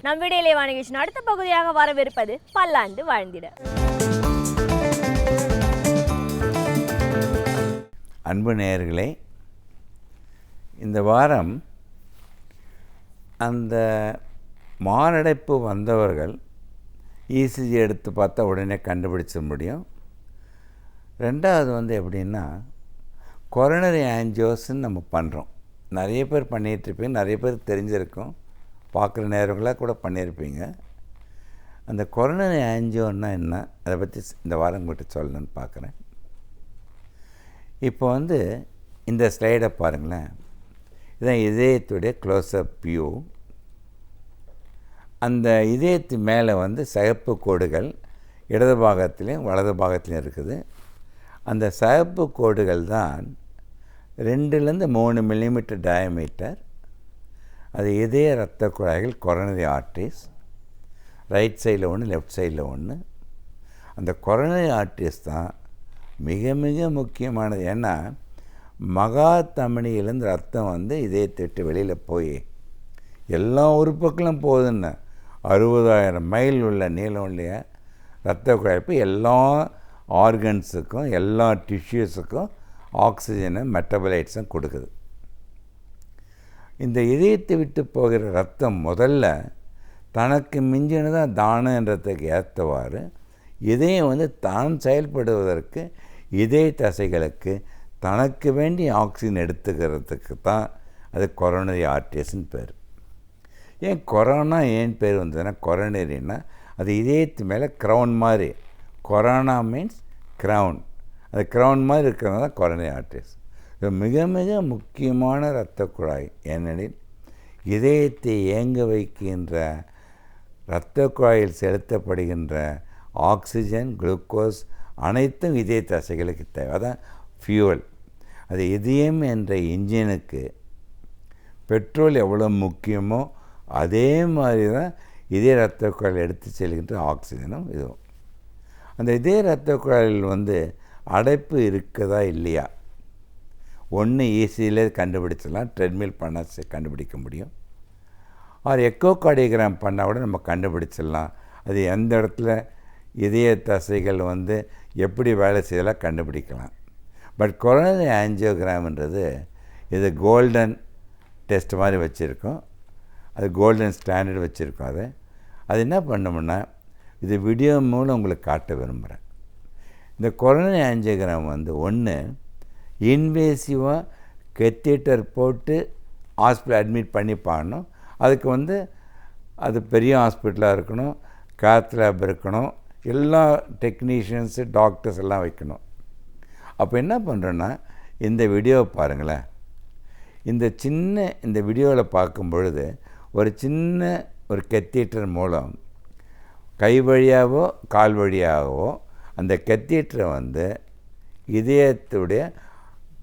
நம் விடையிலே வாணிகிருஷ்ணன் அடுத்த பகுதியாக வரவிருப்பது பல்லாண்டு வாழ்ந்திட. அன்பு நேயர்களே, இந்த வாரம் அந்த மாரடைப்பு வந்தவர்கள் இசிஜி எடுத்து பார்த்தா உடனே கண்டுபிடிச்ச முடியும். ரெண்டாவது எப்படின்னா கொரோனரி ஆஞ்சியோஸ்ன்னு நம்ம பண்ணுறோம். நிறைய பேர் பண்ணிகிட்ருப்பீங்க, நிறைய பேர் தெரிஞ்சிருக்கும், பார்க்குற நேரங்களாக கூட பண்ணியிருப்பீங்க. அந்த கொரோனரி ஆஞ்சியோன்னா என்ன, அதை பற்றி இந்த வாரம் உங்கள்கிட்ட சொல்லணும்னு பார்க்குறேன். இப்போ இந்த ஸ்லைடை பாருங்களேன். இதுதான் இதயத்துடைய க்ளோஸ்அப் வியூ. அந்த இதயத்து மேலே சிகப்பு கோடுகள் இடது பாகத்துலேயும் வலது பாகத்துலேயும் இருக்குது. அந்த சிகப்பு கோடுகள் தான் 2-3 மில்லிமீட்டர் டயமீட்டர். அது இதய இரத்த குழாய்கள், கொரோனரி ஆர்ட்ரிஸ். ரைட் சைடில் ஒன்று, லெஃப்ட் சைடில் ஒன்று. அந்த கொரோனரி ஆர்ட்ரிஸ் தான் மிக மிக முக்கியமானது. ஏன்னா மகா தமனியிலேருந்து ரத்தம் இதயத்தை விட்டு வெளியில் போய் எல்லா உறுப்புகளும் போகுதுன்னு 60,000 மைல் உள்ள நீளம் உள்ள இரத்த குழாய்ப்பு எல்லா ஆர்கன்ஸுக்கும் எல்லா டிஷ்யூஸுக்கும் ஆக்சிஜனை மெட்டபலைட்ஸும் கொடுக்குது. இந்த இதயத்தை விட்டு போகிற ரத்தம் முதல்ல தனக்கு மிஞ்சினதான் தானன்றதுக்கு ஏற்றவாறு இதயம் தான் செயல்படுவதற்கு இதய தசைகளுக்கு தனக்கு வேண்டிய ஆக்சிஜன் எடுத்துக்கிறதுக்கு தான் அது கொரோனரி ஆர்ட்ரிஸ்ன்னு பேர். ஏன் கொரோனா பேர் வந்ததுன்னா, கொரோனரின்னா அது இதயத்து மேலே க்ரௌன் மாதிரி. Corona means crown. அது க்ரௌன் மாதிரி இருக்கிறது தான் கொரோனரி ஆர்ட்ரிஸ். இது மிக மிக முக்கியமான இரத்த குழாய். ஏனெனில் இதயத்தை இயங்க வைக்கின்ற இரத்த குழாயில் செலுத்தப்படுகின்ற ஆக்சிஜன், குளுக்கோஸ் அனைத்தும் இதய தசைகளுக்கு தேவை. அதான் ஃபியூவல். அது இதயம் என்ற இன்ஜினுக்கு பெட்ரோல் எவ்வளோ முக்கியமோ அதே மாதிரி தான் இதய இரத்த குழாயில் எடுத்து செல்கின்ற ஆக்சிஜனும் இதுவும். அந்த இதய இரத்த குழாயில் அடைப்பு இருக்குதா இல்லையா, ஒன்று ஈஸியிலே கண்டுபிடிச்சிடலாம். ட்ரெட்மில் பண்ணால் கண்டுபிடிக்க முடியும். ஒரு எக்கோ கார்டியோகிராம் பண்ணால் கூட நம்ம கண்டுபிடிச்சிடலாம். அது எந்த இடத்துல இதய தசைகள் எப்படி வேலை செய்யலாம் கண்டுபிடிக்கலாம். பட் கொரோனரி ஆஞ்சியோகிராம்ன்றது இது கோல்டன் டெஸ்ட் மாதிரி வச்சுருக்கோம். அது கோல்டன் ஸ்டாண்டர்ட் வச்சுருக்கோம். அது என்ன பண்ணோம்னா, இது வீடியோ மூலம் உங்களுக்கு காட்ட விரும்புகிறேன். இந்த கொரோனரி ஆஞ்சியோகிராம் ஒன்று இன்வேசிவாக கெத்தீட்டர் போட்டு ஹாஸ்பிட்டல் அட்மிட் பண்ணி பாடணும். அதுக்கு அது பெரிய ஹாஸ்பிட்டலாக இருக்கணும், கேத் லேப் இருக்கணும், எல்லா டெக்னீஷியன்ஸு டாக்டர்ஸ் எல்லாம் வைக்கணும். அப்போ என்ன பண்ணுறோன்னா, இந்த வீடியோவை பாருங்களேன். இந்த வீடியோவில் பார்க்கும் பொழுது ஒரு சின்ன ஒரு கெத்தீட்டர் மூலம் கை வழியாகவோ கால் வழியாகவோ அந்த கெத்தீட்டரை இதயத்துடைய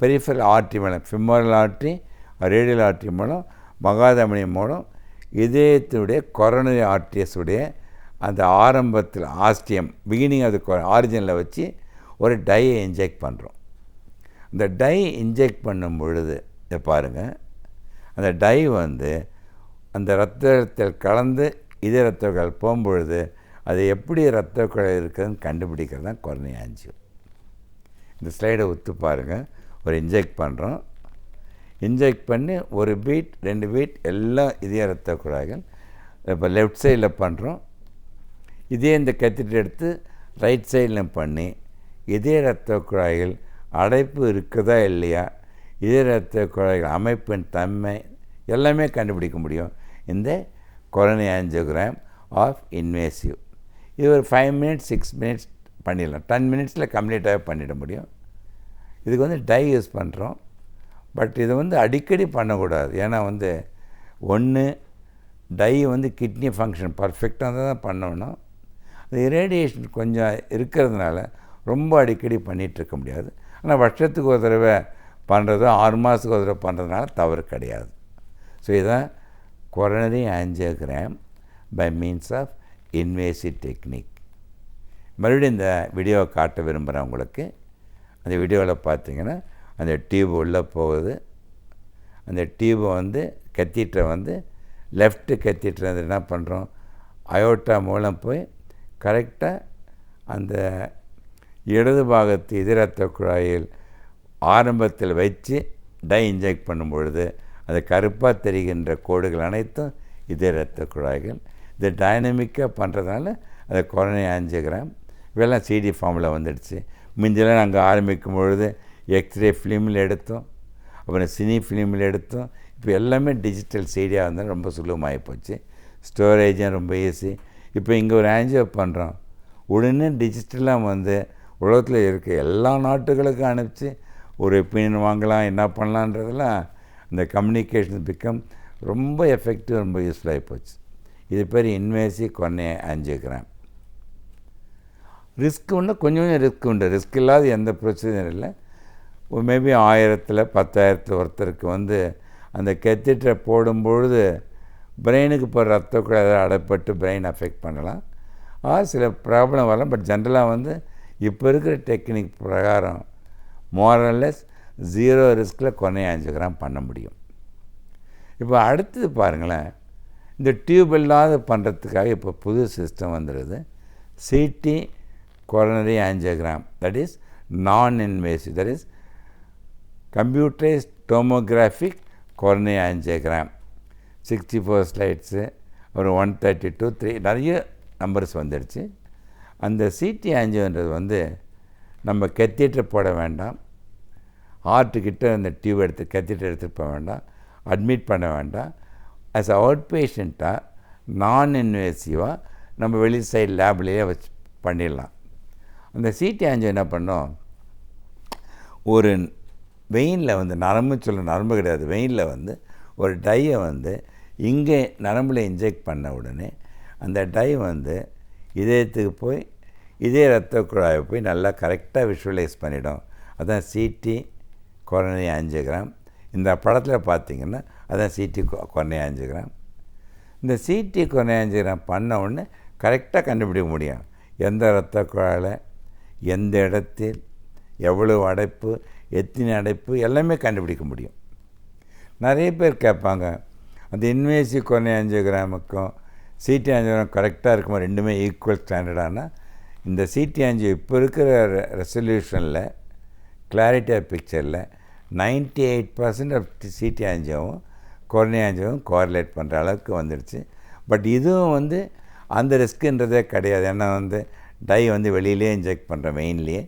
பெரிஃபரல் ஆர்ட்ரி மூலம், ஃபிமோரல் ஆர்ட்ரி, ரேடியல் ஆர்ட்ரி மூலம், மகாதமனி மூலம் இதயத்துடைய கொரோனரி ஆர்ட்ரியஸுடைய அந்த ஆரம்பத்தில் ஆஸ்டியம் பிகினிங் அது ஆரிஜினில் வச்சு ஒரு டையை இன்ஜெக்ட் பண்ணுறோம். அந்த டை இன்ஜெக்ட் பண்ணும் பொழுது இதை பாருங்கள், அந்த டை அந்த இரத்தத்தில் கலந்து இதய இரத்தங்கள் போகும்பொழுது அது எப்படி இரத்த குழாய் இருக்குதுன்னு கண்டுபிடிக்கிறது தான் கொரோனரி ஆஞ்சியோ. இந்த ஸ்லைடை ஒத்து பாருங்கள். ஒரு இன்ஜெக்ட் பண்ணுறோம். இன்ஜெக்ட் பண்ணி ஒரு பீட் 2 பீட் எல்லாம் இதய இரத்த குழாய்கள். இப்போ லெஃப்ட் சைடில் பண்ணுறோம். இதே இந்த கத்திட்டு எடுத்து ரைட் சைடில் பண்ணி இதய இரத்த குழாய்கள் அடைப்பு இருக்குதா இல்லையா, இதய இரத்த குழாய்கள் அமைப்பின் தன்மை எல்லாமே கண்டுபிடிக்க முடியும் இந்த கொரோனரி ஆஞ்சியோகிராம் ஆஃப் இன்வேசிவ். இது ஒரு 5 மினிட்ஸ் 6 மினிட்ஸ் பண்ணிடலாம். 10 மினிட்ஸில் கம்ப்ளீட்டாக பண்ணிட முடியும். இதுக்கு டை யூஸ் பண்ணுறோம். பட் இதை அடிக்கடி பண்ணக்கூடாது. ஏன்னா ஒன்று டை கிட்னி ஃபங்க்ஷன் பர்ஃபெக்டாக தான் பண்ணணும். அது ரேடியேஷன் கொஞ்சம் இருக்கிறதுனால ரொம்ப அடிக்கடி பண்ணிகிட்ருக்க முடியாது. ஆனால் வருஷத்துக்கு ஒரு தடவை பண்ணுறதோ 6 மாதத்துக்கு ஒரு தடவை பண்ணுறதுனால தவறு கிடையாது. ஸோ இதுதான் coronary angiogram by means of invasive technique. மறுபடியும் இந்த வீடியோவை காட்ட விரும்புகிறேன் உங்களுக்கு. அந்த வீடியோவில் பார்த்தீங்கன்னா அந்த டியூப் உள்ளே போகுது. அந்த டியூபை வந்து கத்தீட்டரை வந்து லெஃப்ட்டு கத்தீட்டர் வந்து என்ன பண்ணுறோம், அயோட்டா மூலம் போய் கரெக்டாக அந்த இடது பாகத்து இதய இரத்த குழாயில் ஆரம்பத்தில் வச்சு டை இன்ஜெக்ட் பண்ணும் பொழுது அது கருப்பாக தெரிகின்ற கோடுகள் அனைத்தும் இதய இரத்த குழாய்கள். இது டைனமிக்காக பண்ணுறதுனால அது கொரோனரி ஆஞ்சியோகிராம். இதெல்லாம் சிடி ஃபார்மில் வந்துடுச்சு. முந்தியெல்லாம் நாங்கள் ஆரம்பிக்கும் பொழுது எக்ஸ்ரே ஃபிலிமில் எடுத்தோம், அப்புறம் சினி ஃபிலிமில் எடுத்தோம். இப்போ எல்லாமே டிஜிட்டல் சிடியாக இருந்தாலும் ரொம்ப சுலபமாகி போச்சு. ஸ்டோரேஜும் ரொம்ப ஈஸி. இப்போ இங்கே ஒரு ஆஞ்சியோ பண்ணுறோம், உடனே டிஜிட்டலாக வந்து உலகத்தில் இருக்க எல்லா நாட்டுகளுக்கும் அனுப்பிச்சு ஒரு ஒப்பீனியன் வாங்கலாம், என்ன பண்ணலான்றதெல்லாம் அந்த கம்யூனிகேஷன் பிகம் ரொம்ப எஃபெக்டிவ், ரொம்ப யூஸ்ஃபுல்லாகி போச்சு. இது பேர் இன்வேசிவ் கொரோனரி ஆஞ்சியோகிராம். ரிஸ்க் உண்டு, கொஞ்சம் ரிஸ்க் உண்டு. ரிஸ்க் இல்லாத எந்த பிரச்சனையும் இல்லை. மேபி 1000ல் 10,000 ஒருத்தருக்கு வந்து அந்த கெத்திட்டரை போடும்பொழுது பிரெயினுக்கு போகிற ரத்த குழாய் அடைப்பட்டு பிரெயின் அஃபெக்ட் பண்ணலாம். சில ப்ராப்ளம் வரலாம். பட் ஜென்ரலாக வந்து இப்போ இருக்கிற டெக்னிக் பிரகாரம் மோரல்லெஸ் 0 ரிஸ்கில் கொரோனரி ஆஞ்சியோகிராம் பண்ண முடியும். இப்போ அடுத்தது பாருங்களேன், இந்த டியூப் இல்லாத பண்ணுறதுக்காக இப்போ புது சிஸ்டம் வந்துடுது. CT coronary angiogram, that is non invasive, that is computerised tomographic coronary angiogram. 64 slides, ஒரு 132, 3 நிறைய நம்பர்ஸ் வந்துடுச்சு. அந்த சிடி ஆஞ்சியோன்றது வந்து நம்ம கத்தீட்டர் போட வேண்டாம், ஹார்ட்டுக்கிட்ட அந்த டியூப் எடுத்து கத்தீட்டர் எடுத்துகிட்டு போக வேண்டாம், அட்மிட் பண்ண வேண்டாம். ஆஸ் அவுட் பேஷண்ட்டாக நான் இன்வேசிவாக நம்ம வெளி சைடு லேப்லேயே வச்சு பண்ணிடலாம். அந்த சிடி ஆஞ்சியோ என்ன பண்ணோம், ஒரு வெயினில் வந்து நரம்பு கிடையாது, வெயினில் வந்து ஒரு டையை வந்து இங்கே நரம்பில் இன்ஜெக்ட் பண்ண உடனே அந்த டை வந்து இதயத்துக்கு போய் இதய இரத்த குழாயை போய் நல்லா கரெக்டாக விஷுவலைஸ் பண்ணிடும். அதுதான் சிடி கொரோனரி ஆஞ்சியோகிராம். இந்த படத்தில் பார்த்திங்கன்னா அதுதான் சிடி கொரோனரி ஆஞ்சியோகிராம். இந்த சிடி கொரோனரி ஆஞ்சியோகிராம் பண்ண உடனே கரெக்டாக கண்டுபிடிக்க முடியும் எந்த இரத்த குழாயில் எந்த இடத்தில் எவ்வளோ அடைப்பு, எத்தனை அடைப்பு, எல்லாமே கண்டுபிடிக்க முடியும். நிறைய பேர் கேட்பாங்க, அந்த இன்வேசிவ் கொரோனரி ஆஞ்சியோகிராமுக்கும் சிடி ஆஞ்சியோகிராம் கரெக்டாக இருக்குமா, ரெண்டுமே ஈக்குவல் ஸ்டாண்டர்டானா? இந்த சிடி ஆஞ்சியோ இப்போ இருக்கிற ரெசல்யூஷனில், கிளாரிட்டி ஆஃப் பிக்சரில் 98% ஆஃப் சிடி ஆஞ்சியோவும் கொரோனரி ஆஞ்சியோவும் கோரிலேட் பண்ணுற அளவுக்கு வந்துடுச்சு. பட் இதுவும் வந்து அந்த ரிஸ்க்குன்றதே கிடையாது. ஏன்னா வந்து டை வந்து வெளியிலே இன்ஜெக்ட் பண்ணுற மெயின்லேயே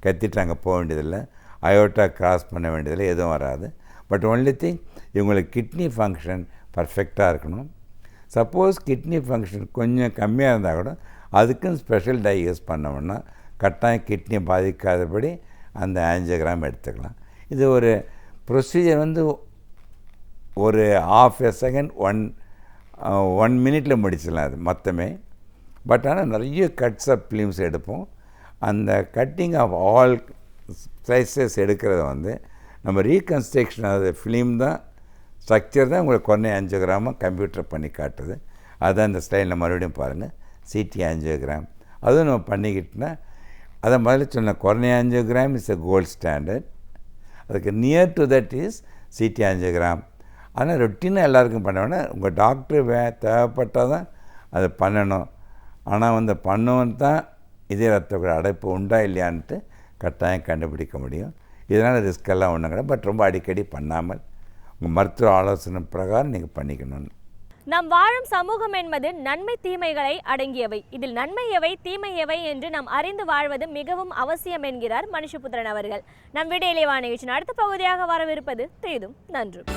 கத்திட்டு அங்கே போக வேண்டியதில்லை, அயோட்டா கிராஸ் பண்ண வேண்டியதில்லை, எதுவும் வராது. பட் ஒன்லி திங், இவங்களுக்கு கிட்னி ஃபங்க்ஷன் பர்ஃபெக்டாக இருக்கணும். சப்போஸ் கிட்னி ஃபங்க்ஷன் கொஞ்சம் கம்மியாக இருந்தால் கூட அதுக்குன்னு ஸ்பெஷல் டை யூஸ் பண்ணோம்னா கட்டாயம் கிட்னியை பாதிக்காதபடி அந்த ஆஞ்சியோகிராம் எடுத்துக்கலாம். இது ஒரு ப்ரொசீஜர் வந்து ஒரு ½ செகண்ட் 1 மினிட்டில் முடிச்சிடலாம் அது மொத்தமே. பட் ஆனால் நிறைய கட்ஸ் ஆஃப் ஃபிலிம்ஸ் எடுப்போம். அந்த கட்டிங் ஆஃப் ஆல் ஸ்லைசஸ் எடுக்கிறத வந்து நம்ம ரீகன்ஸ்ட்ரக்ஷன் ஆகுது ஃபிலிம் தான், ஸ்ட்ரக்சர் தான் உங்களுக்கு கொரோனரி ஆஞ்சியோகிராமாக கம்ப்யூட்டர் பண்ணி காட்டுது. அதுதான் இந்த ஸ்டைலில் மறுபடியும் பாருங்கள், சிடி ஆஞ்சியோகிராம். அதுவும் நம்ம பண்ணிக்கிட்டோன்னா அதை முதல்ல சொன்ன coronary angiogram is a gold standard. அதுக்கு near to that is CT angiogram. ஆனால் ரொட்டீனாக எல்லாருக்கும் பண்ண வேணால் உங்கள் டாக்டர் தேவைப்பட்டால் தான் அதை பண்ணணும். ஆனால் வந்து பண்ணவன் தான் இதய இரத்த குழாய் அடைப்பு உண்டா இல்லையான்ட்டு கட்டாயம் கண்டுபிடிக்க முடியும். இதனால் ரிஸ்கெல்லாம் ஒன்றும் கிடையாது. பட் ரொம்ப அடிக்கடி பண்ணாமல் உங்கள் மருத்துவ ஆலோசனை பிரகாரம் நீங்கள் பண்ணிக்கணும்னு. நாம் வாழும் சமூகம் என்பது நன்மை தீமைகளை அடங்கியவை. இதில் நன்மை எவை, தீமை எவை என்று நாம் அறிந்து வாழ்வது மிகவும் அவசியம் என்கிறார் மனுஷபுத்திரன் அவர்கள். நம் விடையிலேவா நிகழ்ச்சியின் அடுத்த பகுதியாக வரவிருப்பது தீதும் நன்றும்.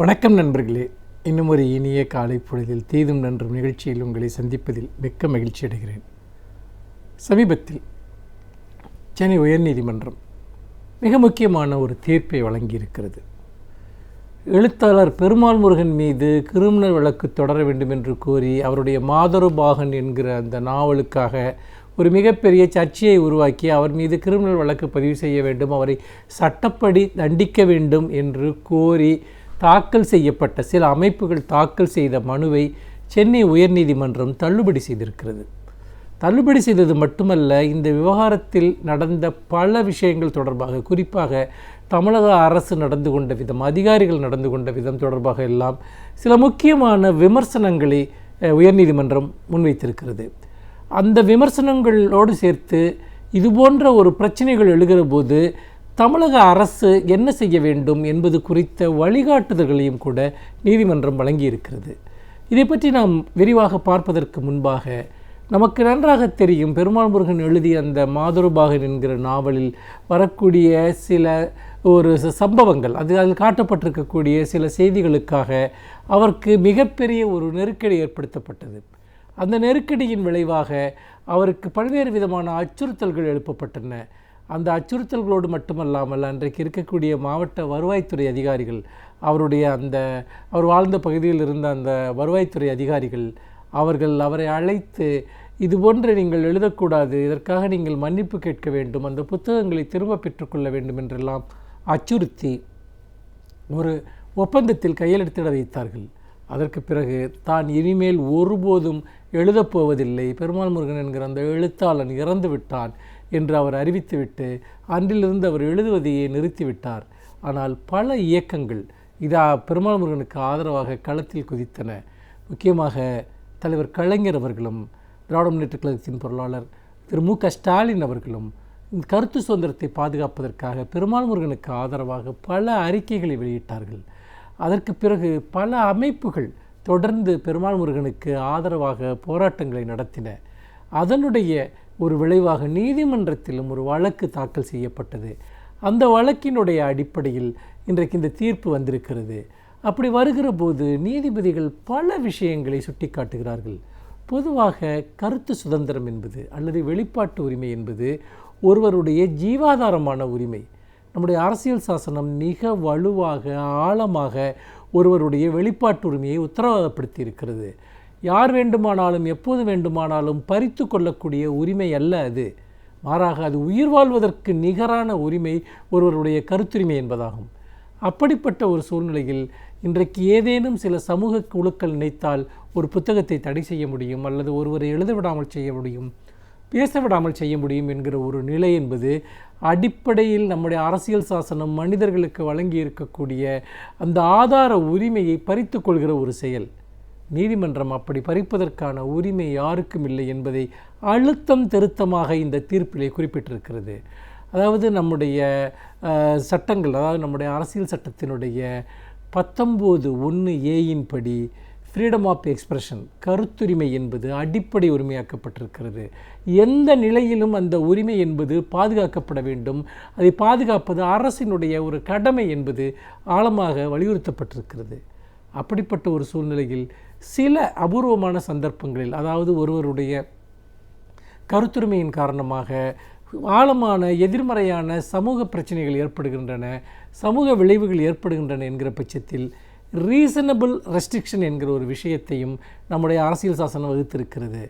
வணக்கம் நண்பர்களே, இன்னும் ஒரு இனிய காலை பொழுதில் தீதும் நன்றும் நிகழ்ச்சியில் உங்களை சந்திப்பதில் மிக்க மகிழ்ச்சி அடைகிறேன். சமீபத்தில் சென்னை உயர்நீதிமன்றம் மிக முக்கியமான ஒரு தீர்ப்பை வழங்கியிருக்கிறது. எழுத்தாளர் பெருமாள் முருகன் மீது கிரிமினல் வழக்கு தொடர வேண்டும் என்று கோரி அவருடைய மாதருபாகன் என்கிற அந்த நாவலுக்காக ஒரு மிகப்பெரிய சர்ச்சையை உருவாக்கி அவர் மீது கிரிமினல் வழக்கு பதிவு செய்ய வேண்டும், அவரை சட்டப்படி தண்டிக்க வேண்டும் என்று கோரி தாக்கல் செய்யப்பட்ட சில அமைப்புகள் தாக்கல் செய்த மனுவை சென்னை உயர்நீதிமன்றம் தள்ளுபடி செய்திருக்கிறது. தள்ளுபடி செய்தது மட்டுமல்ல, இந்த விவகாரத்தில் நடந்த பல விஷயங்கள் தொடர்பாக, குறிப்பாக தமிழக அரசு நடந்து கொண்ட விதம், அதிகாரிகள் நடந்து கொண்ட விதம் தொடர்பாக எல்லாம் சில முக்கியமான விமர்சனங்களை உயர்நீதிமன்றம் முன்வைத்திருக்கிறது. அந்த விமர்சனங்களோடு சேர்த்து இதுபோன்ற ஒரு பிரச்சனைகள் எழுகிற போது தமிழக அரசு என்ன செய்ய வேண்டும் என்பது குறித்த வழிகாட்டுதல்களையும் கூட நீதிமன்றம் வழங்கியிருக்கிறது. இதை பற்றி நாம் விரிவாக பார்ப்பதற்கு முன்பாக, நமக்கு நன்றாக தெரியும் பெருமாள் முருகன் எழுதிய அந்த மாதுருபாகன் என்கிற நாவலில் வரக்கூடிய சில சம்பவங்கள், அதில் காட்டப்பட்டிருக்கக்கூடிய சில செய்திகளுக்காக அவருக்கு மிகப்பெரிய ஒரு நெருக்கடி ஏற்படுத்தப்பட்டது. அந்த நெருக்கடியின் விளைவாக அவருக்கு பல்வேறு விதமான அச்சுறுத்தல்கள் எழுப்பப்பட்டன. அந்த அச்சுறுத்தல்களோடு மட்டுமல்லாமல் அன்றைக்கு இருக்கக்கூடிய மாவட்ட வருவாய்த்துறை அதிகாரிகள், அவர் வாழ்ந்த பகுதியில் இருந்த அந்த வருவாய்த்துறை அதிகாரிகள் அவரை அழைத்து, இதுபோன்று நீங்கள் எழுதக்கூடாது, இதற்காக நீங்கள் மன்னிப்பு கேட்க வேண்டும், அந்த புத்தகங்களை திரும்ப பெற்றுக்கொள்ள வேண்டும் என்றெல்லாம் அச்சுறுத்தி ஒரு ஒப்பந்தத்தில் கையெழுத்திட வைத்தார்கள். அதற்கு பிறகு தான் இனிமேல் ஒருபோதும் எழுதப்போவதில்லை, பெருமாள் முருகன் என்கிற அந்த எழுத்தாளன் இறந்து விட்டான் என்று அவர் அறிவித்துவிட்டு அன்றிலிருந்து அவர் எழுதுவதையே நிறுத்திவிட்டார். ஆனால் பல இயக்கங்கள் பெருமாள் முருகனுக்கு ஆதரவாக களத்தில் குதித்தன. முக்கியமாக தலைவர் கலைஞர் அவர்களும், திராவிட முன்னேற்ற கழகத்தின் பொருளாளர் திரு மு க ஸ்டாலின் அவர்களும் கருத்து சுதந்திரத்தை பாதுகாப்பதற்காக பெருமாள் முருகனுக்கு ஆதரவாக பல அறிக்கைகளை வெளியிட்டார்கள். அதற்கு பிறகு பல அமைப்புகள் தொடர்ந்து பெருமாள் முருகனுக்கு ஆதரவாக போராட்டங்களை நடத்தின. அதனுடைய ஒரு விளைவாக நீதிமன்றத்திலும் ஒரு வழக்கு தாக்கல் செய்யப்பட்டது. அந்த வழக்கினுடைய அடிப்படையில் இன்றைக்கு இந்த தீர்ப்பு வந்திருக்கிறது. அப்படி வருகிற போது நீதிபதிகள் பல விஷயங்களை சுட்டி காட்டுகிறார்கள். பொதுவாக கருத்து சுதந்திரம் என்பது அல்லது வெளிப்பாட்டு உரிமை என்பது ஒருவருடைய ஜீவாதாரமான உரிமை. நம்முடைய அரசியல் சாசனம் மிக வலுவாக ஆழமாக ஒருவருடைய வெளிப்பாட்டு உரிமையை உத்தரவாதப்படுத்தி இருக்கிறது. யார் வேண்டுமானாலும் எப்போது வேண்டுமானாலும் பறித்து கொள்ளக்கூடிய உரிமை அல்ல அது. மாறாக அது உயிர் வாழ்வதற்கு நிகரான உரிமை ஒருவருடைய கருத்துரிமை என்பதாகும். அப்படிப்பட்ட ஒரு சூழ்நிலையில் இன்றைக்கு ஏதேனும் சில சமூக குழுக்கள் நினைத்தால் ஒரு புத்தகத்தை தடை செய்ய முடியும், அல்லது ஒருவரை எழுத விடாமல் செய்ய முடியும், பேச விடாமல் செய்ய முடியும் என்கிற ஒரு நிலை என்பது அடிப்படையில் நம்முடைய அரசியல் சாசனம் மனிதர்களுக்கு வழங்கி இருக்கக்கூடிய அந்த ஆதார உரிமையை பறித்து கொள்கிற ஒரு செயல். நீதிமன்றம் அப்படி பறிப்பதற்கான உரிமை யாருக்கும் இல்லை என்பதை அழுத்தம் திருத்தமாக இந்த தீர்ப்பிலே குறிப்பிட்டிருக்கிறது. அதாவது நம்முடைய சட்டங்கள், அதாவது நம்முடைய அரசியல் சட்டத்தினுடைய 19(1)(a) படி ஃப்ரீடம் ஆஃப் எக்ஸ்பிரஷன், கருத்துரிமை என்பது அடிப்படை உரிமையாக்கப்பட்டிருக்கிறது. எந்த நிலையிலும் அந்த உரிமை என்பது பாதுகாக்கப்பட வேண்டும். அதை பாதுகாப்பது அரசினுடைய ஒரு கடமை என்பது ஆழமாக வலியுறுத்தப்பட்டிருக்கிறது. அப்படிப்பட்ட ஒரு சூழ்நிலையில் சில அபூர்வமான சந்தர்ப்பங்களில், அதாவது ஒருவருடைய கருத்துரிமையின் காரணமாக ஆழமான எதிர்மறையான சமூக பிரச்சனைகள் ஏற்படுகின்றன, சமூக விளைவுகள் ஏற்படுகின்றன என்கிற பட்சத்தில் ரீசனபிள் ரெஸ்ட்ரிக்ஷன் என்கிற ஒரு விஷயத்தையும் நம்முடைய அரசியல் சாசனம் வகுத்திருக்கிறது.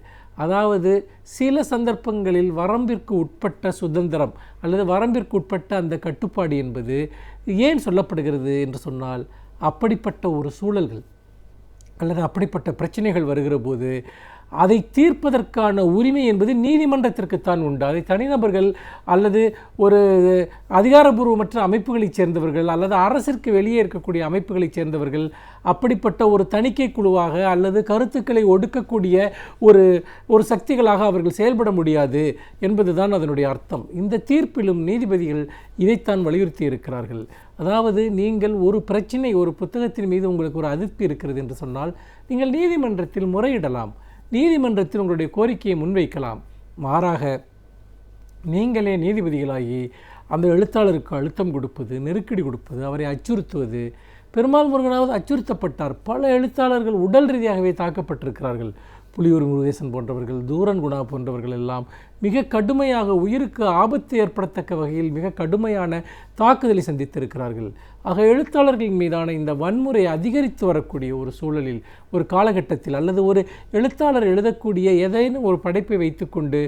அதாவது சில சந்தர்ப்பங்களில் வரம்பிற்கு உட்பட்ட சுதந்திரம் அல்லது வரம்பிற்கு உட்பட்ட அந்த கட்டுப்பாடு என்பது ஏன் சொல்லப்படுகிறது என்று சொன்னால், அப்படிப்பட்ட ஒரு சூழல்கள் அல்லது அப்படிப்பட்ட பிரச்சனைகள் வருகிற போது அதை தீர்ப்பதற்கான உரிமை என்பது நீதிமன்றத்திற்குத்தான் உண்டு. அதை தனிநபர்கள் அல்லது ஒரு அதிகாரபூர்வமற்ற அமைப்புகளைச் சேர்ந்தவர்கள் அல்லது அரசிற்கு வெளியே இருக்கக்கூடிய அமைப்புகளைச் சேர்ந்தவர்கள் அப்படிப்பட்ட ஒரு தணிக்கை குழுவாக அல்லது கருத்துக்களை ஒடுக்கக்கூடிய ஒரு சக்திகளாக அவர்கள் செயல்பட முடியாது என்பதுதான் அதனுடைய அர்த்தம். இந்த தீர்ப்பிலும் நீதிபதிகள் இதைத்தான் வலியுறுத்தி இருக்கிறார்கள். அதாவது நீங்கள் ஒரு பிரச்சனை, ஒரு புத்தகத்தின் மீது உங்களுக்கு ஒரு அதிருப்தி இருக்கிறது என்று சொன்னால் நீங்கள் நீதிமன்றத்தில் முறையிடலாம், நீதிமன்றத்தில் உங்களுடைய கோரிக்கையை முன்வைக்கலாம். மாறாக நீங்களே நீதிபதிகளாகி அந்த எழுத்தாளருக்கு அழுத்தம் கொடுப்பது, நெருக்கடி கொடுப்பது, அவரை அச்சுறுத்துவது. பெருமாள் முருகனாவது அச்சுறுத்தப்பட்டார். பல எழுத்தாளர்கள் உடல் ரீதியாகவே தாக்கப்பட்டிருக்கிறார்கள். புலியூர் முருகேசன் போன்றவர்கள், தூரன் குணா போன்றவர்கள் எல்லாம் மிக கடுமையாக உயிருக்கு ஆபத்து ஏற்படத்தக்க வகையில் மிக கடுமையான தாக்குதலை சந்தித்திருக்கிறார்கள். ஆக எழுத்தாளர்களின் மீதான இந்த வன்முறை அதிகரித்து வரக்கூடிய ஒரு சூழலில், ஒரு காலகட்டத்தில், அல்லது ஒரு எழுத்தாளர் எழுதக்கூடிய ஏதேனும் ஒரு படைப்பை வைத்துக்கொண்டு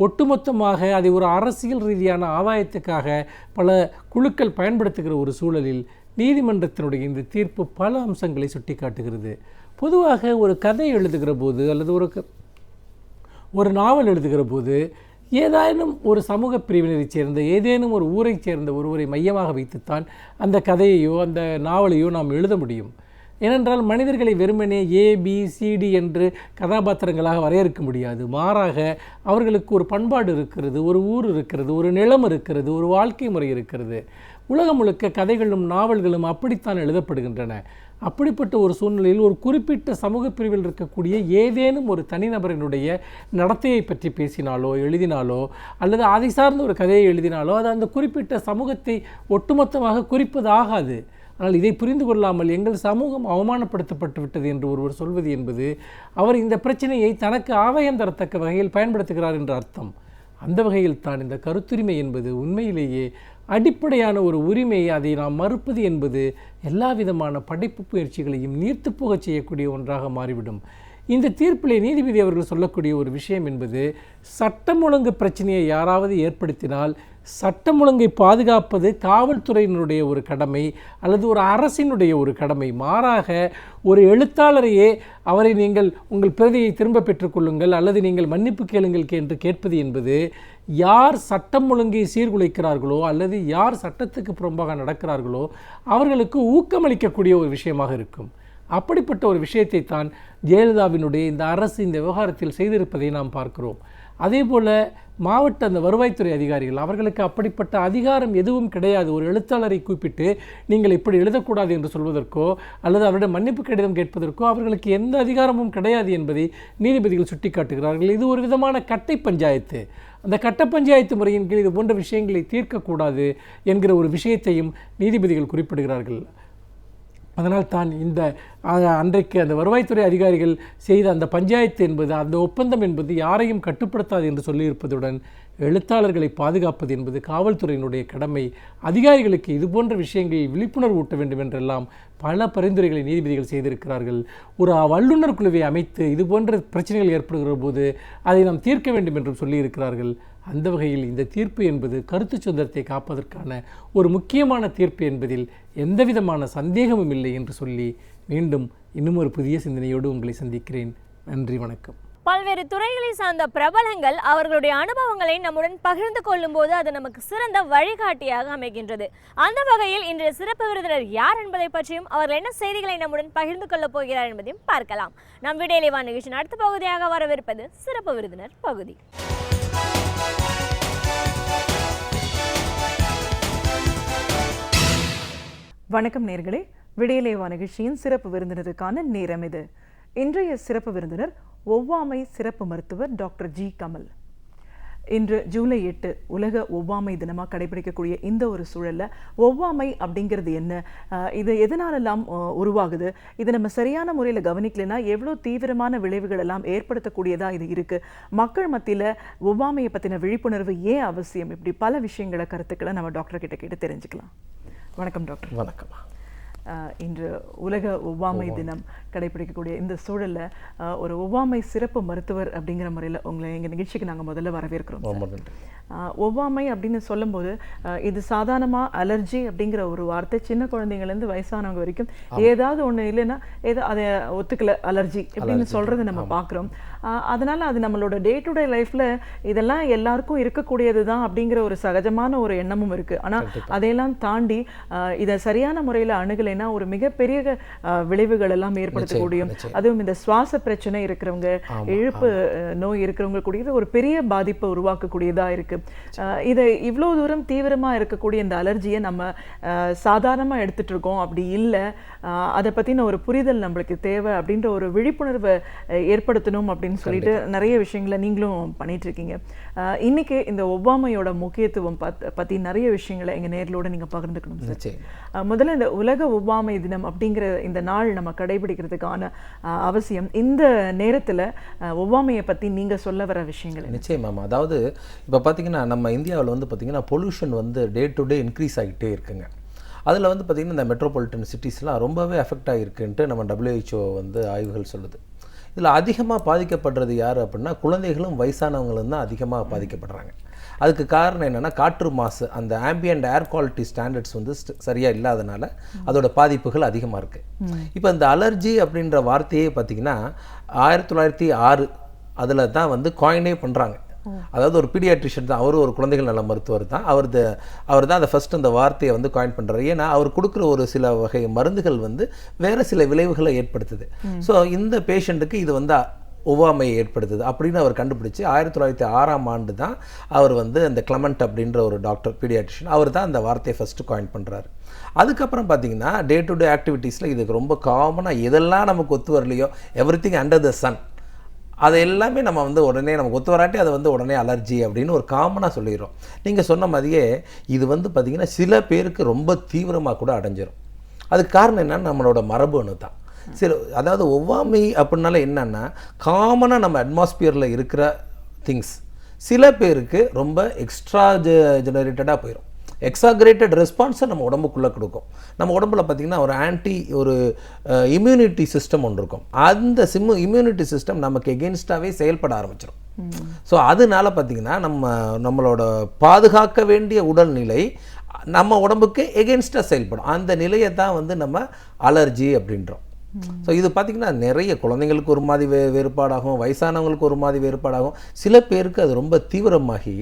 ஒட்டுமொத்தமாக அதை ஒரு அரசியல் ரீதியான ஆதாயத்துக்காக பல குழுக்கள் பயன்படுத்துகிற ஒரு சூழலில் நீதிமன்றத்தினுடைய இந்த தீர்ப்பு பல அம்சங்களை சுட்டிக்காட்டுகிறது. பொதுவாக ஒரு கதை எழுதுகிற போது அல்லது ஒரு நாவல் எழுதுகிற போது ஏதேனும் ஒரு சமூக பிரிவினரைச் சேர்ந்த ஏதேனும் ஒரு ஊரைச் சேர்ந்த ஒருவரை மையமாக வைத்துத்தான் அந்த கதையையோ அந்த நாவலையோ நாம் எழுத முடியும். ஏனென்றால் மனிதர்களை வெறுமனே ABCD என்று கதாபாத்திரங்களாக வரையறுக்க முடியாது. மாறாக அவர்களுக்கு ஒரு பண்பாடு இருக்கிறது, ஒரு ஊர் இருக்கிறது, ஒரு நிலம் இருக்கிறது, ஒரு வாழ்க்கை முறை இருக்கிறது. உலகம் முழுக்க கதைகளும் நாவல்களும் அப்படித்தான் எழுதப்படுகின்றன. அப்படிப்பட்ட ஒரு சூழ்நிலையில் ஒரு குறிப்பிட்ட சமூக பிரிவில் இருக்கக்கூடிய ஏதேனும் ஒரு தனிநபரினுடைய நடத்தையை பற்றி பேசினாலோ எழுதினாலோ அல்லது அதை சார்ந்த ஒரு கதையை எழுதினாலோ அது அந்த குறிப்பிட்ட சமூகத்தை ஒட்டுமொத்தமாக குறிப்பதாகாது. ஆனால் இதை புரிந்து கொள்ளாமல் எங்கள் சமூகம் அவமானப்படுத்தப்பட்டு விட்டது என்று ஒருவர் சொல்வது என்பது அவர் இந்த பிரச்சனையை தனக்கு ஆதாயம் தரத்தக்க வகையில் பயன்படுத்துகிறார் என்ற அர்த்தம். அந்த வகையில் தான் இந்த கருத்துரிமை என்பது உண்மையிலேயே அடிப்படையான ஒரு உரிமை. அதை நாம் மறுப்பது என்பது எல்லா விதமான படைப்பு முயற்சிகளையும் நீர்த்து போகச் செய்யக்கூடிய ஒன்றாக மாறிவிடும். இந்த தீர்ப்பிலே நீதிபதி அவர்கள் சொல்லக்கூடிய ஒரு விஷயம் என்பது, சட்டம் ஒழுங்கு பிரச்சனையை யாராவது ஏற்படுத்தினால் சட்டம் ஒழுங்கை பாதுகாப்பது காவல்துறையினுடைய ஒரு கடமை அல்லது ஒரு அரசினுடைய ஒரு கடமை. மாறாக ஒரு எழுத்தாளரையே அவரை நீங்கள் உங்கள் பிரதியை திரும்ப பெற்றுக்கொள்ளுங்கள் அல்லது நீங்கள் மன்னிப்பு கேளுங்கள் என்று கேட்பது என்பது யார் சட்டம் ஒழுங்கை சீர்குலைக்கிறார்களோ அல்லது யார் சட்டத்துக்கு புறம்பாக நடக்கிறார்களோ அவர்களுக்கு ஊக்கமளிக்கக்கூடிய ஒரு விஷயமாக இருக்கும். அப்படிப்பட்ட ஒரு விஷயத்தை தான் ஜெயலலிதாவினுடைய இந்த அரசு இந்த விவகாரத்தில் செய்திருப்பதை நாம் பார்க்கிறோம். அதே போல் மாவட்ட அந்த வருவாய்த்துறை அதிகாரிகள், அவர்களுக்கு அப்படிப்பட்ட அதிகாரம் எதுவும் கிடையாது. ஒரு எழுத்தாளரை கூப்பிட்டு நீங்கள் இப்படி எழுதக்கூடாது என்று சொல்வதற்கோ அல்லது அவரிடம் மன்னிப்பு கடிதம் கேட்பதற்கோ அவர்களுக்கு எந்த அதிகாரமும் கிடையாது என்பதை நீதிபதிகள் சுட்டிக்காட்டுகிறார்கள். இது ஒரு விதமான கட்டை பஞ்சாயத்து. அந்த கட்ட பஞ்சாயத்து முறையின் கீழ் இது போன்ற விஷயங்களை தீர்க்கக்கூடாது என்கிற ஒரு விஷயத்தையும் நீதிபதிகள் குறிப்பிடுகிறார்கள். அதனால் தான் இந்த அன்றைக்கு அந்த வருவாய்த்துறை அதிகாரிகள் செய்த அந்த பஞ்சாயத்து என்பது, அந்த ஒப்பந்தம் என்பது யாரையும் கட்டுப்படுத்தாது என்று சொல்லியிருப்பதுடன் எழுத்தாளர்களை பாதுகாப்பது என்பது காவல்துறையினுடைய கடமை. அதிகாரிகளுக்கு இதுபோன்ற விஷயங்களில் விழிப்புணர்வு ஊட்ட வேண்டும் என்றெல்லாம் பல பரிந்துரைகளை நீதிபதிகள் செய்திருக்கிறார்கள். ஒரு வல்லுநர் குழுவை அமைத்து இதுபோன்ற பிரச்சனைகள் ஏற்படுகிற போது அதை நாம் தீர்க்க வேண்டும் என்றும் சொல்லியிருக்கிறார்கள். அந்த வகையில் இந்த தீர்ப்பு என்பது கருத்து சுதந்திரத்தை காப்பதற்கான ஒரு முக்கியமான தீர்ப்பு என்பதில் எந்தவிதமான சந்தேகமும் இல்லை என்று சொல்லி மீண்டும் இன்னும் ஒரு புதிய சிந்தனையோடு உங்களை சந்திக்கிறேன். நன்றி, வணக்கம். பல்வேறு துறைகளை சார்ந்த பிரபலங்கள் அவர்களுடைய அனுபவங்களை நம்முடன் பகிர்ந்து கொள்ளும் போது அது நமக்கு சிறந்த வழிகாட்டியாக அமைகின்றது. அந்த வகையில் இன்றைய சிறப்பு விருந்தினர் யார் என்பதை பற்றியும் அவர் என்ன செய்திகளை நம்முடன் பகிர்ந்து கொள்ளப் போகிறார் என்பதையும் பார்க்கலாம். நம் விடையிலே வா நிகழ்ச்சியின் அடுத்த பகுதியாக வரவிருப்பது சிறப்பு விருந்தினர் பகுதி. வணக்கம் நேர்களே, விடையிலே வா நிகழ்ச்சியின் சிறப்பு விருந்தினருக்கான நேரம் இது. இன்றைய சிறப்பு விருந்தினர் ஒவ்வாமை சிறப்பு மருத்துவர் டாக்டர் ஜி. கமல். இன்று ஜூலை 8 உலக ஒவ்வாமை தினமாக கடைபிடிக்கக்கூடிய இந்த ஒரு சூழலில் ஒவ்வாமை அப்படிங்கிறது என்ன, இது எதனாலெல்லாம் உருவாகுது, இதை நம்ம சரியான முறையில் கவனிக்கலைன்னா எவ்வளோ தீவிரமான விளைவுகள் எல்லாம் ஏற்படுத்தக்கூடியதாக இது இருக்குது, மக்கள் மத்தியில் ஒவ்வாமையை பற்றின விழிப்புணர்வு ஏன் அவசியம், இப்படி பல விஷயங்களை கருத்துக்களை நம்ம டாக்டர் கிட்ட கேட்டு தெரிஞ்சுக்கலாம். வணக்கம் டாக்டர். வணக்கம். இன்று உலக ஒவ்வாமை தினம் கடைபிடிக்கக்கூடிய இந்த சூழலில் ஒரு ஒவ்வாமை சிறப்பு மருத்துவர் அப்படிங்கிற முறையில் உங்களை எங்கள் நிகழ்ச்சிக்கு நாங்கள் முதல்ல வரவேற்கிறோம். ஒவ்வாமை அப்படின்னு சொல்லும்போது இது சாதாரணமாக அலர்ஜி அப்படிங்கிற ஒரு வார்த்தை சின்ன குழந்தைங்கள்லேருந்து வயசானவங்க வரைக்கும் ஏதாவது ஒன்று இல்லைன்னா அதை ஒத்துக்கல அலர்ஜி அப்படின்னு சொல்கிறத நம்ம பார்க்குறோம். அதனால் அது நம்மளோட டே டு டே லைஃப்பில் இதெல்லாம் எல்லாருக்கும் இருக்கக்கூடியது தான் அப்படிங்கிற ஒரு சகஜமான ஒரு எண்ணமும் இருக்குது. ஆனால் அதையெல்லாம் தாண்டி இதை சரியான முறையில் அணுகலைன்னா ஒரு மிகப்பெரிய விளைவுகள் எல்லாம் ஏற்படுத்தக்கூடிய, அதுவும் இந்த சுவாச பிரச்சனை இருக்கிறவங்க, இழுப்பு நோய் இருக்கிறவங்க கூடியது ஒரு பெரிய பாதிப்பை உருவாக்கக்கூடியதாக இருக்குது இருக்கு. இதை இவ்வளோ தூரம் தீவிரமாக இருக்கக்கூடிய இந்த அலர்ஜியை நம்ம சாதாரணமாக எடுத்துட்டு இருக்கோம். அப்படி இல்லை, அதை பற்றின ஒரு புரிதல் நம்மளுக்கு தேவை அப்படின்ற ஒரு விழிப்புணர்வை ஏற்படுத்தணும் அப்படின்னு சொல்லிட்டு நிறைய விஷயங்களை நீங்களும் பண்ணிட்டு இருக்கீங்க. இன்னைக்கு இந்த ஒவ்வாமையோட முக்கியத்துவம் பற்றி நிறைய விஷயங்களை எங்கள் நேர்களோட நீங்கள் பகிர்ந்துக்கணும் சார். முதல்ல இந்த உலக ஒவ்வாமை தினம் அப்படிங்கிற இந்த நாள் நம்ம கடைபிடிக்கிறதுக்கான அவசியம், இந்த நேரத்தில் ஒவ்வாமையை பற்றி நீங்கள் சொல்ல வர விஷயங்கள். நிச்சயமாமா. அதாவது இப்போ பார்த்தீங்கன்னா நம்ம இந்தியாவில் வந்து பார்த்திங்கன்னா பொல்யூஷன் வந்து டே டு டே இன்க்ரீஸ் ஆகிட்டே இருக்குங்க. அதில் வந்து பார்த்திங்கன்னா இந்த மெட்ரோபாலிட்டன் சிட்டிஸ்லாம் ரொம்பவே அஃபெக்ட் ஆகிருக்குன்ட்டு நம்ம WHO வந்து ஆய்வுகள் சொல்லுது. இதில் அதிகமாக பாதிக்கப்படுறது யார் அப்படின்னா குழந்தைகளும் வயசானவங்களும் தான் அதிகமாக பாதிக்கப்படுறாங்க. அதுக்கு காரணம் என்னென்னா காற்று மாசு, அந்த ஆம்பியன்ட் ஏர் குவாலிட்டி ஸ்டாண்டர்ட்ஸ் வந்து சரியாக இல்லாதனால அதோட பாதிப்புகள் அதிகமாக இருக்குது. இப்போ இந்த அலர்ஜி அப்படின்ற வார்த்தையே பார்த்திங்கன்னா 1906 அதில் தான் வந்து காயினே பண்ணுறாங்க. அதாவது ஒரு பீடியாட்ரிஷியன் தான், அவரும் ஒரு குழந்தைகள் நல மருத்துவர் தான், அவர் தான் அதை ஃபஸ்ட் அந்த வார்த்தையை வந்து காயின் பண்ணுறாரு. ஏன்னா அவர் கொடுக்குற ஒரு சில வகை மருந்துகள் வந்து வேறு சில விளைவுகளை ஏற்படுத்துது. ஸோ இந்த பேஷண்ட்டுக்கு இது வந்து ஒவ்வாமையை ஏற்படுத்துது அப்படின்னு அவர் கண்டுபிடிச்சி 1906 தான் அவர் வந்து அந்த கிளமெண்ட் அப்படின்ற ஒரு டாக்டர் பீடியாட்ரிஷியன், அவர் தான் அந்த வார்த்தையை ஃபஸ்ட்டு காயின் பண்ணுறாரு. அதுக்கப்புறம் பார்த்தீங்கன்னா டே டு டே ஆக்டிவிட்டீஸில் இதுக்கு ரொம்ப காமனாக எதெல்லாம் நமக்கு ஒத்து வரலையோ எவ்ரிதிங் அண்டர் த சன் அதை எல்லாமே நம்ம வந்து உடனே நமக்கு ஒத்து வராட்டி அதை வந்து உடனே அலர்ஜி அப்படின்னு ஒரு காமனாக சொல்லிடுறோம். நீங்கள் சொன்ன மாதிரியே இது வந்து பார்த்திங்கன்னா சில பேருக்கு ரொம்ப தீவிரமாக கூட அடைஞ்சிடும். அதுக்கு காரணம் என்னன்னா நம்மளோட மரபணு தான். அதாவது ஒவ்வாமை அப்படின்னால என்னென்னா காமனாக நம்ம அட்மாஸ்பியரில் இருக்கிற திங்ஸ் சில பேருக்கு ரொம்ப எக்ஸ்ட்ரா ஜெனரேட்டடாக போயிடும். எக்ஸாக்ரேட்டட் ரெஸ்பான்ஸை நம்ம உடம்புக்குள்ளே கொடுக்கும். நம்ம உடம்புல பார்த்திங்கன்னா ஒரு இம்யூனிட்டி சிஸ்டம் ஒன்று இருக்கும். அந்த இம்யூனிட்டி சிஸ்டம் நமக்கு எகென்ஸ்டாகவே செயல்பட ஆரம்பிச்சிடும். ஸோ அதனால பார்த்திங்கன்னா நம்மளோட பாதுகாக்க வேண்டிய உடல்நிலை நம்ம உடம்புக்கு எகென்ஸ்டாக செயல்படும். அந்த நிலையை தான் வந்து நம்ம அலர்ஜி அப்படின்றோம். ஸோ இது பார்த்திங்கன்னா நிறைய குழந்தைங்களுக்கு ஒரு மாதிரி வேறுபாடாகும், வயசானவங்களுக்கு ஒரு மாதிரி வேறுபாடாகும். சில பேருக்கு அது ரொம்ப தீவிரமாகி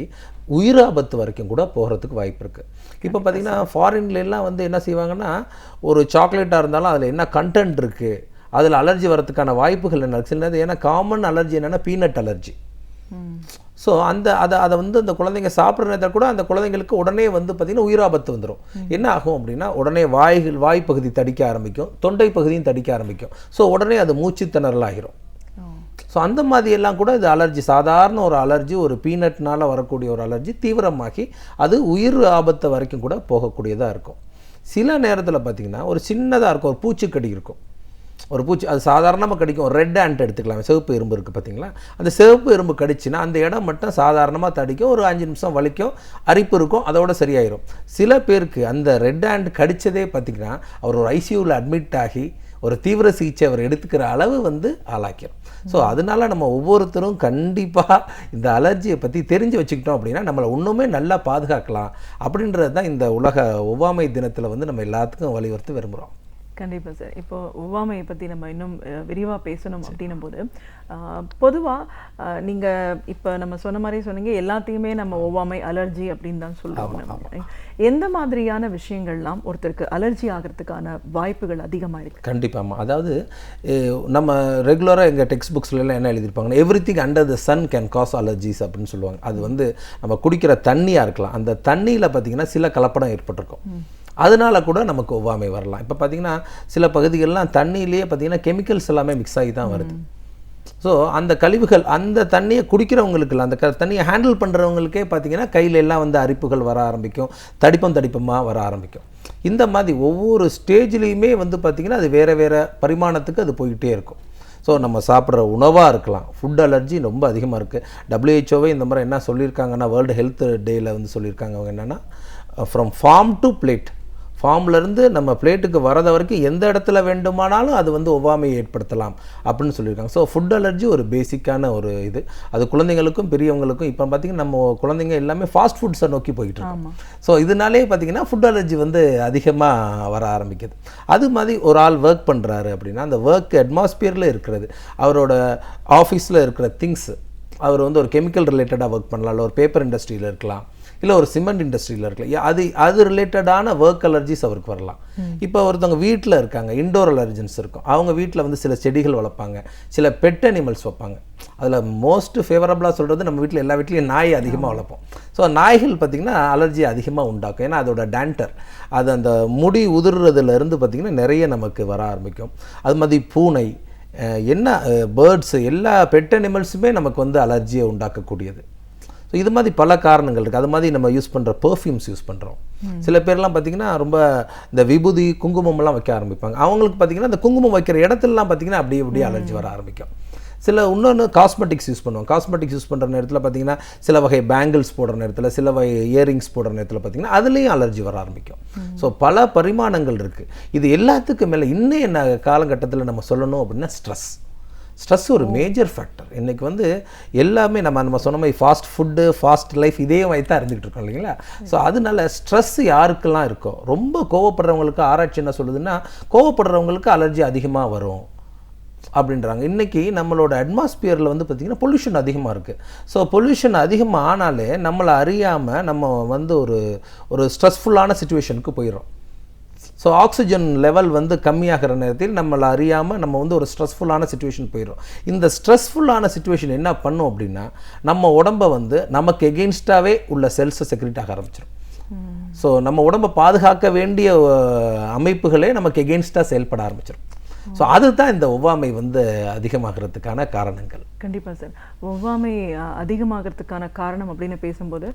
உயிராபத்து வரைக்கும் கூட போகிறதுக்கு வாய்ப்பு இருக்குது. இப்போ பார்த்திங்கன்னா ஃபாரின்லாம் வந்து என்ன செய்வாங்கன்னா ஒரு சாக்லேட்டாக இருந்தாலும் அதில் என்ன கண்டென்ட் இருக்குது, அதில் அலர்ஜி வரதுக்கான வாய்ப்புகள் என்ன இருக்குது. ஏன்னா காமன் அலர்ஜி என்னென்னா பீனட் அலர்ஜி. ஸோ அதை வந்து அந்த குழந்தைங்க சாப்பிட்ற நேரத்தில் கூட அந்த குழந்தைங்களுக்கு உடனே வந்து பார்த்திங்கன்னா உயிராபத்து வந்துடும். என்ன ஆகும் அப்படின்னா உடனே வாய் பகுதி தடிக்க ஆரம்பிக்கும், தொண்டை பகுதியும் தடிக்க ஆரம்பிக்கும். ஸோ உடனே அது மூச்சு திணறல் ஆகிரும். ஸோ அந்த மாதிரியெல்லாம் கூட இது அலர்ஜி, சாதாரண ஒரு அலர்ஜி, ஒரு பீனட்னால் வரக்கூடிய ஒரு அலர்ஜி தீவிரமாகி அது உயிர் ஆபத்து வரைக்கும் கூட போகக்கூடியதாக இருக்கும். சில நேரத்தில் பார்த்திங்கன்னா ஒரு சின்னதாக இருக்கும், ஒரு பூச்சிக்கடி இருக்கும், ஒரு பூச்சி அது சாதாரணமாக கடிக்கும். ஒரு ரெட் ஆண்ட் எடுத்துக்கலாம், சிவப்பு எறும்பு இருக்குது பார்த்திங்களா, அந்த சிவப்பு எறும்பு கடிச்சுன்னா அந்த இடம் மட்டும் சாதாரணமாக தடிக்கும், ஒரு 5 நிமிஷம் வலிக்கும், அரிப்பு இருக்கும், அதோட சரியாயிரும். சில பேருக்கு அந்த ரெட் ஆண்ட் கடித்ததே பார்த்திங்கன்னா அவர் ஒரு ஐசியூவில் அட்மிட் ஆகி ஒரு தீவிர சிகிச்சை அவர் எடுத்துக்கிற அளவு வந்து ஆளாக்கிடும். ஸோ அதனால நம்ம ஒவ்வொருத்தரும் கண்டிப்பாக இந்த அலர்ஜியை பற்றி தெரிஞ்சு வச்சுக்கிட்டோம் அப்படின்னா நம்மளை இன்னுமே நல்லா பாதுகாக்கலாம். அப்படின்றது தான் இந்த உலக ஒவ்வாமை தினத்தில் வந்து நம்ம எல்லாத்துக்கும் வலியுறுத்தி விரும்புகிறோம். கண்டிப்பாக சார். இப்போ ஒவ்வாமையை பற்றி நம்ம இன்னும் விரிவாக பேசணும் அப்படின்னும் போது பொதுவாக நீங்கள் இப்போ நம்ம சொன்ன மாதிரி சொன்னீங்க, எல்லாத்தையுமே நம்ம ஒவ்வாமை அலர்ஜி அப்படின்னு தான் சொல்லுவாங்க. எந்த மாதிரியான விஷயங்கள்லாம் ஒருத்தருக்கு அலர்ஜி ஆகிறதுக்கான வாய்ப்புகள் அதிகமாக இருக்குது? கண்டிப்பாக. அதாவது நம்ம ரெகுலராக எங்கள் டெக்ஸ்ட் புக்ஸ்லாம் என்ன எழுதியிருப்பாங்கன்னா everything under the sun can cause allergies அப்படின்னு சொல்லுவாங்க. அது வந்து நம்ம குடிக்கிற தண்ணியாக இருக்கலாம், அந்த தண்ணியில் பார்த்திங்கன்னா சில கலப்படம் ஏற்பட்டிருக்கும், அதனால கூட நமக்கு ஒவ்வாமை வரலாம். இப்போ பார்த்திங்கன்னா சில பகுதிகளெலாம் தண்ணியிலேயே பார்த்திங்கன்னா கெமிக்கல்ஸ் எல்லாமே மிக்ஸ் ஆகி தான் வருது. ஸோ அந்த கழிவுகள் அந்த தண்ணியை குடிக்கிறவங்களுக்கு இல்லை, அந்த தண்ணியை ஹேண்டில் பண்ணுறவங்களுக்கே பார்த்திங்கன்னா கையில் எல்லாம் வந்து அரிப்புகள் வர ஆரம்பிக்கும், தடிப்பமாக வர ஆரம்பிக்கும். இந்த மாதிரி ஒவ்வொரு ஸ்டேஜ்லேயுமே வந்து பார்த்திங்கன்னா அது வேறு வேறு பரிமாணத்துக்கு அது போய்கிட்டே இருக்கும். ஸோ நம்ம சாப்பிட்ற உணவாக இருக்கலாம், ஃபுட் அலர்ஜி ரொம்ப அதிகமாக இருக்குது. WHO இந்த மாதிரி என்ன சொல்லியிருக்காங்கன்னா வேர்ல்டு ஹெல்த் டேயில் வந்து சொல்லியிருக்காங்க அவங்க என்னென்னா ஃப்ரம் ஃபார்ம் டு பிளேட், ஃபார்ம்லேருந்து நம்ம பிளேட்டுக்கு வரத வரைக்கும் எந்த இடத்துல வேண்டுமானாலும் அது வந்து ஒவ்வாமையை ஏற்படுத்தலாம் அப்படின்னு சொல்லியிருக்காங்க. ஸோ ஃபுட் அலர்ஜி ஒரு பேசிக்கான ஒரு இது, அது குழந்தைங்களுக்கும் பெரியவங்களுக்கும். இப்போ பார்த்திங்கன்னா நம்ம குழந்தைங்க எல்லாமே ஃபாஸ்ட் ஃபுட்ஸை நோக்கி போய்கிட்டு இருக்கோம். ஸோ இதனாலே பார்த்திங்கன்னா ஃபுட் அலர்ஜி வந்து அதிகமாக வர ஆரம்பிக்குது. அது மாதிரி ஒரு ஆள் ஒர்க் பண்ணுறாரு அப்படின்னா அந்த ஒர்க் அட்மாஸ்பியரில் இருக்கிறது, அவரோட ஆஃபீஸில் இருக்கிற திங்ஸு, அவர் வந்து ஒரு கெமிக்கல் ரிலேட்டடாக ஒர்க் பண்ணலாம், இல்லை ஒரு பேப்பர் இண்டஸ்ட்ரியில் இருக்கலாம், இல்லை ஒரு சிமெண்ட் இண்டஸ்ட்ரியில் இருக்கலாம், அது ரிலேட்டடான ஒர்க் அலர்ஜிஸ் அவருக்கு வரலாம். இப்போ ஒருத்தவங்க வீட்டில் இருக்காங்க, இண்டோர் அலர்ஜன்ஸ் இருக்கும், அவங்க வீட்டில் வந்து சில செடிகள் வளர்ப்பாங்க, சில பெட் அனிமல்ஸ் வைப்பாங்க, அதில் மோஸ்ட் ஃபேவரபுளாக சொல்கிறது நம்ம வீட்டில் எல்லா வீட்லேயும் நாய் அதிகமாக வளர்ப்போம். ஸோ நாய்கள் பார்த்திங்கன்னா அலர்ஜி அதிகமாக உண்டாக்கும். ஏன்னா அதோட டேண்டர், அது அந்த முடி உதிர்றதுலேருந்து பார்த்திங்கன்னா நிறைய நமக்கு வர ஆரம்பிக்கும். அது மாதிரி பூனை, என்ன பேர்ட்ஸு, எல்லா பெட் அனிமல்ஸுமே நமக்கு வந்து அலர்ஜியை உண்டாக்கக்கூடியது. ஸோ இது மாதிரி பல காரணங்கள் இருக்குது. அது மாதிரி நம்ம யூஸ் பண்ணுற பெர்ஃப்யூம்ஸ் யூஸ் பண்ணுறோம். சில பேர்லாம் பார்த்திங்கன்னா ரொம்ப இந்த விபூதி குங்குமம்லாம் வைக்க ஆரம்பிப்பாங்க. அவங்களுக்கு பார்த்திங்கன்னா இந்த குங்குமம் வைக்கிற இடத்துலலாம் பார்த்திங்கன்னா அப்படியே அலர்ஜி வர ஆரம்பிக்கும். இன்னொன்று காஸ்மெட்டிக்ஸ் யூஸ் பண்ணுவோம். காஸ்மெட்டிக்ஸ் யூஸ் பண்ணுற நேரத்தில் பார்த்திங்கன்னா சில வகை பேங்கிள்ஸ் போடுற நேரத்தில், சில வகை இயரிங்ஸ் போடுற நேரத்தில் பார்த்திங்கன்னா அதுலேயும் அலர்ஜி வர ஆரம்பிக்கும். ஸோ பல பரிமாணங்கள் இருக்குது. இது எல்லாத்துக்கும் மேலே இன்னும் என்ன காலகட்டத்தில் நம்ம சொல்லணும் அப்படின்னா ஸ்ட்ரெஸ் ஒரு மேஜர் ஃபேக்டர். இன்றைக்கி வந்து எல்லாமே நம்ம சொன்ன மாதிரி ஃபாஸ்ட் ஃபுட்டு, ஃபாஸ்ட் லைஃப் இதே மாதிரி தான் இருந்துகிட்டு இருக்கோம் இல்லைங்களா? ஸோ அதனால ஸ்ட்ரெஸ் யாருக்கெல்லாம் இருக்கோ, ரொம்ப கோவப்படுறவங்களுக்கு ஆராய்ச்சி என்ன சொல்லுதுன்னா, கோவப்படுறவங்களுக்கு அலர்ஜி அதிகமாக வரும் அப்படின்றாங்க. இன்றைக்கி நம்மளோட அட்மாஸ்பியரில் வந்து பார்த்திங்கன்னா பொல்யூஷன் அதிகமாக இருக்குது. ஸோ பொல்யூஷன் அதிகமாக ஆனாலே நம்மளை அறியாமல் நம்ம வந்து ஒரு ஸ்ட்ரெஸ்ஃபுல்லான சிச்சுவேஷனுக்கு போயிடும். ஸோ ஆக்சிஜன் லெவல் வந்து கம்மியாகிற நேரத்தில் நம்மளை அறியாமல் நம்ம வந்து ஒரு ஸ்ட்ரெஸ்ஃபுல்லான சிச்சுவேஷன் போயிடும். இந்த ஸ்ட்ரெஸ்ஃபுல்லான சிச்சுவேஷன் என்ன பண்ணும் அப்படின்னா, நம்ம உடம்பை வந்து நமக்கு எகெயின்ஸ்டாகவே உள்ள செல்ஸை செக்ரீட் ஆக ஆரம்பிச்சிடும். ஸோ நம்ம உடம்பை பாதுகாக்க வேண்டிய அமைப்புகளே நமக்கு எகெயின்ஸ்டாக செயல்பட ஆரம்பிச்சிடும். ஸோ அதுதான் இந்த ஒவ்வாமை வந்து அதிகமாகிறதுக்கான காரணங்கள். கண்டிப்பாக சார். ஒவ்வாமை அதிகமாகிறதுக்கான காரணம் அப்படின்னு பேசும்போது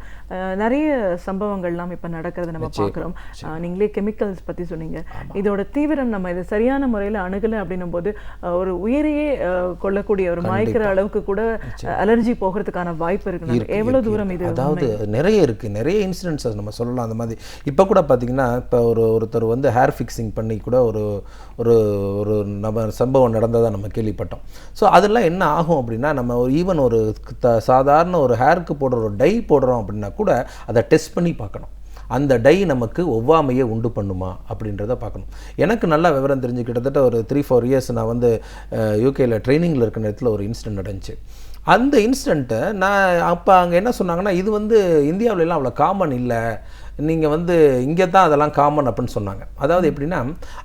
நிறைய சம்பவங்கள்லாம் இப்போ நடக்கிறது நம்ம பார்க்குறோம். நீங்களே கெமிக்கல்ஸ் பற்றி சொன்னீங்க. இதோட தீவிரம் நம்ம இதை சரியான முறையில் அணுகலை அப்படின்னும் போது ஒரு உயிரையே கொள்ளக்கூடிய ஒரு மயக்கிற அளவுக்கு கூட அலர்ஜி போகிறதுக்கான வாய்ப்பு இருக்கு. எவ்வளோ தூரம் இது? அதாவது நிறைய இருக்குது, நிறைய இன்சிடென்ட்ஸ் நம்ம சொல்லலாம். அந்த மாதிரி இப்போ கூட பார்த்தீங்கன்னா, இப்போ ஒருத்தர் வந்து ஹேர் ஃபிக்ஸிங் பண்ணி கூட ஒரு நம்ம சம்பவம் நடந்ததாக நம்ம கேள்விப்பட்டோம். ஸோ அதெல்லாம் என்ன ஆகும் அப்படின்னா, நம்ம ஈவன் ஒரு சாதாரண ஒரு ஹேருக்கு போடுற ஒரு டை போடுறோம் அப்படின்னா கூட அதை டெஸ்ட் பண்ணி பார்க்கணும். அந்த டை நமக்கு ஒவ்வாமையை உண்டு பண்ணுமா அப்படின்றத பார்க்கணும். எனக்கு நல்லா விவரம் தெரிஞ்சு கிட்டத்தட்ட ஒரு 3-4 இயர்ஸ் நான் வந்து யூகேயில் ட்ரைனிங்கில் இருக்கிற நேரத்தில் ஒரு இன்சிடென்ட் நடந்துச்சு. அந்த இன்சிடெண்ட்டை நான் அப்போ அங்கே என்ன சொன்னாங்கன்னா, இது வந்து இந்தியாவிலலாம் அவ்வளோ காமன் இல்லை, நீங்கள் வந்து இங்கே தான் அதெல்லாம் காமன் அப்படின்னு சொன்னாங்க. அதாவது எப்படின்னா,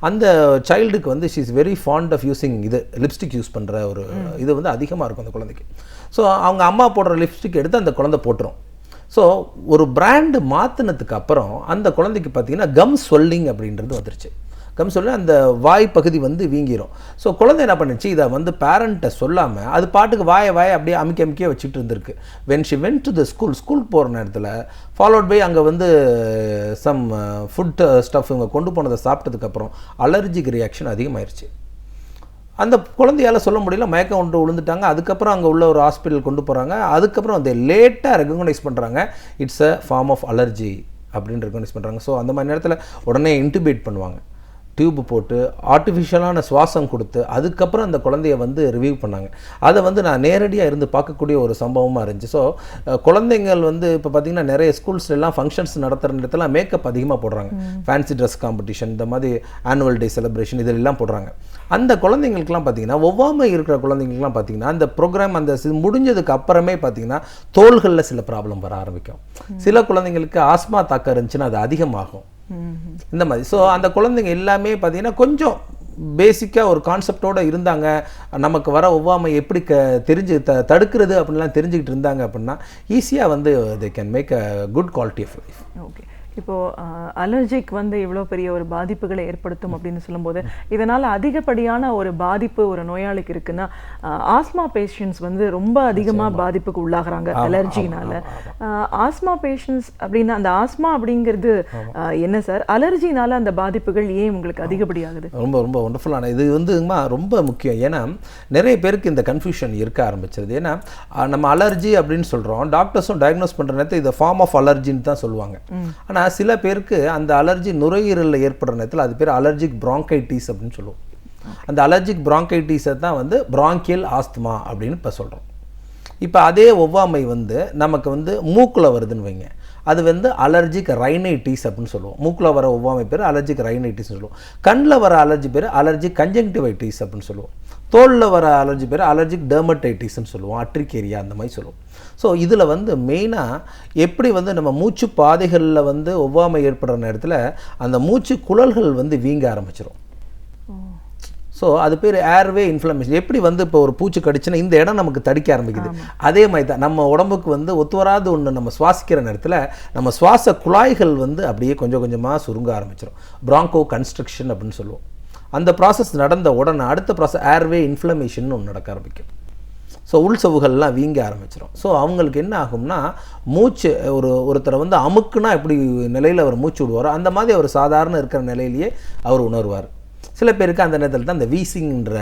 அந்த சைல்டுக்கு வந்து she is very fond of using lipstick use பண்ணுற ஒரு இது வந்து அதிகமாக இருக்கும் அந்த குழந்தைக்கு. ஸோ அவங்க அம்மா போடுற லிப்ஸ்டிக் எடுத்து அந்த குழந்தை போட்டுரும். ஸோ ஒரு பிராண்டு மாற்றினதுக்கு அப்புறம் அந்த குழந்தைக்கு பார்த்தீங்கன்னா கம் ஸ்வெல்லிங் அப்படின்றது வந்துருச்சு. கம் சொல்லி அந்த வாய் பகுதி வந்து வீங்கிரும். ஸோ குழந்தை என்ன பண்ணுச்சு, இதை வந்து பேரண்ட்டை சொல்லாமல் அது பாட்டுக்கு வாயை அப்படியே அமுக்கியே வச்சுட்டு இருந்திருக்கு. When she went to the ஸ்கூலுக்கு போகிற நேரத்தில் ஃபாலோட் பை அங்கே வந்து சம் ஃபுட் ஸ்டஃப் இவங்க கொண்டு போனதை சாப்பிட்டதுக்கப்புறம் அலர்ஜிக் ரியாக்ஷன் அதிகமாகிடுச்சு. அந்த குழந்தையால் சொல்ல முடியல, மயக்கம் கொண்டு விழுந்துட்டாங்க. அதுக்கப்புறம் அங்கே உள்ள ஒரு ஹாஸ்பிட்டல் கொண்டு போகிறாங்க. அதுக்கப்புறம் அந்த லேட்டாக ரெகக்னைஸ் பண்ணுறாங்க it's a form of allergy அப்படின்னு ரெகக்னைஸ் பண்ணுறாங்க. ஸோ அந்த மாதிரி நேரத்தில் உடனே இன்டிபேட் பண்ணுவாங்க, டியூப் போட்டு ஆர்டிஃபிஷியலான சுவாசம் கொடுத்து அதுக்கப்புறம் அந்த குழந்தைய வந்து ரிவ்யூ பண்ணாங்க. அதை வந்து நான் நேரடியாக இருந்து பார்க்கக்கூடிய ஒரு சம்பவமாக இருந்துச்சு. ஸோ குழந்தைங்கள் வந்து இப்போ பார்த்திங்கன்னா நிறைய ஸ்கூல்ஸ்லாம் ஃபங்க்ஷன்ஸ் நடத்துகிற இடத்துல மேக்கப் அதிகமாக போடுறாங்க. ஃபேன்சி ட்ரெஸ் காம்படிஷன், இந்த மாதிரி ஆனுவல் டே செலிப்ரேஷன் இதெல்லாம் போடுறாங்க. அந்த குழந்தைங்களுக்குலாம் பார்த்திங்கன்னா, ஒவ்வாமை இருக்கிற குழந்தைங்களுக்குலாம் பார்த்திங்கன்னா அந்த ப்ரோக்ராம் அந்த முடிஞ்சதுக்கு அப்புறமே பார்த்திங்கன்னா தோள்களில் சில ப்ராப்ளம் வர ஆரம்பிக்கும். சில குழந்தைங்களுக்கு ஆஸ்மா தாக்கம் இருந்துச்சுன்னா அது அதிகமாகும் இந்த மாதிரி. ஸோ அந்த குழந்தைங்க எல்லாமே பார்த்தீங்கன்னா கொஞ்சம் பேசிக்காக ஒரு கான்செப்டோடு இருந்தாங்க. நமக்கு வர ஒவ்வாமை எப்படி தடுக்கிறது அப்படின்லாம் தெரிஞ்சுக்கிட்டு இருந்தாங்க அப்படின்னா ஈஸியாக வந்து they can make a good quality of life. Okay. இப்போது அலர்ஜிக் வந்து இவ்வளோ பெரிய ஒரு பாதிப்புகளை ஏற்படுத்தும் அப்படின்னு சொல்லும்போது, இதனால் அதிகப்படியான ஒரு பாதிப்பு ஒரு நோயாளிக்கு இருக்குன்னா, ஆஸ்மா பேஷண்ட்ஸ் வந்து ரொம்ப அதிகமாக பாதிப்புக்கு உள்ளாகிறாங்க அலர்ஜினால. ஆஸ்மா பேஷண்ட்ஸ் அப்படின்னா அந்த ஆஸ்மா அப்படிங்கிறது என்ன சார்? அலர்ஜினால அந்த பாதிப்புகள் ஏன் உங்களுக்கு அதிகப்படியாகுது? ரொம்ப ரொம்ப ஒண்டர்ஃபுல்லான இது வந்துமா ரொம்ப முக்கியம். ஏன்னா நிறைய பேருக்கு இந்த கன்ஃபியூஷன் இருக்க ஆரம்பிச்சிருது. ஏன்னா நம்ம அலர்ஜி அப்படின்னு சொல்கிறோம், டாக்டர்ஸும் டயக்னோஸ் பண்ணுற நேரத்தில் இதை ஃபார்ம் ஆஃப் அலர்ஜின்னு தான் சொல்லுவாங்க. ஆனால் சில பேருக்கு அந்த அலர்ஜி நுரையீரலில் ஏற்படுற நேரத்தில் அது பேர் அலர்ஜிக் பிராங்கைட்டிஸ் அப்படின்னு சொல்லுவோம். அந்த அலர்ஜிக் பிராங்கைட்டிஸை தான் வந்து பிராங்கியல் ஆஸ்துமா அப்படின்னு இப்போ சொல்கிறோம். இப்போ அதே ஒவ்வாமை வந்து நமக்கு வந்து மூக்கில் வருதுன்னு வைங்க, அது வந்து அலர்ஜிக் ரைனைட்டிஸ் அப்படின்னு சொல்லுவோம். மூக்கில் வர ஒவ்வாமை பேர் அலர்ஜிக் ரைனைட்டிஸ்னு சொல்லுவோம். கண்ணில் வர அலர்ஜி பேர் அலர்ஜிக் கன்ஜங்டிவைட்டிஸ் அப்படின்னு சொல்லுவோம். தோலில் வர அலர்ஜி பேர் அலர்ஜிக் டெர்மடைட்டிஸ்ன்னு சொல்லுவோம், அட்ரிகேரியா அந்த மாதிரி சொல்லுவோம். ஸோ இதில் வந்து மெயினாக எப்படி வந்து நம்ம மூச்சு பாதைகளில் வந்து ஒவ்வாமை ஏற்படுற நேரத்தில் அந்த மூச்சு குழல்கள் வந்து வீங்க ஆரம்பிச்சிடும். ஸோ அது பேர் ஏர்வே இன்ஃப்ளமேஷன். எப்படி வந்து இப்போ ஒரு பூச்சி கடிச்சுன்னா இந்த இடம் நமக்கு தடிக்க ஆரம்பிக்குது, அதே மாதிரி தான் நம்ம உடம்புக்கு வந்து ஒத்து வராது ஒன்று நம்ம சுவாசிக்கிற நேரத்தில் நம்ம சுவாச குழாய்கள் வந்து அப்படியே கொஞ்சம் கொஞ்சமாக சுருங்க ஆரம்பிச்சிடும். பிராங்கோ கன்ஸ்ட்ரக்ஷன் அப்படின்னு சொல்லுவோம். அந்த ப்ராசஸ் நடந்த உடனே அடுத்த ப்ராசஸ் ஏர்வே இன்ஃப்ளமேஷன் ஒன்று நடக்க ஆரம்பிக்கும். ஸோ உள் சவ்வுகள்லாம் வீங்க ஆரம்பிச்சிடும். ஸோ அவங்களுக்கு என்ன ஆகும்னா மூச்சு ஒருத்தரை வந்து அமுக்குனா எப்படி நிலையில் அவர் மூச்சு விடுவாரோ அந்த மாதிரி அவர் சாதாரண இருக்கிற நிலையிலேயே அவர் உணர்வார். சில பேருக்கு அந்த நேரத்தில் தான் இந்த வீசிங்ன்ற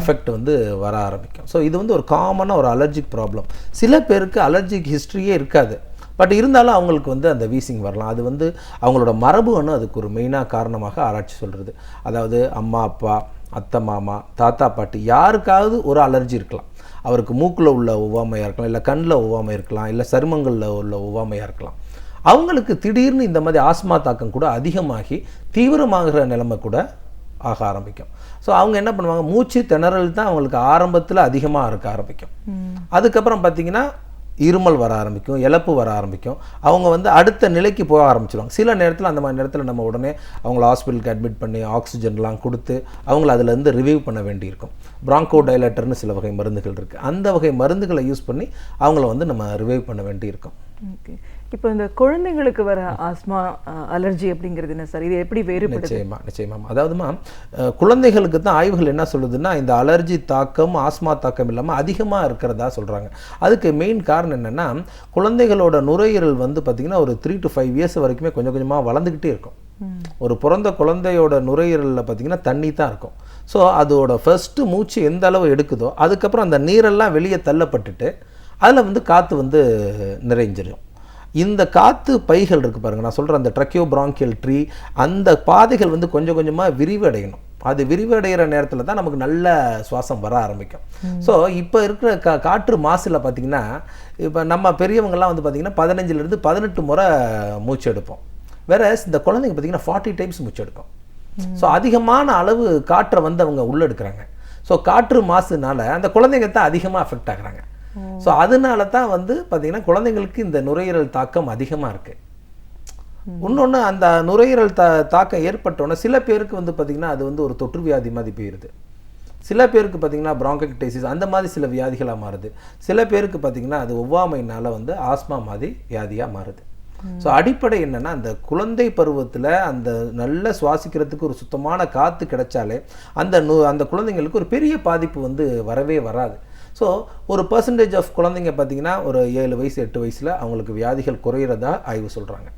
எஃபெக்ட் வந்து வர ஆரம்பிக்கும். ஸோ இது வந்து ஒரு காமனாக ஒரு அலர்ஜிக் ப்ராப்ளம். சில பேருக்கு அலர்ஜிக் ஹிஸ்ட்ரியே இருக்காது, பட் இருந்தாலும் அவங்களுக்கு வந்து அந்த வீசிங் வரலாம். அது வந்து அவங்களோட மரபுன்னு அதுக்கு ஒரு மெயினாக காரணமாக ஆராய்ச்சி சொல்கிறது. அதாவது அம்மா அப்பா அத்தை மாமா தாத்தா பாட்டி யாருக்காவது ஒரு அலர்ஜி இருக்கலாம். அவருக்கு மூக்கில் உள்ள ஒவ்வாமையாக இருக்கலாம், இல்லை கண்ணில் ஒவ்வாமை இருக்கலாம், இல்லை சருமங்களில் உள்ள ஒவ்வாமையாக இருக்கலாம். அவங்களுக்கு திடீர்னு இந்த மாதிரி ஆஸ்மா தாக்கம் கூட அதிகமாகி தீவிரமாகிற நிலைமை கூட ஆக ஆரம்பிக்கும். ஸோ அவங்க என்ன பண்ணுவாங்க, மூச்சு திணறல் தான் அவங்களுக்கு ஆரம்பத்தில் அதிகமாக இருக்க ஆரம்பிக்கும். அதுக்கப்புறம் பார்த்திங்கன்னா இருமல் வர ஆரம்பிக்கும், இழப்பு வர ஆரம்பிக்கும். அவங்க வந்து அடுத்த நிலைக்கு போக ஆரம்பிச்சிடுவாங்க. சில நேரத்தில் அந்த மாதிரி நேரத்தில் நம்ம உடனே அவங்கள ஹாஸ்பிட்டலுக்கு அட்மிட் பண்ணி ஆக்சிஜன்லாம் கொடுத்து அவங்கள அதிலேருந்து ரிவைவ் பண்ண வேண்டியிருக்கும். பிராங்கோ டைலேட்டர்னு சில வகை மருந்துகள் இருக்குது. அந்த வகை மருந்துகளை யூஸ் பண்ணி அவங்கள வந்து நம்ம ரிவைவ் பண்ண வேண்டியிருக்கும். ஓகே, இப்போ இந்த குழந்தைங்களுக்கு வர ஆஸ்மா அலர்ஜி அப்படிங்கிறது என்ன சார், இது எப்படி வேறுபடுது? நிச்சயமா. அதாவதுமா குழந்தைகளுக்கு தான் ஆய்வுகள் என்ன சொல்லுதுன்னா இந்த அலர்ஜி தாக்கம் ஆஸ்மா தாக்கம் இல்லாமல் அதிகமாக இருக்கிறதா சொல்கிறாங்க. அதுக்கு மெயின் காரணம் என்னென்னா குழந்தைகளோட நுரையீரல் வந்து பார்த்திங்கன்னா ஒரு 3 to 5 years வரைக்குமே கொஞ்சம் கொஞ்சமாக வளர்ந்துக்கிட்டே இருக்கும். ஒரு பிறந்த குழந்தையோட நுரையீரலில் பார்த்திங்கன்னா தண்ணி தான் இருக்கும். ஸோ அதோட ஃபர்ஸ்ட்டு மூச்சு எந்த அளவு எடுக்குதோ அதுக்கப்புறம் அந்த நீரெல்லாம் வெளியே தள்ளப்பட்டுட்டு அதில் வந்து காற்று வந்து நிறைஞ்சிடும். இந்த காற்று பைகள் இருக்குது பாருங்கள், நான் சொல்கிறேன் அந்த ட்ரக்கியோ பிராங்கியல் ட்ரீ, அந்த பாதைகள் வந்து கொஞ்சம் கொஞ்சமாக விரிவடையணும். அது விரிவடைகிற நேரத்தில் தான் நமக்கு நல்ல சுவாசம் வர ஆரம்பிக்கும். ஸோ இப்போ இருக்கிற காற்று மாசில் பார்த்திங்கன்னா இப்போ நம்ம பெரியவங்கள்லாம் வந்து பார்த்திங்கன்னா 15 to 18 முறை மூச்சு எடுப்போம். வேற இந்த குழந்தைங்க பார்த்திங்கன்னா 40 times மூச்சு எடுக்கும். ஸோ அதிகமான அளவு காற்றை வந்து அவங்க உள்ளெடுக்கிறாங்க. ஸோ காற்று மாசுனால அந்த குழந்தைங்க தான் அதிகமாக அஃபெக்ட் ஆகுறாங்க. ஸோ அதனால தான் வந்து பார்த்திங்கன்னா குழந்தைங்களுக்கு இந்த நுரையீரல் தாக்கம் அதிகமாக இருக்குது. இன்னொன்று அந்த நுரையீரல் தாக்கம் ஏற்பட்டோன்னே சில பேருக்கு வந்து பார்த்திங்கன்னா அது வந்து ஒரு தொற்று வியாதி மாதிரி போயிடுது. சில பேருக்கு பார்த்திங்கன்னா பிராங்கடைட்டிஸ் அந்த மாதிரி சில வியாதிகளாக மாறுது. சில பேருக்கு பார்த்திங்கன்னா அது ஒவ்வாமையினால் வந்து ஆஸ்மா மாதிரி வியாதியாக மாறுது. ஸோ அடிப்படை என்னென்னா அந்த குழந்தை பருவத்தில் அந்த நல்ல சுவாசிக்கிறதுக்கு ஒரு சுத்தமான காற்று கிடைச்சாலே அந்த குழந்தைங்களுக்கு ஒரு பெரிய பாதிப்பு வந்து வரவே வராது. ஸோ ஒரு பர்சன்டேஜ் ஆஃப் குழந்தைங்க பார்த்திங்கன்னா ஒரு 7 வயசு 8 வயசில் அவங்களுக்கு வியாதிகள் குறையிறதா ஆய்வு சொல்கிறாங்க.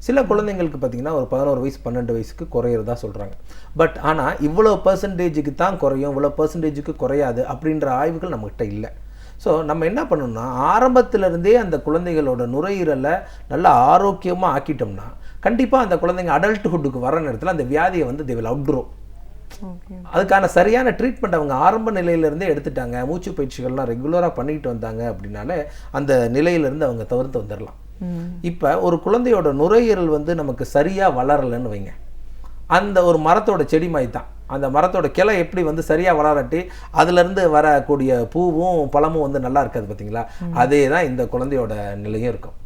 சில குழந்தைங்களுக்கு பார்த்திங்கன்னா ஒரு 11 வயசு 12 வயசுக்கு குறையிறதா சொல்கிறாங்க. பட் ஆனால் இவ்வளோ பர்சன்டேஜுக்கு தான் குறையும், இவ்வளோ பர்சன்டேஜுக்கு குறையாது அப்படின்ற ஆய்வுகள் நம்மகிட்ட இல்லை. ஸோ நம்ம என்ன பண்ணணும்னா ஆரம்பத்திலேருந்தே அந்த குழந்தைகளோட நுரையீரலை நல்லா ஆரோக்கியமாக ஆக்கிட்டோம்னா கண்டிப்பாக அந்த குழந்தைங்க அடல்ட்ஹுட்டுக்கு வர நேரத்தில் அந்த வியாதியை வந்து தே வில் அவுட்க்ரோ. அதுக்கான சரியான ட்ரீட்மெண்ட் அவங்க ஆரம்ப நிலையிலேருந்தே எடுத்துட்டாங்க, மூச்சு பயிற்சிகள்லாம் ரெகுலராக பண்ணிட்டு வந்தாங்க அப்படின்னாலே அந்த நிலையிலேருந்து அவங்க தவிர்த்து வந்துடலாம். இப்போ ஒரு குழந்தையோட நுரையீரல் வந்து நமக்கு சரியாக வளரலைன்னு வைங்க, அந்த ஒரு மரத்தோட செடி மாதிரி தான். அந்த மரத்தோட கிளை எப்படி வந்து சரியாக வளராட்டி அதுலேருந்து வரக்கூடிய பூவும் பழமும் வந்து நல்லா இருக்காது பார்த்தீங்களா, அதே தான் இந்த குழந்தையோட நிலையும் இருக்கும்.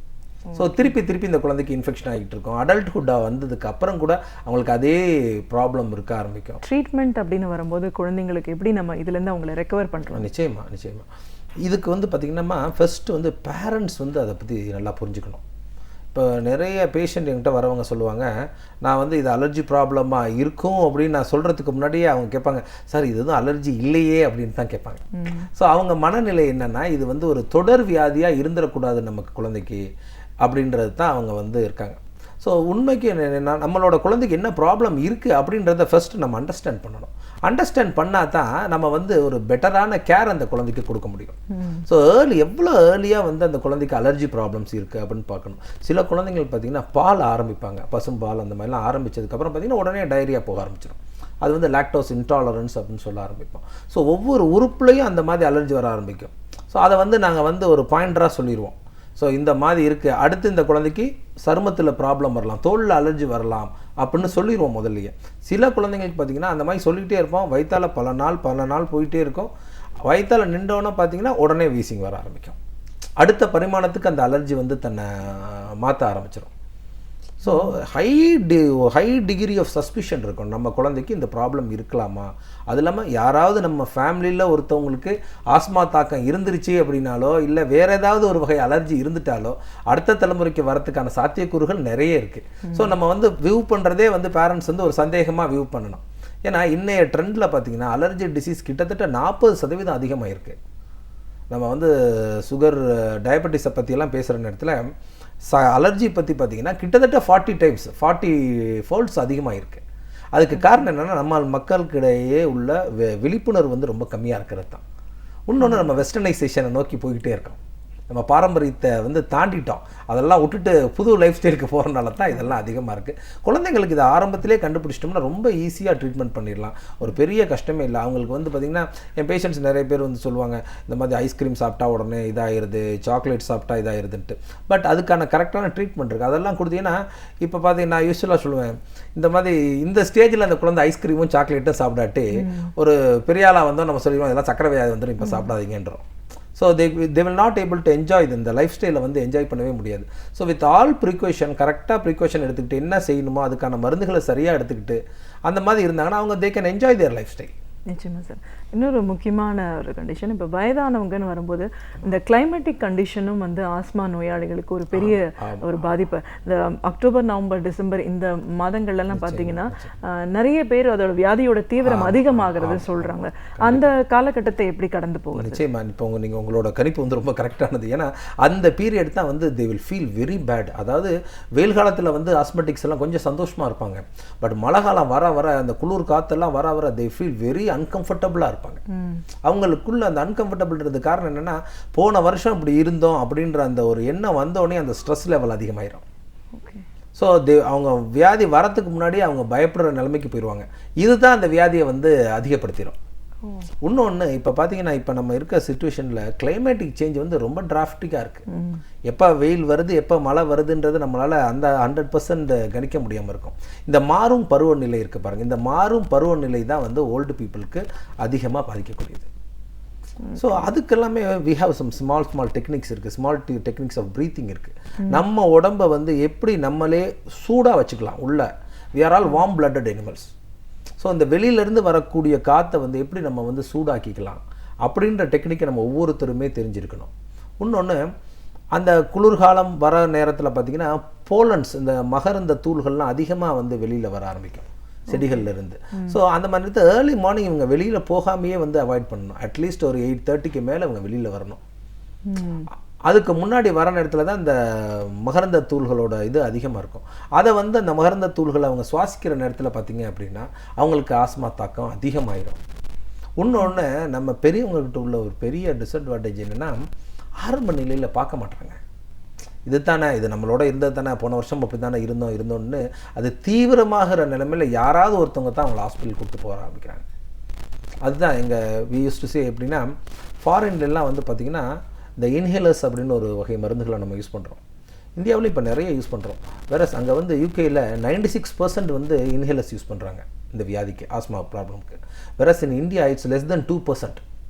ஸோ திருப்பி இந்த குழந்தைக்கு இன்ஃபெக்ஷன் ஆகிட்டு இருக்கும். அடல்ட்ஹுட்டாக வந்ததுக்கு அப்புறம் கூட அவங்களுக்கு அதே ப்ராப்ளம் இருக்க ஆரம்பிக்கும். ட்ரீட்மெண்ட் அப்படின்னு வரும்போது குழந்தைங்களுக்கு எப்படி நம்ம இதுலேருந்து அவங்களை ரெக்கவர் பண்ணுறோம்? நிச்சயமாக இதுக்கு வந்து பார்த்திங்கன்னா ஃபர்ஸ்ட் வந்து பேரண்ட்ஸ் வந்து அதை பற்றி நல்லா புரிஞ்சுக்கணும். இப்போ நிறைய பேஷண்ட் என்கிட்ட வரவங்க சொல்லுவாங்க, நான் வந்து இது அலர்ஜி ப்ராப்ளமாக இருக்கும் அப்படின்னு நான் சொல்கிறதுக்கு முன்னாடியே அவங்க கேட்பாங்க, சார் இது எதுவும் அலர்ஜி இல்லையே அப்படின்னு தான் கேட்பாங்க. ஸோ அவங்க மனநிலை என்னென்னா இது வந்து ஒரு தொடர் வியாதியாக இருந்துடக்கூடாது நமக்கு குழந்தைக்கு அப்படின்றது தான் அவங்க வந்து இருக்காங்க. ஸோ உண்மைக்கு என்னென்னா நம்மளோட குழந்தைக்கு என்ன ப்ராப்ளம் இருக்குது அப்படின்றத ஃபஸ்ட்டு நம்ம அண்டர்ஸ்டாண்ட் பண்ணணும். அண்டர்ஸ்டாண்ட் பண்ணால் தான் நம்ம வந்து ஒரு பெட்டரான கேர் அந்த குழந்தைக்கு கொடுக்க முடியும். ஸோ எவ்வளோ ஏர்லியாக வந்து அந்த குழந்தைக்கு அலர்ஜி ப்ராப்ளம்ஸ் இருக்குது அப்படின்னு பார்க்கணும். சில குழந்தைங்கள் பார்த்திங்கன்னா பால் ஆரம்பிப்பாங்க, பசும்பால் அந்த மாதிரிலாம் ஆரம்பித்ததுக்கப்புறம் பார்த்திங்கன்னா உடனே டயரியா போக ஆரம்பிச்சிடும். அது வந்து லாக்டோஸ் இன்டாலரன்ஸ் அப்படின்னு சொல்ல ஆரம்பிப்போம். ஸோ ஒவ்வொரு உறுப்புலையும் அந்த மாதிரி அலர்ஜி வர ஆரம்பிக்கும். ஸோ அதை வந்து நாங்கள் வந்து ஒரு பாயிண்டராக சொல்லிடுவோம். ஸோ இந்த மாதிரி இருக்குது, அடுத்து இந்த குழந்தைக்கு சருமத்தில் ப்ராப்ளம் வரலாம், தோலில் அலர்ஜி வரலாம் அப்படின்னு சொல்லிடுவோம் முதல்லையே. சில குழந்தைங்களுக்கு பார்த்திங்கன்னா அந்த மாதிரி சொல்லிகிட்டே இருப்போம், வயிற்றால் பல நாள் போயிட்டே இருக்கும். வயிற்றால் நின்றோன்னே பார்த்திங்கன்னா உடனே வீசிங் வர ஆரம்பிக்கும். அடுத்த பரிமாணத்துக்கு அந்த அலர்ஜி வந்து தன்னை மாற்ற ஆரம்பிச்சிடும். So high degree of suspicion இருக்கும் நம்ம குழந்தைக்கு இந்த ப்ராப்ளம் இருக்கலாமா. அது இல்லாமல் யாராவது நம்ம ஃபேமிலியில் ஒருத்தவங்களுக்கு ஆஸ்மா தாக்கம் இருந்துருச்சு அப்படின்னாலோ இல்லை வேறு ஏதாவது ஒரு வகை அலர்ஜி இருந்துட்டாலோ அடுத்த தலைமுறைக்கு வரத்துக்கான சாத்தியக்கூறுகள் நிறைய இருக்குது. ஸோ நம்ம வந்து வியூ பண்ணுறதே வந்து பேரண்ட்ஸ் வந்து ஒரு சந்தேகமாக வியூ பண்ணணும். ஏன்னா இன்னைய ட்ரெண்டில் பார்த்திங்கன்னா அலர்ஜி டிசீஸ் கிட்டத்தட்ட 40% அதிகமாக இருக்குது. நம்ம வந்து சுகர் டயபெட்டிஸை பற்றியெல்லாம் பேசுகிற நேரத்தில் அலர்ஜி பற்றி பார்த்திங்கன்னா கிட்டத்தட்ட 40 folds அதிகமாக இருக்குது. அதுக்கு காரணம் என்னென்னா நம்ம மக்களுக்கிடையே உள்ள விழிப்புணர்வு வந்து ரொம்ப கம்மியாக இருக்கிறது தான். இன்னொன்று நம்ம வெஸ்டர்னைசேஷனை நோக்கி போய்கிட்டே இருக்கோம். நம்ம பாரம்பரியத்தை வந்து தாண்டிட்டோம். அதெல்லாம் விட்டுட்டு புது லைஃப் ஸ்டைலுக்கு போகிறனால தான் இதெல்லாம் அதிகமாக இருக்குது. குழந்தைங்களுக்கு இதை ஆரம்பத்திலே கண்டுபிடிச்சிட்டோம்னா ரொம்ப ஈஸியாக ட்ரீட்மெண்ட் பண்ணிடலாம். ஒரு பெரிய கஷ்டமே இல்லை. அவங்களுக்கு வந்து பார்த்திங்கன்னா என் பேஷண்ட்ஸ் நிறைய பேர் வந்து சொல்லுவாங்க இந்த மாதிரி ஐஸ்கிரீம் சாப்பிட்டா உடனே இதாகிடுது, சாக்லேட் சாப்பிட்டா இதாகிடுதுன்ட்டு. பட் அதுக்கான கரெக்டான ட்ரீட்மெண்ட் இருக்குது. அதெல்லாம் கொடுத்தீங்கன்னா இப்போ பார்த்தீங்கன்னா நான் யூஸ்வலாக சொல்லுவேன் இந்த மாதிரி இந்த ஸ்டேஜில் அந்த குழந்தை ஐஸ்கிரீமும் சாக்லேட்டும் சாப்பிடாட்டி ஒரு பெரிய ஆளாக வந்தோம் நம்ம சொல்லிடுவோம் இதெல்லாம் சக்கரை வியாதி வந்துடும் இப்போ சாப்பிடாதீங்கன்றோம். So they will not able to enjoy இந்த லைஃப் ஸ்டைலை வந்து என்ஜாய் பண்ணவே முடியாது. ஸோ வித் ஆல் ப்ரிகாஷன் கரெக்டாக ப்ரிகாஷன் எடுத்துக்கிட்டு என்ன செய்யணுமோ அதுக்கான மருந்துகளை சரியாக எடுத்துக்கிட்டு அந்த மாதிரி இருந்தாங்கன்னா அவங்க they can enjoy their life style. நிச்சயமாக சார். இன்னொரு முக்கியமான ஒரு கண்டிஷன், இப்போ வயதானவங்கன்னு வரும்போது இந்த கிளைமேட்டிக் கண்டிஷனும் வந்து ஆஸ்மா நோயாளிகளுக்கு ஒரு பெரிய ஒரு பாதிப்பு. இந்த அக்டோபர், நவம்பர், டிசம்பர் இந்த மாதங்கள்லாம் பார்த்தீங்கன்னா நிறைய பேர் அதோட வியாதியோட தீவிரம் அதிகமாகிறது சொல்கிறாங்க. அந்த காலகட்டத்தை எப்படி கடந்து போகுது? நிச்சயமா இப்போ நீங்கள் உங்களோட கணிப்பு வந்து ரொம்ப கரெக்டானது. ஏன்னா அந்த பீரியட் தான் வந்து they will feel very bad. அதாவது வெயில் காலத்தில் வந்து ஆஸ்மெட்டிக்ஸ் எல்லாம் கொஞ்சம் சந்தோஷமாக இருப்பாங்க. பட் மழை காலம் வர வர அந்த குளிர் காற்றெல்லாம் வர வர they feel very அன்கம்ஃபர்டபுளாக இருப்பாங்க. அவங்களுக்குள்ள அந்த அன்கம்ஃபர்டபுள்ன்றது காரணம் என்னன்னா போன வருஷம் இப்படி இருந்தோம் அப்படின்ற அந்த ஒரு எண்ணம் வந்தோடனே அந்த ஸ்ட்ரெஸ் லெவல் அதிகமாயிரும். ஸோ அவங்க வியாதி வரத்துக்கு முன்னாடி அவங்க பயப்படுற நிலைமைக்கு போயிடுவாங்க. இதுதான் அந்த வியாதியை வந்து அதிகப்படுத்திடும். இன்னொன்று இப்போ பார்த்தீங்கன்னா இப்போ நம்ம இருக்க சுச்சுவேஷனில் கிளைமேட்டிக் சேஞ்ச் வந்து ரொம்ப டிராஃப்டிக்காக இருக்குது. எப்போ வெயில் வருது எப்போ மழை வருதுன்றது நம்மளால் அந்த 100% கணிக்க முடியாமல் இருக்கும். இந்த மாறும் பருவநிலை இருக்குது பாருங்கள், இந்த மாறும் பருவநிலை தான் வந்து ஓல்டு பீப்புளுக்கு அதிகமாக பாதிக்கக்கூடியது. ஸோ அதுக்கெல்லாமே we have some small techniques இருக்குது. ஸ்மால் டெக்னிக்ஸ் ஆஃப் ப்ரீத்திங் இருக்குது. நம்ம உடம்பை வந்து எப்படி நம்மளே சூடாக வச்சுக்கலாம். உள்ள we are all warm blooded animals. So இந்த வெளியிலேருந்து வரக்கூடிய காற்றை வந்து எப்படி நம்ம வந்து சூடாக்கிக்கலாம் அப்படின்ற டெக்னிக்கை நம்ம ஒவ்வொருத்தருமே தெரிஞ்சிருக்கணும். இன்னொன்று அந்த குளிர்காலம் வர நேரத்தில் பார்த்திங்கன்னா போலன்ஸ் இந்த மகரந்த தூள்கள்லாம் அதிகமாக வந்து வெளியில் வர ஆரம்பிக்கும் செடிகள்லேருந்து. ஸோ அந்த மாதிரி ஏர்லி மார்னிங் இவங்க வெளியில் போகாமையே வந்து அவாய்ட் பண்ணணும். அட்லீஸ்ட் ஒரு 8:30க்கு மேலே இவங்க வெளியில் வரணும். அதுக்கு முன்னாடி வர நேரத்தில் தான் இந்த மகரந்த தூள்களோட இது அதிகமாக இருக்கும். அதை வந்து அந்த மகரந்த தூள்களை அவங்க சுவாசிக்கிற நேரத்தில் பார்த்திங்க அப்படின்னா அவங்களுக்கு ஆஸ்மா தாக்கம் அதிகமாயிடும். இன்னொன்று நம்ம பெரியவங்கள்கிட்ட உள்ள ஒரு பெரிய டிஸ்அட்வான்டேஜ் என்னென்னா ஆரம்ப நிலையில் பார்க்க மாட்டாங்க. இது தானே இது நம்மளோட இருந்தது தானே, போன வருஷம் அப்படி தானே இருந்தோன்னு அது தீவிரமாகிற நிலைமையில் யாராவது ஒருத்தவங்க தான் அவங்கள ஹாஸ்பிட்டல் கூப்பிட்டு போக ஆரம்பிக்கிறாங்க. அதுதான் எங்கள் வி யூஸ் டு சே எப்படின்னா ஃபாரின்லாம் வந்து பார்த்திங்கன்னா இந்த இன்ஹேலர்ஸ் அப்படின்னு ஒரு வகை மருந்துகளை நம்ம யூஸ் பண்ணுறோம். இந்தியாவில் இப்போ நிறைய யூஸ் பண்ணுறோம். வேற அங்கே வந்து யூகேயில் 96% வந்து இன்ஹேலர்ஸ் யூஸ் பண்ணுறாங்க இந்த வியாதிக்கு, ஆஸ்மா ப்ராப்ளம்க்கு. வேற in India it's less than 2%.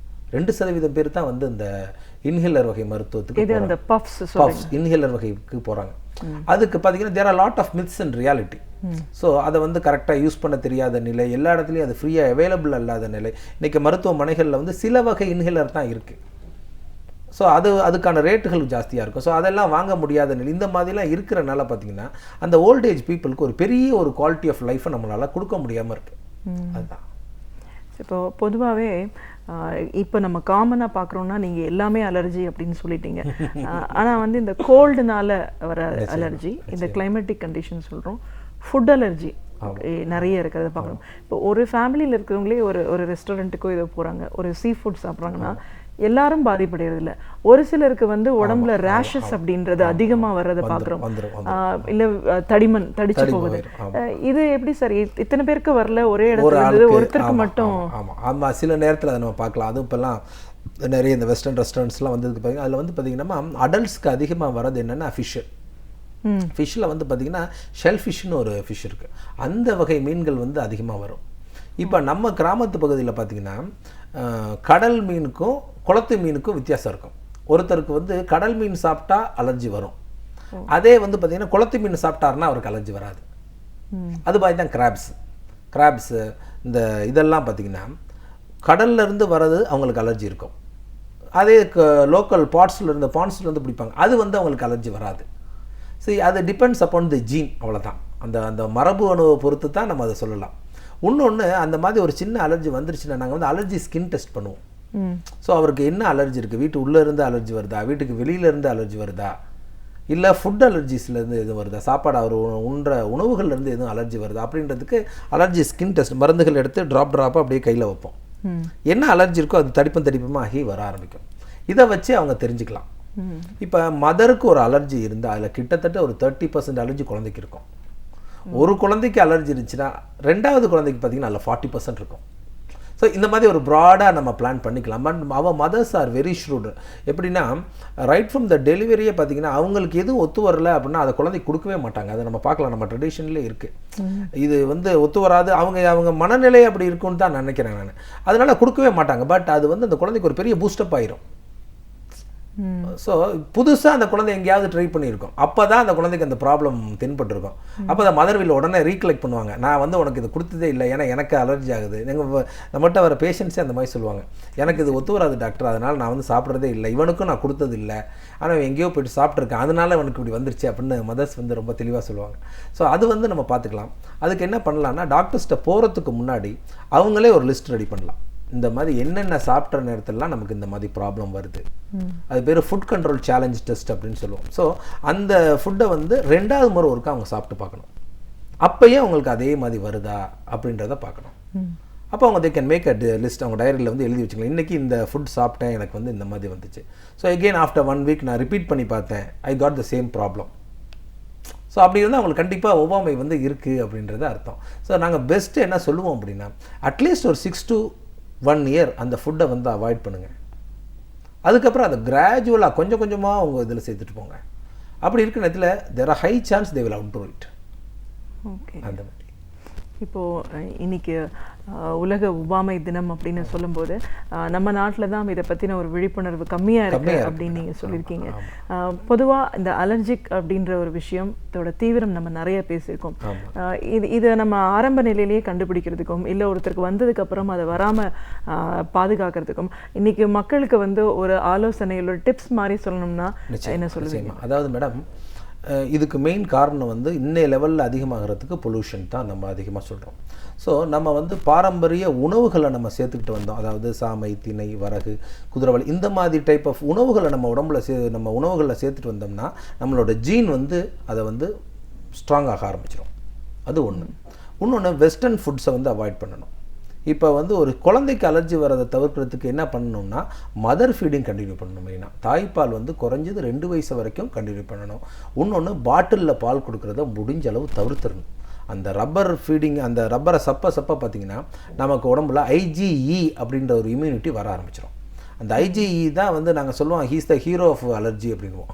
2% பேர் தான் வந்து இந்த இன்ஹேலர் வகை மருத்துவத்துக்கு பஃப்ஸ் இன்ஹேலர் வகைக்கு போகிறாங்க. அதுக்கு பார்த்தீங்கன்னா there are lot of myths and reality. So அதை வந்து கரெக்டாக யூஸ் பண்ண தெரியாத நிலை, எல்லா இடத்துலையும் அது ஃப்ரீயாக அவைலபிள் இல்லாத நிலை. இன்றைக்கி மருத்துவமனைகளில் வந்து சில வகை இன்ஹேலர் தான் இருக்குது. ஸோ அதுக்கான ரேட்டுகள் ஜாஸ்தியாக இருக்கும். ஸோ அதெல்லாம் வாங்க முடியாத நிலை. இந்த மாதிரிலாம் இருக்கிறனால பார்த்தீங்கன்னா அந்த ஓல்டேஜ் பீப்புளுக்கு ஒரு பெரிய ஒரு குவாலிட்டி ஆஃப் லைஃப்பை நம்மளால் கொடுக்க முடியாமல் இருக்குது. அதுதான் இப்போ பொதுவாகவே இப்போ நம்ம காமனாக பார்க்குறோன்னா நீங்கள் எல்லாமே அலர்ஜி அப்படின்னு சொல்லிட்டீங்க. ஆனால் வந்து இந்த கோல்டுனால வர அலர்ஜி, இந்த கிளைமேட்டிக் கண்டிஷன் சொல்கிறோம், ஃபுட் அலர்ஜி நிறைய இருக்கிறத பார்க்குறோம். இப்போ ஒரு ஃபேமிலியில் இருக்கிறவங்களே ஒரு ரெஸ்டாரண்ட்டுக்கோ ஏதோ போகிறாங்க, ஒரு சீ ஃபுட் சாப்பிட்றாங்கன்னா எல்லாரும் பாதிப்படைகிறது. ஒரு சிலருக்கு வந்து உடம்புல ரேஷஸ் அப்படின்றது அதிகமாக வர்றதை பார்க்குறோம். இல்லை தடிமன் தடிச்சு போகுது. இது எப்படி சார் இத்தனை பேருக்கு வரல, ஒரே இடத்துல ஒருத்தருக்கு மட்டும்? ஆமாம், சில நேரத்தில் அதை நம்ம பார்க்கலாம். அதுவும் இப்போல்லாம் நிறைய இந்த வெஸ்டர்ன் ரெஸ்டாரண்ட்ஸ்லாம் வந்ததுக்கு பார்த்தீங்கன்னா அதில் வந்து பார்த்திங்கன்னா அடல்ட்ஸ்க்கு அதிகமாக வர்றது என்னென்னா ஃபிஷ்ஷில் வந்து பார்த்திங்கன்னா ஷெல் ஃபிஷ்னு ஒரு ஃபிஷ் இருக்குது. அந்த வகை மீன்கள் வந்து அதிகமாக வரும். இப்போ நம்ம கிராமத்து பகுதியில் பார்த்திங்கன்னா கடல் மீனுக்கும் குளத்து மீனுக்கும் வித்தியாசம் இருக்கும். ஒருத்தருக்கு வந்து கடல் மீன் சாப்பிட்டா அலர்ஜி வரும், அதே வந்து பார்த்திங்கன்னா குளத்து மீன் சாப்பிட்டாருன்னா அவருக்கு அலர்ஜி வராது. அது மாதிரி தான் கிராப்ஸு இந்த இதெல்லாம் பார்த்திங்கன்னா கடல்லேருந்து வர்றது அவங்களுக்கு அலர்ஜி இருக்கும். அதே லோக்கல் பாண்ட்ஸ்லேருந்து பிடிப்பாங்க, அது வந்து அவங்களுக்கு அலர்ஜி வராது. சரி, அது டிபெண்ட்ஸ் அப்பான் தி ஜீன், அவ்வளோதான். அந்த மரபு அணுவை பொறுத்து தான் நம்ம அதை சொல்லலாம். இன்னொன்று, அந்த மாதிரி ஒரு சின்ன அலர்ஜி வந்துருச்சுன்னா நாங்கள் வந்து அலர்ஜி ஸ்கின் டெஸ்ட் பண்ணுவோம். ஸோ அவருக்கு என்ன அலர்ஜி இருக்குது, வீட்டு உள்ளே இருந்து அலர்ஜி வருதா, வீட்டுக்கு வெளியிலேருந்து அலர்ஜி வருதா, இல்லை ஃபுட் அலர்ஜிஸ்லேருந்து எதுவும் வருதா, சாப்பாடு அவர் உண்ற உணவுகள்லேருந்து எதுவும் அலர்ஜி வருதா அப்படின்றதுக்கு அலர்ஜி ஸ்கின் டெஸ்ட் மருந்துகள் எடுத்து ட்ராப்பாக அப்படியே கையில் வைப்போம். என்ன அலர்ஜி இருக்கோ அது தடிப்பமாக ஆகி வர ஆரம்பிக்கும். இதை வச்சு அவங்க தெரிஞ்சுக்கலாம். இப்போ மதருக்கு ஒரு அலர்ஜி இருந்தால் அதில் கிட்டத்தட்ட ஒரு 30% அலர்ஜி குழந்தைக்கு இருக்கும். ஒரு குழந்தைக்கு அலர்ஜி இருந்துச்சுன்னா 2வது குழந்தைக்கு பார்த்திங்கன்னா அதில் 40% இருக்கும். ஸோ இந்த மாதிரி ஒரு ப்ராடாக நம்ம பிளான் பண்ணிக்கலாம். பட் அவன் மதர்ஸ் ஆர் வெரி ஷ்ரூடு. எப்படின்னா ரைட் ஃப்ரம் த டெலிவரியே பார்த்திங்கன்னா அவங்களுக்கு எதுவும் ஒத்து வரல அப்படின்னா அதை குழந்தைக்கு கொடுக்கவே மாட்டாங்க. அதை நம்ம பார்க்கலாம், நம்ம ட்ரெடிஷன்லேயே இருக்குது. இது வந்து ஒத்து வராது, அவங்க மனநிலை அப்படி இருக்குன்னு தான் நினைக்கிறேன் நான். அதனால் கொடுக்கவே மாட்டாங்க. பட் அது வந்து அந்த குழந்தைக்கு ஒரு பெரிய பூஸ்டப் ஆயிரும். ஸோ புதுசாக அந்த குழந்தை எங்கேயாவது ட்ரை பண்ணியிருக்கோம், அப்போ தான் அந்த குழந்தைக்கு அந்த ப்ராப்ளம் தென்பட்டிருக்கும். அப்போ அந்த மதர்வில் உடனே ரீகலெக்ட் பண்ணுவாங்க, நான் வந்து உனக்கு இது கொடுத்ததே இல்லை, ஏன்னா எனக்கு அலர்ஜி ஆகுது. நம்மகிட்ட வர பேஷண்ட்ஸே அந்த மாதிரி சொல்லுவாங்க, எனக்கு இது ஒத்து வராது டாக்டர், அதனால் நான் வந்து சாப்பிட்றதே இல்லை, இவனுக்கும் நான் கொடுத்தது இல்லை, ஆனால் எங்கேயோ போய்ட்டு சாப்பிட்ருக்கேன், அதனால இவனுக்கு இப்படி வந்துருச்சு அப்படின்னு மதர்ஸ் வந்து ரொம்ப தெளிவாக சொல்லுவாங்க. ஸோ அது வந்து நம்ம பார்த்துக்கலாம். அதுக்கு என்ன பண்ணலான்னா டாக்டர்ஸ்கிட்ட போகிறதுக்கு முன்னாடி அவங்களே ஒரு லிஸ்ட் ரெடி பண்ணலாம். இந்த மாதிரி என்னென்ன சாப்பிட்ற நேரத்திலலாம் நமக்கு இந்த மாதிரி ப்ராப்ளம் வருது, அது பேர் ஃபுட் கண்ட்ரோல் சேலஞ்ச் டெஸ்ட் அப்படின்னு சொல்லுவோம். ஸோ அந்த ஃபுட்டை வந்து 2வது முறை ஒருக்கா அவங்க சாப்பிட்டு பார்க்கணும். அப்போயே அவங்களுக்கு அதே மாதிரி வருதா அப்படின்றத பார்க்கணும். அப்போ அவங்க they can make a list, அவங்க டைரியில் வந்து எழுதி வச்சுக்கலாம், இன்றைக்கி இந்த ஃபுட் சாப்பிட்டேன், எனக்கு வந்து இந்த மாதிரி வந்துச்சு. ஸோ எகெயின் ஆஃப்டர் 1 வீக் நான் ரிப்பீட் பண்ணி பார்த்தேன், I got the same problem. So அப்படி இருந்தால் அவங்களுக்கு கண்டிப்பாக ஒவ்வாமை வந்து இருக்குது அப்படின்றது அர்த்தம். ஸோ நாங்கள் பெஸ்ட்டு என்ன சொல்லுவோம் அப்படின்னா, அட்லீஸ்ட் ஒரு 6 to 1 year அந்த ஃபுட்டை வந்து அவாய்ட் பண்ணுங்கள். அதுக்கப்புறம் அதை கிராஜுவலாக கொஞ்சம் கொஞ்சமாக அவங்க இதில் சேர்த்துட்டு போங்க. அப்படி இருக்கிற நேரத்தில் there are high chance they will outgrow it. Okay, அந்த மாதிரி. இப்போது இன்னைக்கு உலக ஒவ்வாமை தினம் அப்படின்னு சொல்லும்போது நம்ம நாட்டில் தான் இதை பற்றின ஒரு விழிப்புணர்வு கம்மியாக இருக்குது அப்படின்னு நீங்கள் சொல்லியிருக்கீங்க. பொதுவாக இந்த அலர்ஜிக் அப்படின்ற ஒரு விஷயத்தோட தீவிரம் நம்ம நிறைய பேசியிருக்கோம். இதை நம்ம ஆரம்ப நிலையிலேயே கண்டுபிடிக்கிறதுக்கும் இல்லை ஒருத்தருக்கு வந்ததுக்கப்புறம் அதை வராமல் பாதுகாக்கிறதுக்கும் இன்னைக்கு மக்களுக்கு வந்து ஒரு ஆலோசனையில் ஒரு டிப்ஸ் மாதிரி சொல்லணும்னா என்ன சொல்லுவீங்க? அதாவது மேடம், இதுக்கு மெயின் காரணம் வந்து இன்னைய லெவலில் அதிகமாகிறதுக்கு பொல்யூஷன் தான் நம்ம அதிகமாக சொல்கிறோம். ஸோ நம்ம வந்து பாரம்பரிய உணவுகளை நம்ம சேர்த்துக்கிட்டு வந்தோம். அதாவது சாமை, திணை, வரகு, குதிரைவாலி, இந்த மாதிரி டைப் ஆஃப் உணவுகளை நம்ம உடம்புல நம்ம உணவுகளில் சேர்த்துட்டு வந்தோம்னா நம்மளோட ஜீன் வந்து அதை வந்து ஸ்ட்ராங்காக ஆரம்பிச்சிடும். அது ஒன்று. இன்னொன்று, வெஸ்டர்ன் ஃபுட்ஸை வந்து அவாய்ட் பண்ணணும். இப்போ வந்து ஒரு குழந்தைக்கு அலர்ஜி வரதை தவிர்க்கிறதுக்கு என்ன பண்ணணும்னா மதர் ஃபீடிங் கண்டினியூ பண்ணணும். மெயினாக தாய்ப்பால் வந்து குறைஞ்சது 2 வயசு வரைக்கும் கண்டினியூ பண்ணணும். இன்னொன்று, பாட்டிலில் பால் கொடுக்குறத முடிஞ்ச அளவு தவிர்த்துடணும். அந்த ரப்பர் ஃபீடிங், அந்த ரப்பரை சப்ப பார்த்திங்கன்னா நமக்கு உடம்புல IgE அப்படின்ற ஒரு இம்யூனிட்டி வர ஆரம்பிச்சிடும். அந்த IgE தான் வந்து நாங்கள் சொல்லுவோம் he's the hero of allergy அப்படின்வோம்.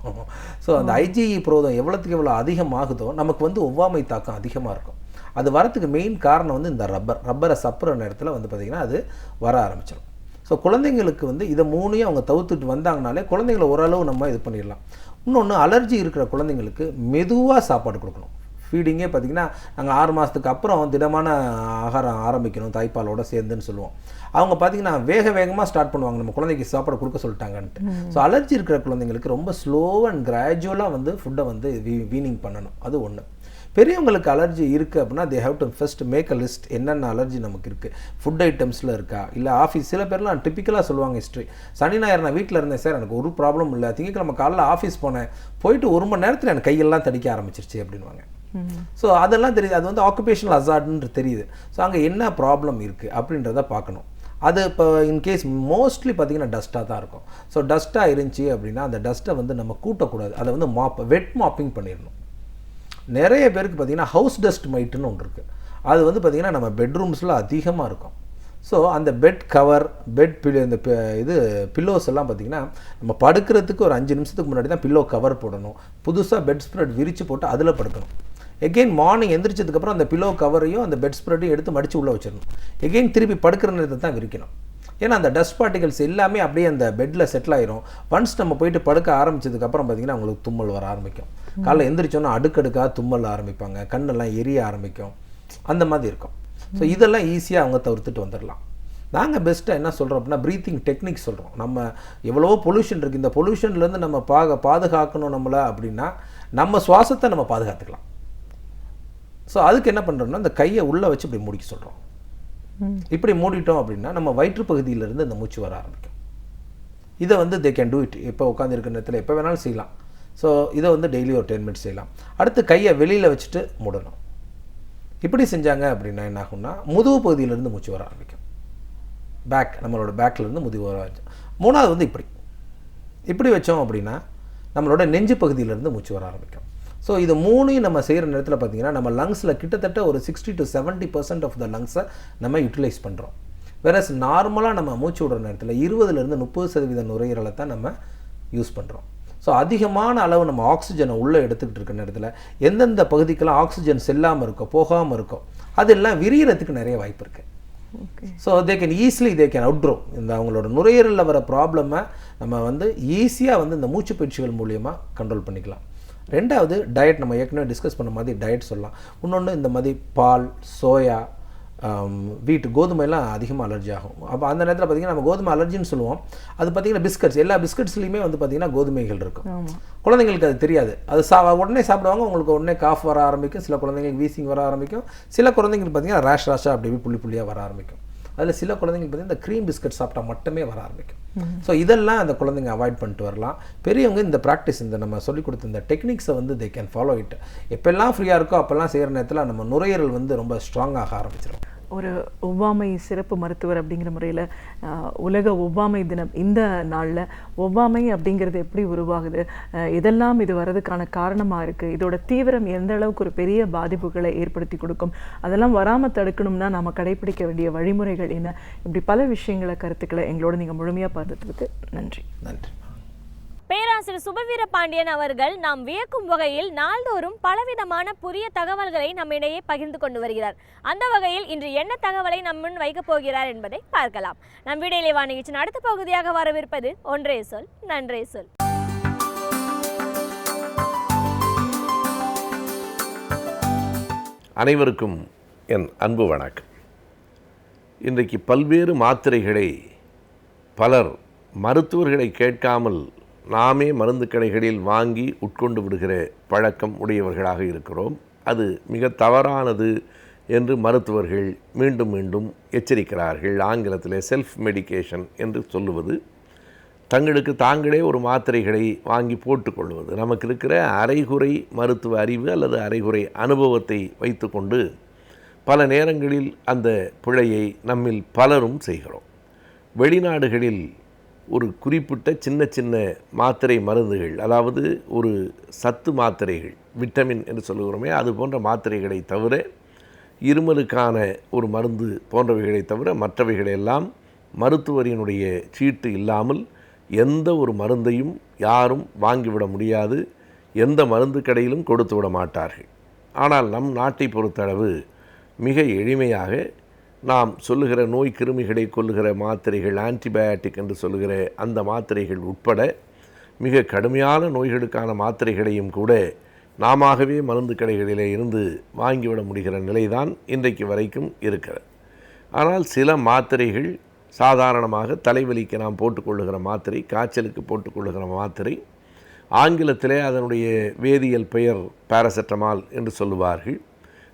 ஸோ அந்த IgE புரோதம் எவ்வளோத்துக்கு எவ்வளோ அதிகமாகுதோ நமக்கு வந்து ஒவ்வாமை தாக்கம் அதிகமாக இருக்கும். அது வரத்துக்கு மெயின் காரணம் வந்து இந்த ரப்பரை சப்புற நேரத்தில் வந்து பார்த்திங்கன்னா அது வர ஆரம்பிச்சிடும். ஸோ குழந்தைங்களுக்கு வந்து இதை 3ஐயும் அவங்க தவிர்த்துட்டு வந்தாங்கனாலே குழந்தைங்களை ஓரளவு நம்ம இது பண்ணிடலாம். இன்னொன்று, அலர்ஜி இருக்கிற குழந்தைங்களுக்கு மெதுவாக சாப்பாடு கொடுக்கணும். ஃபீடிங்கே பார்த்திங்கன்னா நாங்கள் 6 மாதத்துக்கு அப்புறம் திடமான ஆகாரம் ஆரம்பிக்கணும் தாய்ப்பாலோடு சேர்ந்துன்னு சொல்லுவோம். அவங்க பார்த்திங்கன்னா வேகமாக ஸ்டார்ட் பண்ணுவாங்க, நம்ம குழந்தைக்கு சாப்பாடு கொடுக்க சொல்லிட்டாங்கன்ட்டு. ஸோ அலர்ஜி இருக்கிற குழந்தைங்களுக்கு ரொம்ப ஸ்லோ அண்ட் கிராஜுவலாக வந்து ஃபுட்டை வந்து வீனிங் பண்ணணும். அது ஒன்று. பெரியவங்களுக்கு அலர்ஜி இருக்குது அப்படின்னா they have to first make a list, என்னென்ன அலர்ஜி நமக்கு இருக்குது, ஃபுட் ஐட்டம்ஸில் இருக்கா, இல்லை ஆஃபீஸ். சில பேர்லாம் டிப்பிக்கலாக சொல்லுவாங்க ஹிஸ்ட்ரி, சனி ஞாயிறு நான் வீட்டில் இருந்தேன் சார், எனக்கு ஒரு ப்ராப்ளம் இல்லை, திங்கக்கிழமை காலையில் ஆஃபீஸ் போனேன், போயிட்டு 1 மணி நேரத்தில் எனக்கு கையெல்லாம் தடிக்க ஆரம்பிச்சிருச்சு அப்படின்வாங்க. ஸோ அதெல்லாம் தெரியுது, அது வந்து ஆக்குபேஷனல் ஹசார்ட்னு தெரியுது. ஸோ அங்கே என்ன ப்ராப்ளம் இருக்குது அப்படின்றத பார்க்கணும். அது இப்போ இன்கேஸ் மோஸ்ட்லி பார்த்திங்கன்னா டஸ்ட்டாக தான் இருக்கும். ஸோ டஸ்ட்டாக இருந்துச்சு அப்படின்னா அந்த டஸ்ட்டை வந்து நம்ம கூட்டக்கூடாது, அதை வந்து வெட் மாப்பிங் பண்ணிடணும். நிறைய பேருக்கு பார்த்திங்கன்னா ஹவுஸ் டஸ்ட் மைட்டுன்னு ஒன்று இருக்குது. அது வந்து பார்த்திங்கன்னா நம்ம பெட்ரூம்ஸில் அதிகமாக இருக்கும். ஸோ அந்த பெட் கவர், இந்த பில்லோஸ் எல்லாம் பார்த்திங்கன்னா நம்ம படுக்கிறதுக்கு ஒரு 5 நிமிஷத்துக்கு முன்னாடி தான் பில்லோ கவர் போடணும். புதுசாக பெட் ஸ்ப்ரெட் விரித்து போட்டு அதில் படுக்கணும். எகெயின் மார்னிங் எந்திரிச்சதுக்கப்புறம் அந்த பில்லோ கவரையும் அந்த பெட் ஸ்ப்ரெட்டையும் எடுத்து மடித்து உள்ளே வச்சிடணும். எகெயின் திருப்பி படுக்கிற நேரத்தை தான் விரிக்கணும். ஏன்னா அந்த டஸ்ட் பார்ட்டிகல்ஸ் எல்லாமே அப்படியே அந்த பெட்டில் செட்டில் ஆயிரும். ஒன்ஸ் நம்ம போயிட்டு படுக்க ஆரம்பிச்சதுக்கப்புறம் பார்த்திங்கன்னா அவங்களுக்கு தும்மல் வர ஆரம்பிக்கும். காலைல எந்திரிச்சோன்னா அடுக்கடுக்காக தும்மல் ஆரம்பிப்பாங்க, கண்ணெல்லாம் எரிய ஆரம்பிக்கும், அந்த மாதிரி இருக்கும். ஸோ இதெல்லாம் ஈஸியாக அவங்க தவிர்த்துட்டு வந்துடலாம். நாங்கள் பெஸ்ட்டாக என்ன சொல்கிறோம் அப்படின்னா ப்ரீத்திங் டெக்னிக் சொல்கிறோம். நம்ம எவ்வளவோ பொல்யூஷன் இருக்குது, இந்த பொல்யூஷன்லேருந்து நம்ம பாதுகாக்கணும் நம்மளை அப்படின்னா நம்ம சுவாசத்தை நம்ம பாதுகாத்துக்கலாம். ஸோ அதுக்கு என்ன பண்ணுறோம்னா இந்த கையை உள்ளே வச்சு இப்படி மூடிக்க சொல்கிறோம். இப்படி மூடிட்டோம் அப்படின்னா நம்ம வயிற்று பகுதியிலேருந்து இந்த மூச்சு வர ஆரம்பிக்கும். இதை வந்து தே கேன் டூ இட். இப்போ உட்காந்துருக்க நேரத்தில் எப்போ வேணாலும் செய்யலாம். ஸோ இதை வந்து டெய்லி ஒரு 10 மினிட்ஸ் செய்யலாம். அடுத்து கையை வெளியில் வச்சுட்டு மூடணும். இப்படி செஞ்சாங்க அப்படின்னா என்ன ஆகும்னா முதுகு பகுதியிலேருந்து மூச்சு வர ஆரம்பிக்கும். நம்மளோட பேக்லேருந்து முதுகு வர ஆரம்பிக்கும். மூணாவது வந்து இப்படி வச்சோம் அப்படின்னா நம்மளோட நெஞ்சு பகுதியிலேருந்து மூச்சு வர ஆரம்பிக்கும். ஸோ இது மூணையும் நம்ம செய்கிற நேரத்தில் பார்த்திங்கன்னா நம்ம லங்ஸில் கிட்டத்தட்ட ஒரு 60 to 70% ஆஃப் த லங்ஸை நம்ம யூட்டிலைஸ் பண்ணுறோம். வேறஸ் நார்மலாக நம்ம மூச்சு விடுற நேரத்தில் 20% to 30% நுரையீரலை தான் நம்ம யூஸ் பண்ணுறோம். ஸோ அதிகமான அளவு நம்ம ஆக்சிஜனை உள்ளே எடுத்துக்கிட்டு இருக்க நேரத்தில் எந்தெந்த பகுதிக்கெல்லாம் ஆக்சிஜன் செல்லாமல் இருக்கோ, போகாமல் இருக்கோ, அதெல்லாம் விரியறதுக்கு நிறைய வாய்ப்பு இருக்குது. So they can outro. இந்த அவங்களோட நுரையீரலில் வர ப்ராப்ளமை நம்ம வந்து ஈஸியாக வந்து இந்த மூச்சு பயிற்சிகள் மூலியமாக கண்ட்ரோல் பண்ணிக்கலாம். ரெண்டாவது டயட், நம்ம ஏற்கனவே டிஸ்கஸ் பண்ண மாதிரி டயட் சொல்லலாம். இன்னொன்று இந்த மாதிரி பால், சோயா, வீட்டு கோதுமையெல்லாம் அதிகமாக அலர்ஜி ஆகும். அப்போ அந்த நேரத்தில் பார்த்திங்கன்னா நம்ம கோதுமை அலர்ஜின்னு சொல்லுவோம். அது பார்த்திங்கன்னா பிஸ்கட்ஸ், எல்லா பிஸ்கட்ஸ்லையுமே வந்து பார்த்திங்கன்னா கோதுமைகள் இருக்கும். குழந்தைங்களுக்கு அது தெரியாது. அது உடனே சாப்பிடுவாங்க, உங்களுக்கு உடனே காஃப் வர ஆரம்பிக்கும். சில குழந்தைங்களுக்கு வீசிங் வர ஆரம்பிக்கும். சில குழந்தைங்களுக்கு பார்த்திங்கன்னா ரேஷாக அப்படி புள்ளி புள்ளியாக வர ஆரம்பிக்கும். அதில் சில குழந்தைங்களுக்கு பார்த்திங்கன்னா இந்த க்ரீம் பிஸ்கட் சாப்பிட்டா மட்டுமே வர ஆரம்பிக்கும். ஸோ இதெல்லாம் அந்த குழந்தைங்க அவாய்ட் பண்ணிட்டு வரலாம். பெரியவங்க இந்த ப்ராக்டிஸ், இந்த நம்ம சொல்லிக் கொடுத்த இந்த டெக்னிக்ஸை வந்து தே கேன் ஃபாலோ இட். எப்பெல்லாம் ஃப்ரீயாக இருக்கோ அப்போல்லாம் செய்கிற நேரத்தில் நம்ம நுரையீரல் வந்து ரொம்ப ஸ்ட்ராங்காக ஆரம்பிச்சிடும். ஒரு ஒவ்வாமை சிறப்பு மருத்துவர் அப்படிங்கிற முறையில் உலக ஒவ்வாமை தினம் இந்த நாளில் ஒவ்வாமை அப்படிங்கிறது எப்படி உருவாகுது, இதெல்லாம் இது வர்றதுக்கான காரணமாக இருக்குது, இதோட தீவிரம் எந்த அளவுக்கு ஒரு பெரிய பாதிப்புகளை ஏற்படுத்தி கொடுக்கும், அதெல்லாம் வராமல் தடுக்கணும்னா நம்ம கடைபிடிக்க வேண்டிய வழிமுறைகள் என்ன, இப்படி பல விஷயங்களை கருத்துக்களை எங்களோட நீங்கள் முழுமையாக பார்த்ததுக்கு நன்றி. நன்றி. பேராசிரியர் சுபவீர பாண்டியன் அவர்கள் நாம் வியக்கும் வகையில் நாள்தோறும் பலவிதமான புதிய தகவல்களை நம்மிடையே பகிர்ந்து கொண்டு வருகிறார். அந்த வகையில் இன்று என்ன தகவலை நம் முன் வைக்கப் போகிறார் என்பதை பார்க்கலாம். நம் வீடியோலை வாணிகிச்சின் அடுத்த பகுதியாக வரவிருப்பது ஒன்றே சொல் நன்றே சொல். அனைவருக்கும் என் அன்பு வணக்கம். இன்றைக்கு பல்வேறு மாத்திரைகளை பலர் மருத்துவர்களை கேட்காமல் நாமே மருந்து கடைகளில் வாங்கி உட்கொண்டு விடுகிற பழக்கம் உடையவர்களாக இருக்கிறோம். அது மிக தவறானது என்று மருத்துவர்கள் மீண்டும் மீண்டும் எச்சரிக்கிறார்கள். ஆங்கிலத்தில் செல்ஃப் மெடிகேஷன் என்று சொல்லுவது, தங்களுக்கு தாங்களே ஒரு மாத்திரைகளை வாங்கி போட்டுக்கொள்வது. நமக்கு இருக்கிற அரைகுறை மருத்துவ அறிவு அல்லது அரைகுறை அனுபவத்தை வைத்துக்கொண்டு பல நேரங்களில் அந்த பிழையை நம்மில் பலரும் செய்கிறோம். வெளிநாடுகளில் ஒரு குறிப்பிட்ட சின்ன சின்ன மாத்திரை மருந்துகள், அதாவது ஒரு சத்து மாத்திரைகள், விட்டமின் என்று சொல்லுகிறோமே, அது போன்ற மாத்திரைகளை தவிர, இருமலுக்கான ஒரு மருந்து போன்றவைகளை தவிர மற்றவைகளெல்லாம் மருத்துவரினுடைய சீட்டு இல்லாமல் எந்த ஒரு மருந்தையும் யாரும் வாங்கிவிட முடியாது. எந்த மருந்து கடையிலும் கொடுத்து விட மாட்டார்கள். ஆனால் நம் நாட்டை பொறுத்தளவு மிக எளிமையாக நாம் சொல்லுகிற நோய் கிருமிகளை கொல்லுகிற மாத்திரைகள், ஆன்டிபயாட்டிக் என்று சொல்லுகிற அந்த மாத்திரைகள் உட்பட மிக கடுமையான நோய்களுக்கான மாத்திரைகளையும் கூட நாமவே மருந்து கடைகளிலே இருந்து வாங்கிவிட முடிகிற நிலைதான் இன்றைக்கு வரைக்கும் இருக்கிறது. ஆனால் சில மாத்திரைகள் சாதாரணமாக தலைவலிக்கு நாம் போட்டுக்கொள்ளுகிற மாத்திரை, காய்ச்சலுக்கு போட்டுக்கொள்ளுகிற மாத்திரை, ஆங்கிலத்திலே அதனுடைய வேதியியல் பெயர் பாராசெட்டமால் என்று சொல்லுவார்கள்.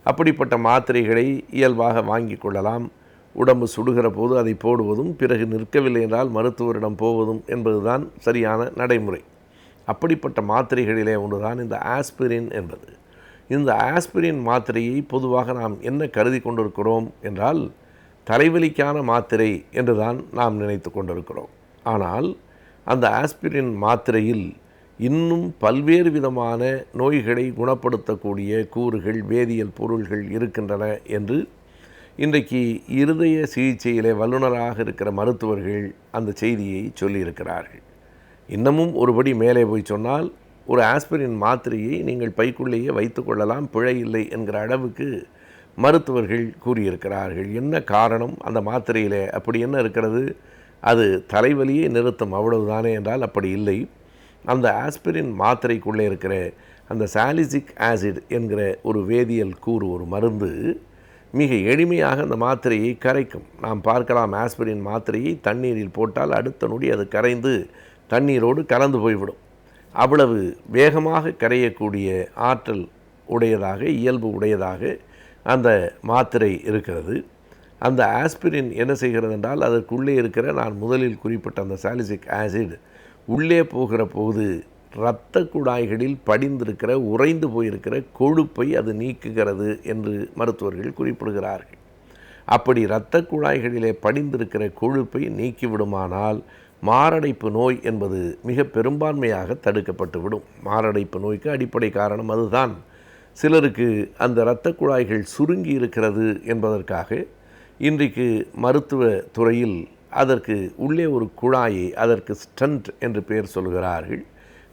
அப்படிப்பட்ட மாத்திரைகளை இயல்பாக வாங்கி கொள்ளலாம். உடம்பு சுடுகிற போது அதை போடுவதும், பிறகு நிற்கவில்லை என்றால் மருத்துவரிடம் போவதும் என்பதுதான் சரியான நடைமுறை. அப்படிப்பட்ட மாத்திரைகளிலே ஒன்றுதான் இந்த ஆஸ்பிரின் என்பது. இந்த ஆஸ்பிரின் மாத்திரையை பொதுவாக நாம் என்ன கருதி கொண்டிருக்கிறோம் என்றால் தலைவலிக்கான மாத்திரை என்றுதான் நாம் நினைத்து கொண்டிருக்கிறோம். ஆனால் அந்த ஆஸ்பிரின் மாத்திரையில் இன்னும் பல்வேறு விதமான நோய்களை குணப்படுத்தக்கூடிய கூறுகள், வேதியியல் பொருள்கள் இருக்கின்றன என்று இன்றைக்கு இருதய சிகிச்சையிலே வல்லுநராக இருக்கிற மருத்துவர்கள் அந்த செய்தியை சொல்லியிருக்கிறார்கள். இன்னமும் ஒருபடி மேலே போய் சொன்னால், ஒரு ஆஸ்பிரின் மாத்திரையை நீங்கள் பைக்குள்ளேயே வைத்து கொள்ளலாம், பிழை இல்லை என்கிற அளவுக்கு மருத்துவர்கள் கூறியிருக்கிறார்கள். என்ன காரணம்? அந்த மாத்திரையில் அப்படி என்ன இருக்கிறது? அது தலைவலியை நிறுத்தும், அவ்வளவுதானே என்றால் அப்படி இல்லை. அந்த ஆஸ்பிரின் மாத்திரைக்குள்ளே இருக்கிற அந்த சாலிசிக் ஆசிட் என்கிற ஒரு வேதியியல் கூறு, ஒரு மருந்து மிக எளிமையாக அந்த மாத்திரையை கரைக்கும். நாம் பார்க்கலாம், ஆஸ்பிரின் மாத்திரையை தண்ணீரில் போட்டால் அடுத்த நொடி அது கரைந்து தண்ணீரோடு கலந்து போய்விடும். அவ்வளவு வேகமாக கரையக்கூடிய ஆற்றல் உடையதாக, இயல்பு உடையதாக அந்த மாத்திரை இருக்கிறது. அந்த ஆஸ்பிரின் என்ன செய்கிறது என்றால், அதற்குள்ளே இருக்கிற நான் முதலில் குறிப்பிட்ட அந்த சாலிசிக் ஆசிட் உள்ளே போகிற போது இரத்த குழாய்களில் படிந்திருக்கிற, உறைந்து போயிருக்கிற கொழுப்பை அது நீக்குகிறது என்று மருத்துவர்கள் குறிப்பிடுகிறார்கள். அப்படி இரத்த குழாய்களிலே படிந்திருக்கிற கொழுப்பை நீக்கிவிடுமானால் மாரடைப்பு நோய் என்பது மிக பெரும்பான்மையாக தடுக்கப்பட்டுவிடும். மாரடைப்பு நோய்க்கு அடிப்படை காரணம் அதுதான். சிலருக்கு அந்த இரத்த குழாய்கள் சுருங்கி இருக்கிறது என்பதற்காக இன்றைக்கு மருத்துவ துறையில் அதற்கு உள்ளே ஒரு குழாயை, அதற்கு ஸ்டண்ட் என்று பெயர் சொல்கிறார்கள்,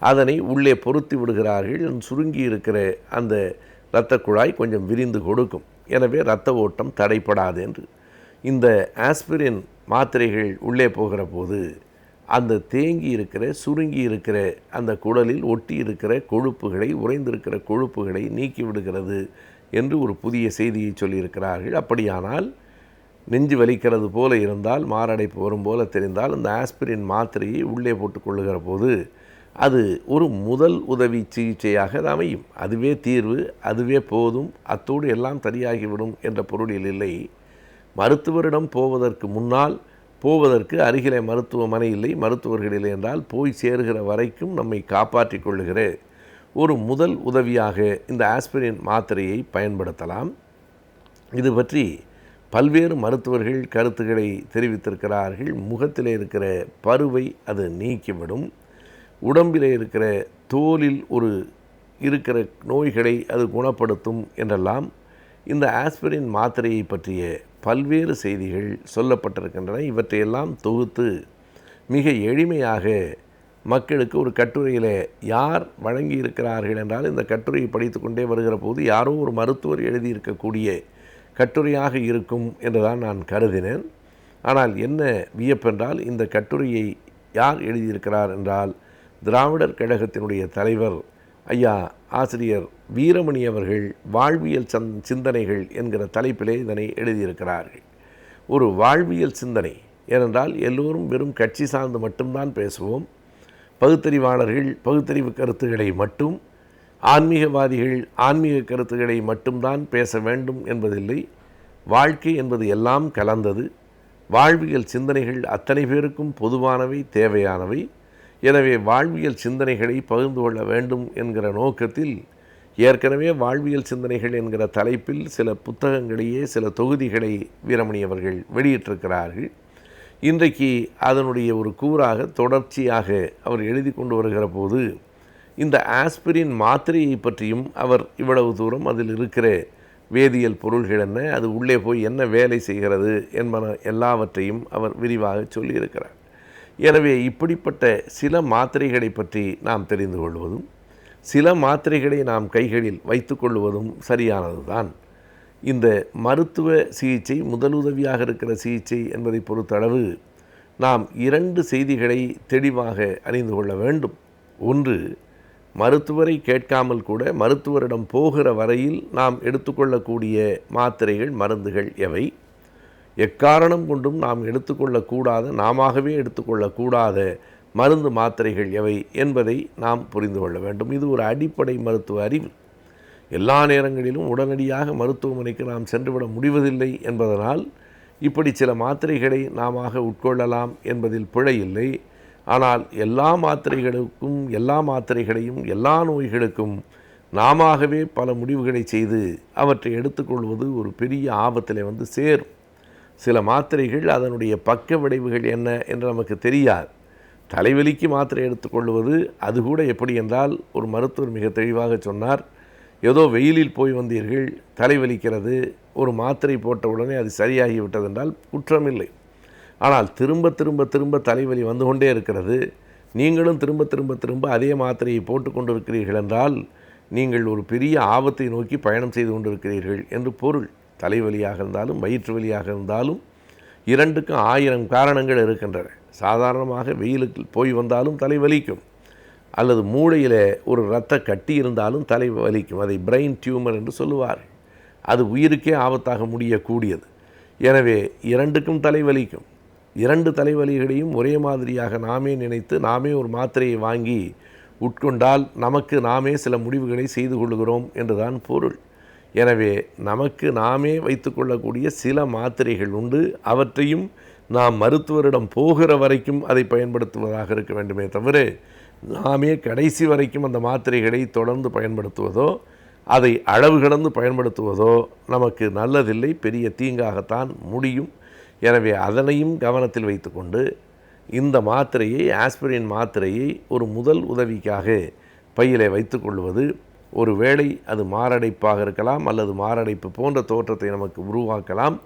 அதனை உள்ளே பொருத்தி விடுகிறார்கள். சுருங்கி இருக்கிற அந்த இரத்த குழாய் கொஞ்சம் விரிந்து கொடுக்கும். எனவே இரத்த ஓட்டம் தடைப்படாது என்று. இந்த ஆஸ்பிரின் மாத்திரைகள் உள்ளே போகிற போது அந்த தேங்கி இருக்கிற, சுருங்கி இருக்கிற அந்த குடலில் ஒட்டி இருக்கிற கொழுப்புகளை, உறைந்திருக்கிற கொழுப்புகளை நீக்கி விடுகிறது என்று ஒரு புதிய செய்தியை சொல்லியிருக்கிறார்கள். அப்படியானால் நெஞ்சு வலிக்கிறது போல இருந்தால், மாரடைப்பு வரும் போல தெரிந்தால், அந்த ஆஸ்பிரின் மாத்திரையை உள்ளே போட்டுக்கொள்ளுகிற போது அது ஒரு முதல் உதவி சிகிச்சையாக அமையும். அதுவே தீர்வு, அதுவே போதும், அத்தோடு எல்லாம் சரியாகிவிடும் என்ற பொருளில் இல்லை. மருத்துவரிடம் போவதற்கு முன்னால், போவதற்கு அருகிலே மருத்துவமனை இல்லை, மருத்துவர்கள் இல்லை என்றால் போய் சேருகிற வரைக்கும் நம்மை காப்பாற்றி கொள்ளுகிற ஒரு முதல் உதவியாக இந்த ஆஸ்பிரின் மாத்திரையை பயன்படுத்தலாம். இது பற்றி பல்வேறு மருத்துவர்கள் கருத்துக்களை தெரிவித்திருக்கிறார்கள். முகத்திலே இருக்கிற பருவை அது நீக்கிவிடும், உடம்பிலே இருக்கிற தோலில் இருக்கிற நோய்களை அது குணப்படுத்தும் என்றெல்லாம் இந்த ஆஸ்பிரின் மாத்திரையை பற்றிய பல்வேறு செய்திகள் சொல்லப்பட்டிருக்கின்றன. இவற்றையெல்லாம் தொகுத்து மிக எளிமையாக மக்களுக்கு ஒரு கட்டுரையில் யார் வழங்கியிருக்கிறார்கள் என்றால், இந்த கட்டுரையை படித்து கொண்டே வருகிற போது யாரோ ஒரு மருத்துவர் எழுதியிருக்கக்கூடிய கட்டுரையாக இருக்கும் என்றுதான் நான் கருதினேன். ஆனால் என்ன வியப்பென்றால், இந்த கட்டுரையை யார் எழுதியிருக்கிறார் என்றால், திராவிடர் கழகத்தினுடைய தலைவர் ஐயா ஆசிரியர் வீரமணி அவர்கள் வாழ்வியல் சிந்தனைகள் என்கிற தலைப்பிலே இதனை எழுதியிருக்கிறார்கள். ஒரு வாழ்வியல் சிந்தனை. ஏனென்றால் எல்லோரும் வெறும் கட்சி சார்ந்து மட்டும்தான் பேசுவோம். பகுத்தறிவாளர்கள் பகுத்தறிவு கருத்துக்களை மட்டும், ஆன்மீகவாதிகள் ஆன்மீக கருத்துக்களை மட்டும்தான் பேச வேண்டும் என்பதில்லை. வாழ்க்கை என்பது எல்லாம் கலந்தது. வாழ்வியல் சிந்தனைகள் அத்தனை பேருக்கும் பொதுவானவை, தேவையானவை. எனவே வாழ்வியல் சிந்தனைகளை பகிர்ந்து கொள்ள வேண்டும் என்கிற நோக்கத்தில் ஏற்கனவே வாழ்வியல் சிந்தனைகள் என்கிற தலைப்பில் சில புத்தகங்களையே, சில தொகுதிகளை வீரமணி அவர்கள் வெளியிட்டிருக்கிறார்கள். இன்றைக்கு அதனுடைய ஒரு கூறாக தொடர்ச்சியாக அவர் எழுதி கொண்டு வருகிற போது இந்த ஆஸ்பிரின் மாத்திரையை பற்றியும் அவர் இவ்வளவு தூரம் அதில் இருக்கிற வேதியியல் பொருள்கள் என்ன, அது உள்ளே போய் என்ன வேலை செய்கிறது என்பன எல்லாவற்றையும் அவர் விரிவாக சொல்லியிருக்கிறார். எனவே இப்படிப்பட்ட சில மாத்திரைகளை பற்றி நாம் தெரிந்து கொள்வதும், சில மாத்திரைகளை நாம் கைகளில் வைத்து கொள்வதும் சரியானது தான். இந்த மருத்துவ சிகிச்சை, முதலுதவியாக இருக்கிற சிகிச்சை என்பதை பொறுத்தளவு நாம் 2 செய்திகளை தெளிவாக அறிந்து கொள்ள வேண்டும். ஒன்று, மருத்துவரை கேட்காமல் கூட மருத்துவரிடம் போகிற வரையில் நாம் எடுத்துக்கொள்ளக்கூடிய மாத்திரைகள், மருந்துகள் எவை, எக்காரணம் கொண்டும் நாம் எடுத்துக்கொள்ளக்கூடாத, நாமவே எடுத்துக்கொள்ளக்கூடாத மருந்து மாத்திரைகள் எவை என்பதை நாம் புரிந்து கொள்ள வேண்டும். இது ஒரு அடிப்படை மருத்துவ அறிவு. எல்லா நேரங்களிலும் உடனடியாக மருத்துவமனைக்கு நாம் சென்றுவிட முடிவதில்லை என்பதனால் இப்படி சில மாத்திரைகளை நாம உட்கொள்ளலாம் என்பதில் பிழை இல்லை. ஆனால் எல்லா மாத்திரைகளுக்கும், எல்லா மாத்திரைகளையும் எல்லா நோய்களுக்கும் நாமவே பல முடிவுகளை செய்து அவற்றை எடுத்துக்கொள்வது ஒரு பெரிய ஆபத்தில் வந்து சேரும். சில மாத்திரைகள் அதனுடைய பக்க விளைவுகள் என்ன என்று நமக்கு தெரியாது. தலைவலிக்கு மாத்திரை எடுத்துக்கொள்வது அது கூட எப்படி என்றால், ஒரு மருத்துவர் மிக தெளிவாக சொன்னார், ஏதோ வெயிலில் போய் வந்தீர்கள், தலைவலிக்கிறது, ஒரு மாத்திரை போட்ட உடனே அது சரியாகிவிட்டது என்றால் குற்றமில்லை. ஆனால் திரும்ப திரும்ப திரும்ப தலைவலி வந்து கொண்டே இருக்கிறது, நீங்களும் திரும்ப திரும்ப திரும்ப அதே மாத்திரையை போட்டு கொண்டிருக்கிறீர்கள் என்றால் நீங்கள் ஒரு பெரிய ஆபத்தை நோக்கி பயணம் செய்து கொண்டிருக்கிறீர்கள் என்று பொருள். தலைவலியாக இருந்தாலும் வயிற்று வலியாக இருந்தாலும் 2க்கும் 1000 காரணங்கள் இருக்கின்றன. சாதாரணமாக வெயிலுக்கு போய் வந்தாலும் தலை வலிக்கும், அல்லது மூளையில் ஒரு இரத்த கட்டி இருந்தாலும் தலை வலிக்கும். அதை பிரெயின் டியூமர் என்று சொல்லுவார். அது உயிருக்கே ஆபத்தாக முடியக்கூடியது. எனவே இரண்டுக்கும் தலைவலிக்கும். இரண்டு தலைவலிகளையும் ஒரே மாதிரியாக நாமே நினைத்து நாமே ஒரு மாத்திரையை வாங்கி உட்கொண்டால் நமக்கு நாமே சில முடிவுகளை செய்து கொள்கிறோம் என்றுதான் பொருள். எனவே நமக்கு நாமே வைத்து கொள்ளக்கூடிய சில மாத்திரைகள் உண்டு. அவற்றையும் நாம் மருத்துவரிடம் போகிற வரைக்கும் அதை பயன்படுத்துவதாக இருக்க வேண்டுமே தவிர நாமே கடைசி வரைக்கும் அந்த மாத்திரைகளை தொடர்ந்து பயன்படுத்துவதோ அதை அளவு கடந்து பயன்படுத்துவதோ நமக்கு நல்லதில்லை, பெரிய தீங்காகத்தான் முடியும். எனவே அதனையும் கவனத்தில் வைத்துக்கொண்டு இந்த மாத்திரையை, ஆஸ்பிரின் மாத்திரையை ஒரு முதல் உதவிக்காக பையிலே வைத்துக்கொள்வது, ஒரு வேளை அது மாரடைப்பாக இருக்கலாம் அல்லது மாரடைப்பு போன்ற தோற்றத்தை நமக்கு உருவாக்கலாம்.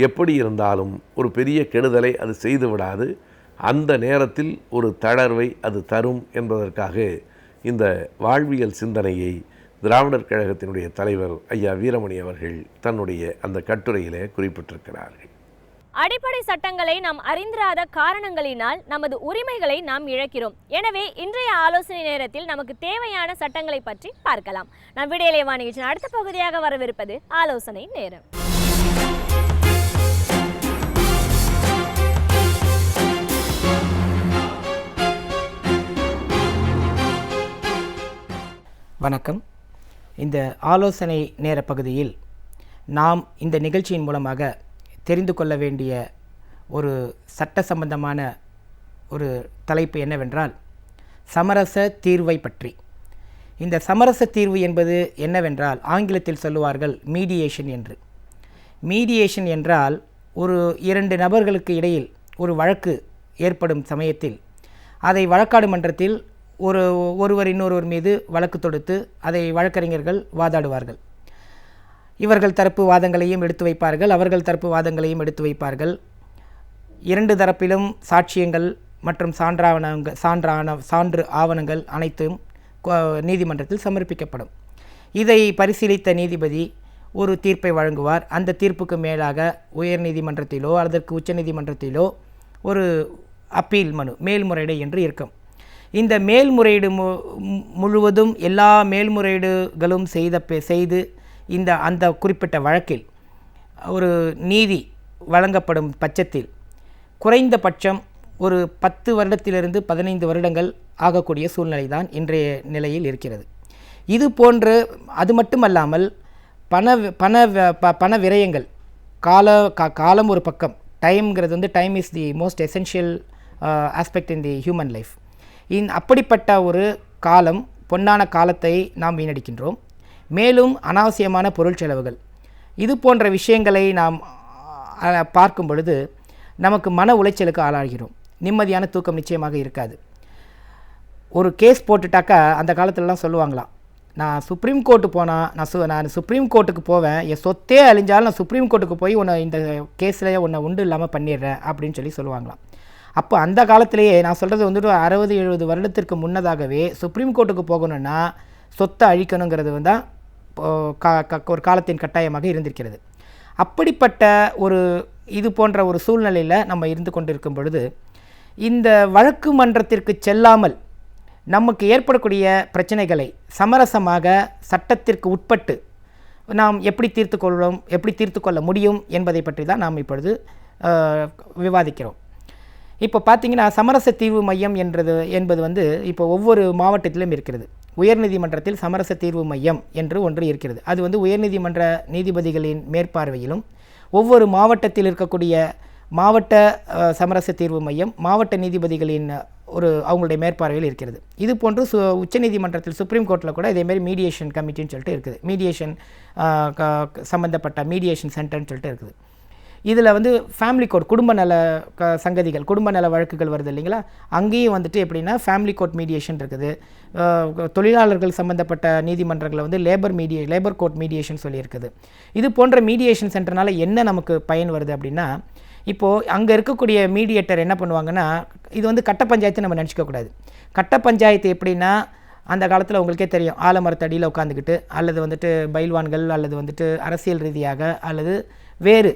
எப்படி இருந்தாலும் ஒரு பெரிய கெடுதலை அது செய்து விடாது. அந்த நேரத்தில் ஒரு தளர்வை அது தரும் என்பதற்காக இந்த வாழ்வியல் சிந்தனையை திராவிடர் கழகத்தினுடைய தலைவர் ஐயா வீரமணி அவர்கள் தன்னுடைய அந்த கட்டுரையிலே குறிப்பிட்டிருக்கிறார்கள். அடிப்படை சட்டங்களை நாம் அறிந்திராத காரணங்களினால் நமது உரிமைகளை நாம் இழக்கிறோம். எனவே இன்றைய ஆலோசனை நேரத்தில் நமக்கு தேவையான சட்டங்களை பற்றி பார்க்கலாம். நம் விடியலை வாணிகிச்சின் அடுத்த பகுதியாக வரவிருப்பது ஆலோசனை நேரம். வணக்கம். இந்த ஆலோசனை நேர பகுதியில் நாம் இந்த நிகழ்ச்சியின் மூலமாக தெரிந்து கொள்ள வேண்டிய ஒரு சட்ட சம்பந்தமான ஒரு தலைப்பு என்னவென்றால் சமரச தீர்வை பற்றி. இந்த சமரச தீர்வு என்பது என்னவென்றால் ஆங்கிலத்தில் சொல்லுவார்கள் மீடியேஷன் என்று. மீடியேஷன் என்றால் ஒரு இரண்டு நபர்களுக்கு இடையில் ஒரு வழக்கு ஏற்படும் சமயத்தில் அதை வழக்காடு மன்றத்தில் ஒருவர் இன்னொருவர் மீது வழக்கு தொடுத்து அதை வழக்கறிஞர்கள் வாதாடுவார்கள். இவர்கள் தரப்பு வாதங்களையும் எடுத்து வைப்பார்கள், அவர்கள் தரப்பு வாதங்களையும் எடுத்து வைப்பார்கள். இரண்டு தரப்பிலும் சாட்சியங்கள் மற்றும் சான்று ஆவணங்கள் அனைத்தும் நீதிமன்றத்தில் சமர்ப்பிக்கப்படும். இதை பரிசீலித்த நீதிபதி ஒரு தீர்ப்பை வழங்குவார். அந்த தீர்ப்புக்கு மேலாக உயர் நீதிமன்றத்திலோ அதற்கு உச்ச நீதிமன்றத்திலோ ஒரு அப்பீல் மனு, மேல்முறையீடு என்று இருக்கும். இந்த மேல்முறையீடு முழுவதும் எல்லா மேல்முறையீடுகளும் செய்து அந்த குறிப்பிட்ட வழக்கில் ஒரு நீதி வழங்கப்படும் பட்சத்தில் குறைந்தபட்சம் ஒரு 10 வருடத்திலிருந்து 15 வருடங்கள் ஆகக்கூடிய சூழ்நிலை தான் இன்றைய நிலையில் இருக்கிறது. இது போன்று அது மட்டுமல்லாமல் பண விரயங்கள், காலம் ஒரு பக்கம். டைம்ங்கிறது time is the most essential aspect in the human life. அப்படிப்பட்ட ஒரு காலம், பொன்னான காலத்தை நாம் வீணடிக்கின்றோம். மேலும் அனாவசியமான பொருள் செலவுகள், இது போன்ற விஷயங்களை நாம் பார்க்கும் பொழுது நமக்கு மன உளைச்சலுக்கு ஆளாகிறோம். நிம்மதியான தூக்கம் நிச்சயமாக இருக்காது. ஒரு கேஸ் போட்டுட்டாக்கா அந்த காலத்துலலாம் சொல்லுவாங்களாம், நான் சுப்ரீம் கோர்ட்டு போனால் நான் சுப்ரீம் கோர்ட்டுக்கு போவேன், என் சொத்தே அழிஞ்சாலும் நான் சுப்ரீம் கோர்ட்டுக்கு போய் உன்னை இந்த கேஸில் உன்னை உண்டு இல்லாமல் பண்ணிடுறேன் அப்படின்னு சொல்லுவாங்களாம். அப்போ அந்த காலத்திலேயே நான் சொல்கிறது 60-70 வருடத்திற்கு முன்னதாகவே சுப்ரீம் கோர்ட்டுக்கு போகணுன்னா சொத்தை அழிக்கணுங்கிறது தான் ஒரு காலத்தின் கட்டாயமாக இருந்திருக்கிறது. அப்படிப்பட்ட இது போன்ற ஒரு சூழ்நிலையில் நம்ம இருந்து கொண்டிருக்கும் பொழுது இந்த வழக்கு மன்றத்திற்கு செல்லாமல் நமக்கு ஏற்படக்கூடிய பிரச்சனைகளை சமரசமாக சட்டத்திற்கு உட்பட்டு நாம் எப்படி தீர்த்து கொள்ள முடியும் என்பதை பற்றி தான் நாம் இப்பொழுது விவாதிக்கிறோம். இப்போ பார்த்திங்கன்னா சமரச தீர்வு மையம் என்பது இப்போ ஒவ்வொரு மாவட்டத்திலும் இருக்கிறது. உயர்நீதிமன்றத்தில் சமரச தீர்வு மையம் என்று ஒன்று இருக்கிறது. அது உயர்நீதிமன்ற நீதிபதிகளின் மேற்பார்வையிலும் ஒவ்வொரு மாவட்டத்தில் இருக்கக்கூடிய மாவட்ட சமரச தீர்வு மையம் மாவட்ட நீதிபதிகளின் அவங்களுடைய மேற்பார்வையில் இருக்கிறது. இது போன்று உச்சநீதிமன்றத்தில் சுப்ரீம் கோர்ட்டில் கூட இதேமாரி மீடியேஷன் கமிட்டின்னு சொல்லிட்டு இருக்குது. மீடியேஷன் சம்மந்தப்பட்ட மீடியேஷன் சென்டர்னு சொல்லிட்டு இருக்குது. இதில் ஃபேமிலி கோர்ட், குடும்ப நல சங்கதிகள், குடும்ப நல வழக்குகள் வருது இல்லைங்களா, அங்கேயும் எப்படின்னா ஃபேமிலி கோர்ட் மீடியேஷன் இருக்குது. தொழிலாளர்கள் சம்மந்தப்பட்ட நீதிமன்றங்களில் லேபர் கோர்ட் மீடியேஷன் சொல்லியிருக்குது. இது போன்ற மீடியேஷன் சென்டர்னால் என்ன நமக்கு பயன் வருது அப்படின்னா, இப்போது அங்கே இருக்கக்கூடிய மீடியேட்டர் என்ன பண்ணுவாங்கன்னா, இது கட்ட பஞ்சாயத்து நம்ம நினச்சிக்கக்கூடாது. கட்ட பஞ்சாயத்து எப்படின்னா, அந்த காலத்தில் உங்களுக்கே தெரியும், ஆலமரத்தடியில் உட்காந்துக்கிட்டு அல்லது பைல்வான்கள் அல்லது அரசியல் ரீதியாக அல்லது வேறு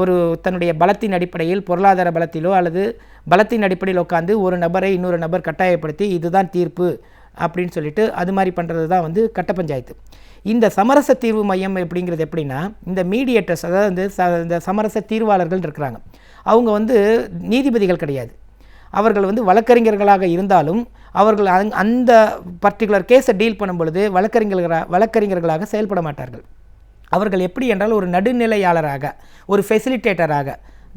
ஒரு தன்னுடைய பலத்தின் அடிப்படையில், பொருளாதார பலத்திலோ அல்லது பலத்தின் அடிப்படையில் உட்காந்து ஒரு நபரை இன்னொரு நபர் கட்டாயப்படுத்தி இதுதான் தீர்ப்பு அப்படின்னு சொல்லிட்டு அது மாதிரி பண்ணுறது தான் வந்து கட்ட பஞ்சாயத்து. இந்த சமரச தீர்வு மையம் அப்படிங்கிறது எப்படின்னா, இந்த மீடியேட்டர்ஸ், அதாவது இந்த சமரச தீர்வாளர்கள் இருக்கிறாங்க, அவங்க வந்து நீதிபதிகள் கிடையாது. அவர்கள் வந்து வழக்கறிஞர்களாக இருந்தாலும் அவர்கள் அந்த பர்டிகுலர் கேஸை டீல் பண்ணும் பொழுது வழக்கறிஞர்களாக செயல்பட மாட்டார்கள். அவர்கள் எப்படி என்றால் ஒரு நடுநிலையாளராக, ஒரு ஃபெசிலிட்டேட்டராக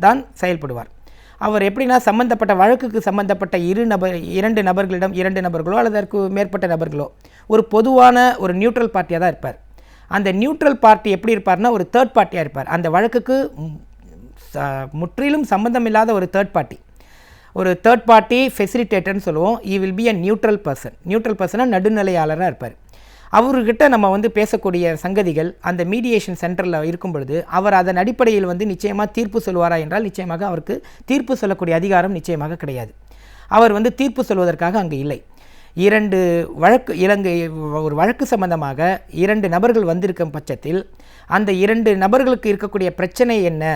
தான் செயல்படுவார். அவர் எப்படின்னா, சம்பந்தப்பட்ட வழக்குக்கு சம்பந்தப்பட்ட இரண்டு நபர்களிடம் 2 நபர்களோ அல்லது அதற்கு மேற்பட்ட நபர்களோ ஒரு பொதுவான ஒரு நியூட்ரல் பார்ட்டியாக தான் இருப்பார். அந்த நியூட்ரல் பார்ட்டி எப்படி இருப்பார்னா, ஒரு தேர்ட் பார்ட்டியாக இருப்பார். அந்த வழக்குக்கு முற்றிலும் சம்பந்தமில்லாத ஒரு தேர்ட் பார்ட்டி, ஒரு தேர்ட் பார்ட்டி ஃபெசிலிட்டேட்டர்னு சொல்லுவோம். He will be a neutral person. Neutral பர்சனாக நடுநிலையாளராக இருப்பார். அவர்கிட்ட நம்ம வந்து பேசக்கூடிய சங்கதிகள் அந்த மீடியேஷன் சென்டரில் இருக்கும் பொழுது அவர் அதன் அடிப்படையில் வந்து நிச்சயமாக தீர்ப்பு சொல்வாரா என்றால் நிச்சயமாக அவருக்கு தீர்ப்பு சொல்லக்கூடிய அதிகாரம் நிச்சயமாக கிடையாது. அவர் வந்து தீர்ப்பு சொல்வதற்காக அங்கே இல்லை. ஒரு வழக்கு சம்பந்தமாக 2 நபர்கள் வந்திருக்கும் பட்சத்தில் அந்த 2 நபர்களுக்கு இருக்கக்கூடிய பிரச்சனை என்ன,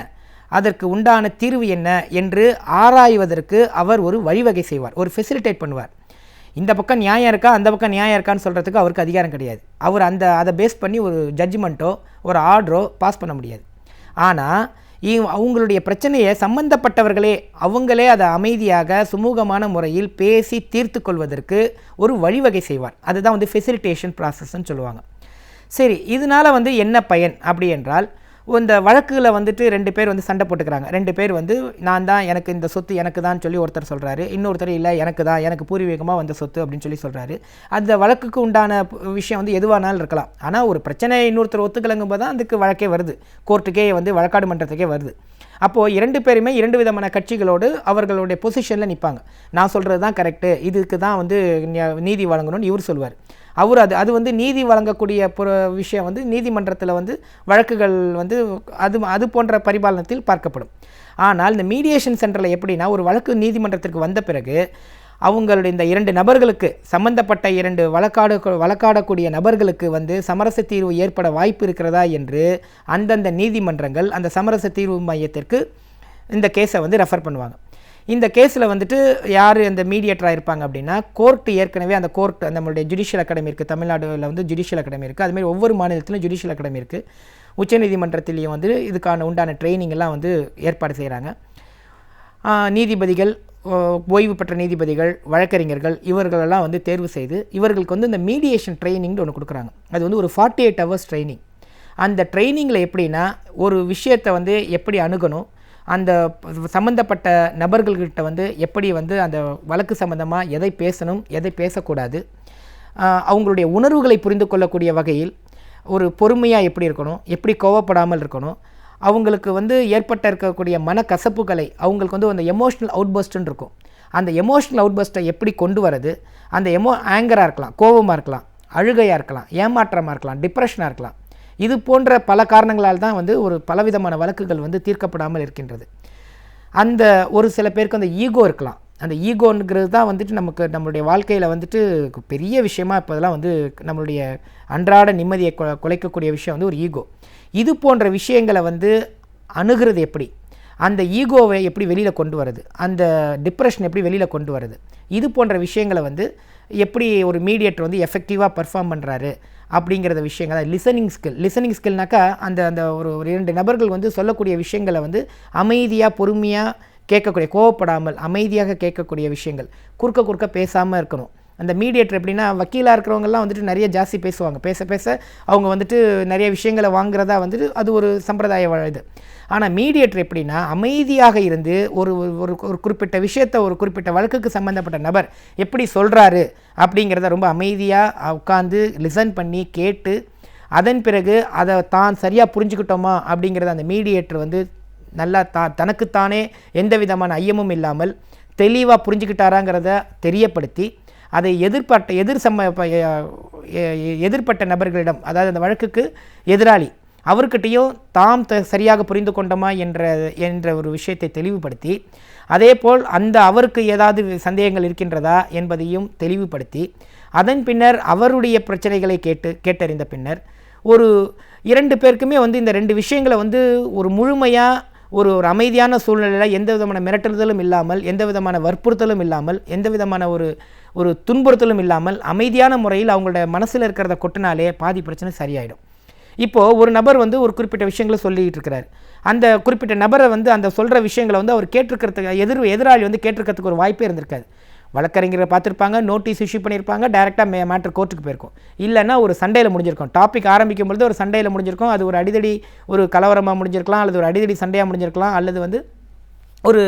அதற்கு உண்டான தீர்வு என்ன என்று ஆராய்வதற்கு அவர் ஒரு வழிவகை செய்வார், ஒரு ஃபெசிலிட்டேட் பண்ணுவார். இந்த பக்கம் நியாயம் இருக்கா, அந்த பக்கம் நியாயம் இருக்கான்னு சொல்கிறதுக்கு அவருக்கு அதிகாரம் கிடையாது. அவர் அதை பேஸ் பண்ணி ஒரு ஜட்ஜ்மெண்ட்டோ ஒரு ஆர்டரோ பாஸ் பண்ண முடியாது. ஆனால் அவங்களுடைய பிரச்சனையை சம்பந்தப்பட்டவர்களே அவங்களே அதை அமைதியாக சுமூகமான முறையில் பேசி தீர்த்து கொள்வதற்கு ஒரு வழிவகை செய்வார். அதுதான் வந்து ஃபெசிலிட்டேஷன் ப்ராசஸ்ன்னு சொல்லுவாங்க. சரி, இதனால் வந்து என்ன பயன் அப்படி என்றால், இந்த வழக்குகளை வந்துட்டு 2 பேர் வந்து சண்டை போட்டுக்கிறாங்க. 2 பேர் வந்து நான் தான், எனக்கு இந்த சொத்து எனக்கு தான் சொல்லி ஒருத்தர் சொல்கிறாரு, இன்னொருத்தர் இல்லை எனக்கு தான், எனக்கு பூர்வீகமாக வந்த சொத்து அப்படின்னு சொல்கிறாரு. அந்த வழக்குக்கு உண்டான விஷயம் வந்து எதுவானாலும் இருக்கலாம். ஆனால் ஒரு பிரச்சனை இன்னொருத்தர் ஒத்துக்கலங்கும் போது தான் அதுக்கு வழக்கே வருது, கோர்ட்டுக்கே வந்து வழக்காடு மன்றத்துக்கே வருது. அப்போது 2 பேருமே 2 விதமான கட்சிகளோடு அவர்களுடைய பொசிஷனில் நிற்பாங்க. நான் சொல்கிறது தான் கரெக்டு, இதுக்கு தான் வந்து நீதி வழங்கணும்னு இவர் சொல்லுவார். அவர் அது வந்து நீதி வழங்கக்கூடிய விஷயம் வந்து நீதிமன்றத்தில் வந்து வழக்குகள் வந்து அது போன்ற பரிபாலனத்தில் பார்க்கப்படும். ஆனால் இந்த மீடியேஷன் சென்டரில் எப்படின்னா, ஒரு வழக்கு நீதிமன்றத்திற்கு வந்த பிறகு அவங்களுடைய இந்த 2 நபர்களுக்கு சம்பந்தப்பட்ட 2 வழக்காடக்கூடிய நபர்களுக்கு வந்து சமரச தீர்வு ஏற்பட வாய்ப்பு இருக்கிறதா என்று அந்தந்த நீதிமன்றங்கள் அந்த சமரச தீர்வு மையத்திற்கு இந்த கேஸை வந்து ரெஃபர் பண்ணுவாங்க. இந்த கேஸில் வந்துட்டு யார் அந்த மீடியேட்டராக இருப்பாங்க அப்படின்னா, கோர்ட்டு ஏற்கனவே அந்த கோர்ட் நம்மளுடைய ஜுடிஷியல் அகாடமி இருக்குது, தமிழ்நாடுல வந்து ஜுடிஷியல் அகாடமி இருக்குது, அதுமாதிரி ஒவ்வொரு மாநிலத்திலும் ஜுடிஷியல் அகாடமி இருக்குது. உச்சநீதிமன்றத்திலையும் வந்து இதுக்கான உண்டான ட்ரைனிங் எல்லாம் வந்து ஏற்பாடு செய்கிறாங்க. நீதிபதிகள், ஓய்வு பெற்ற நீதிபதிகள், வழக்கறிஞர்கள் இவர்களெல்லாம் வந்து தேர்வு செய்து இவர்களுக்கு வந்து இந்த மீடியேஷன் ட்ரைனிங்னு ஒன்று கொடுக்குறாங்க. அது வந்து ஒரு 48 hours ட்ரைனிங். அந்த ட்ரைனிங்கில் எப்படின்னா, ஒரு விஷயத்தை வந்து எப்படி அணுகணும், அந்த சம்மந்தப்பட்ட நபர்கள்கிட்ட வந்து எப்படி வந்து அந்த வழக்கு சம்மந்தமாக எதை பேசணும் எதை பேசக்கூடாது, அவங்களுடைய உணர்வுகளை புரிந்து கொள்ளக்கூடிய வகையில் ஒரு பொறுமையாக எப்படி இருக்கணும், எப்படி கோவப்படாமல் இருக்கணும், அவங்களுக்கு வந்து இருக்கக்கூடிய மனக்கசப்புகளை அவங்களுக்கு வந்து அந்த எமோஷ்னல் அவுட்பர்ஸ்ட்டுன்னு இருக்கும், அந்த எமோஷ்னல் அவுட்பர்ஸ்ட்டை எப்படி கொண்டு வரது, அந்த ஆங்கராக இருக்கலாம், கோபமாக இருக்கலாம், அழுகையாக இருக்கலாம், ஏமாற்றமாக இருக்கலாம், டிப்ரெஷனாக இருக்கலாம். இது போன்ற பல காரணங்களால் தான் வந்து ஒரு பலவிதமான வழக்குகள் வந்து தீர்க்கப்படாமல் இருக்கின்றது. அந்த ஒரு சில பேருக்கு அந்த ஈகோ இருக்கலாம். அந்த ஈகோங்கிறது தான் வந்துட்டு நம்மளுடைய வாழ்க்கையில் வந்துட்டு பெரிய விஷயமா இப்போதெல்லாம் வந்து நம்மளுடைய அன்றாட நிம்மதியை குலைக்கக்கூடிய விஷயம் வந்து ஒரு ஈகோ. இது போன்ற விஷயங்களை வந்து அணுகிறது எப்படி, அந்த ஈகோவை எப்படி வெளியில் கொண்டு வருது, அந்த டிப்ரெஷன் எப்படி வெளியில் கொண்டு வருது, இது போன்ற விஷயங்களை வந்து எப்படி ஒரு மீடியேட்டர் வந்து எஃபெக்டிவாக பர்ஃபார்ம் பண்ணுறாரு அப்படிங்கிறத விஷயங்கள். லிசனிங் ஸ்கில்னாக்கா அந்த ஒரு 2 நபர்கள் வந்து சொல்லக்கூடிய விஷயங்களை வந்து அமைதியாக பொறுமையாக கேட்கக்கூடிய, கோவப்படாமல் அமைதியாக கேட்கக்கூடிய விஷயங்கள், குறுக்க பேசாமல் இருக்கணும். அந்த மீடியேட்டர் எப்படின்னா, வக்கீலாக இருக்கிறவங்கெல்லாம் வந்துட்டு நிறைய ஜாஸ்தி பேசுவாங்க, பேச அவங்க வந்துட்டு நிறைய விஷயங்களை வாங்குறதா வந்துட்டு அது ஒரு சம்பிரதாய இது. ஆனால் மீடியேட்டர் எப்படின்னா, அமைதியாக இருந்து ஒரு குறிப்பிட்ட விஷயத்தை ஒரு குறிப்பிட்ட வழக்குக்கு சம்மந்தப்பட்ட நபர் எப்படி சொல்கிறாரு அப்படிங்கிறத ரொம்ப அமைதியாக உட்காந்து லிசன் பண்ணி கேட்டு அதன் பிறகு அதை தான் சரியாக புரிஞ்சுக்கிட்டோமா அப்படிங்கிறத அந்த மீடியேட்டர் வந்து நல்லா தனக்குத்தானே எந்த விதமான ஐயமும் இல்லாமல் தெளிவாக புரிஞ்சுக்கிட்டாராங்கிறத தெரியப்படுத்தி அதை எதிர்பட்ட நபர்களிடம், அதாவது அந்த வழக்குக்கு எதிராளி அவர்கிட்டையும் தாம் சரியாக புரிந்து கொண்டோமா என்ற ஒரு விஷயத்தை தெளிவுபடுத்தி, அதே போல் அவருக்கு ஏதாவது சந்தேகங்கள் இருக்கின்றதா என்பதையும் தெளிவுபடுத்தி, அதன் பின்னர் அவருடைய பிரச்சனைகளை கேட்டறிந்த பின்னர் ஒரு 2 பேருக்குமே வந்து இந்த 2 விஷயங்களை வந்து ஒரு முழுமையாக ஒரு ஒரு அமைதியான சூழ்நிலையில் எந்த விதமான மிரட்டுதலும் இல்லாமல், எந்த விதமான வற்புறுத்தலும் இல்லாமல், எந்த விதமான ஒரு துன்புறுத்தலும் இல்லாமல் அமைதியான முறையில் அவங்களோட மனசில் இருக்கிறத கொட்டினாலே பாதி பிரச்சனை சரியாயிடும். இப்போது ஒரு நபர் வந்து ஒரு குறிப்பிட்ட விஷயங்களை சொல்லிகிட்டு இருக்கிறார். அந்த குறிப்பிட்ட நபரை வந்து அந்த சொல்கிற விஷயங்களை வந்து அவர் கேட்டிருக்கிறதுக்கு எதிராளி வந்து கேட்டிருக்கிறதுக்கு ஒரு வாய்ப்பே இருந்திருக்காது. வழக்கறிஞரை பார்த்துருப்பாங்க, நோட்டீஸ் இஷ்யூ பண்ணியிருப்பாங்க, டைரெக்டாக மேட்ரு கோர்ட்டுக்கு போயிருக்கும். இல்லைன்னா ஒரு சண்டையில் முடிஞ்சிருக்கும். டாபிக் ஆரம்பிக்கும் பொழுது ஒரு சண்டையில் முடிஞ்சிருக்கும். அது ஒரு அடிதடி, ஒரு கலவரமாக முடிஞ்சிருக்கலாம், அல்லது ஒரு அடிதடி சண்டையாக முடிஞ்சிருக்கலாம், அல்லது வந்து ஒரு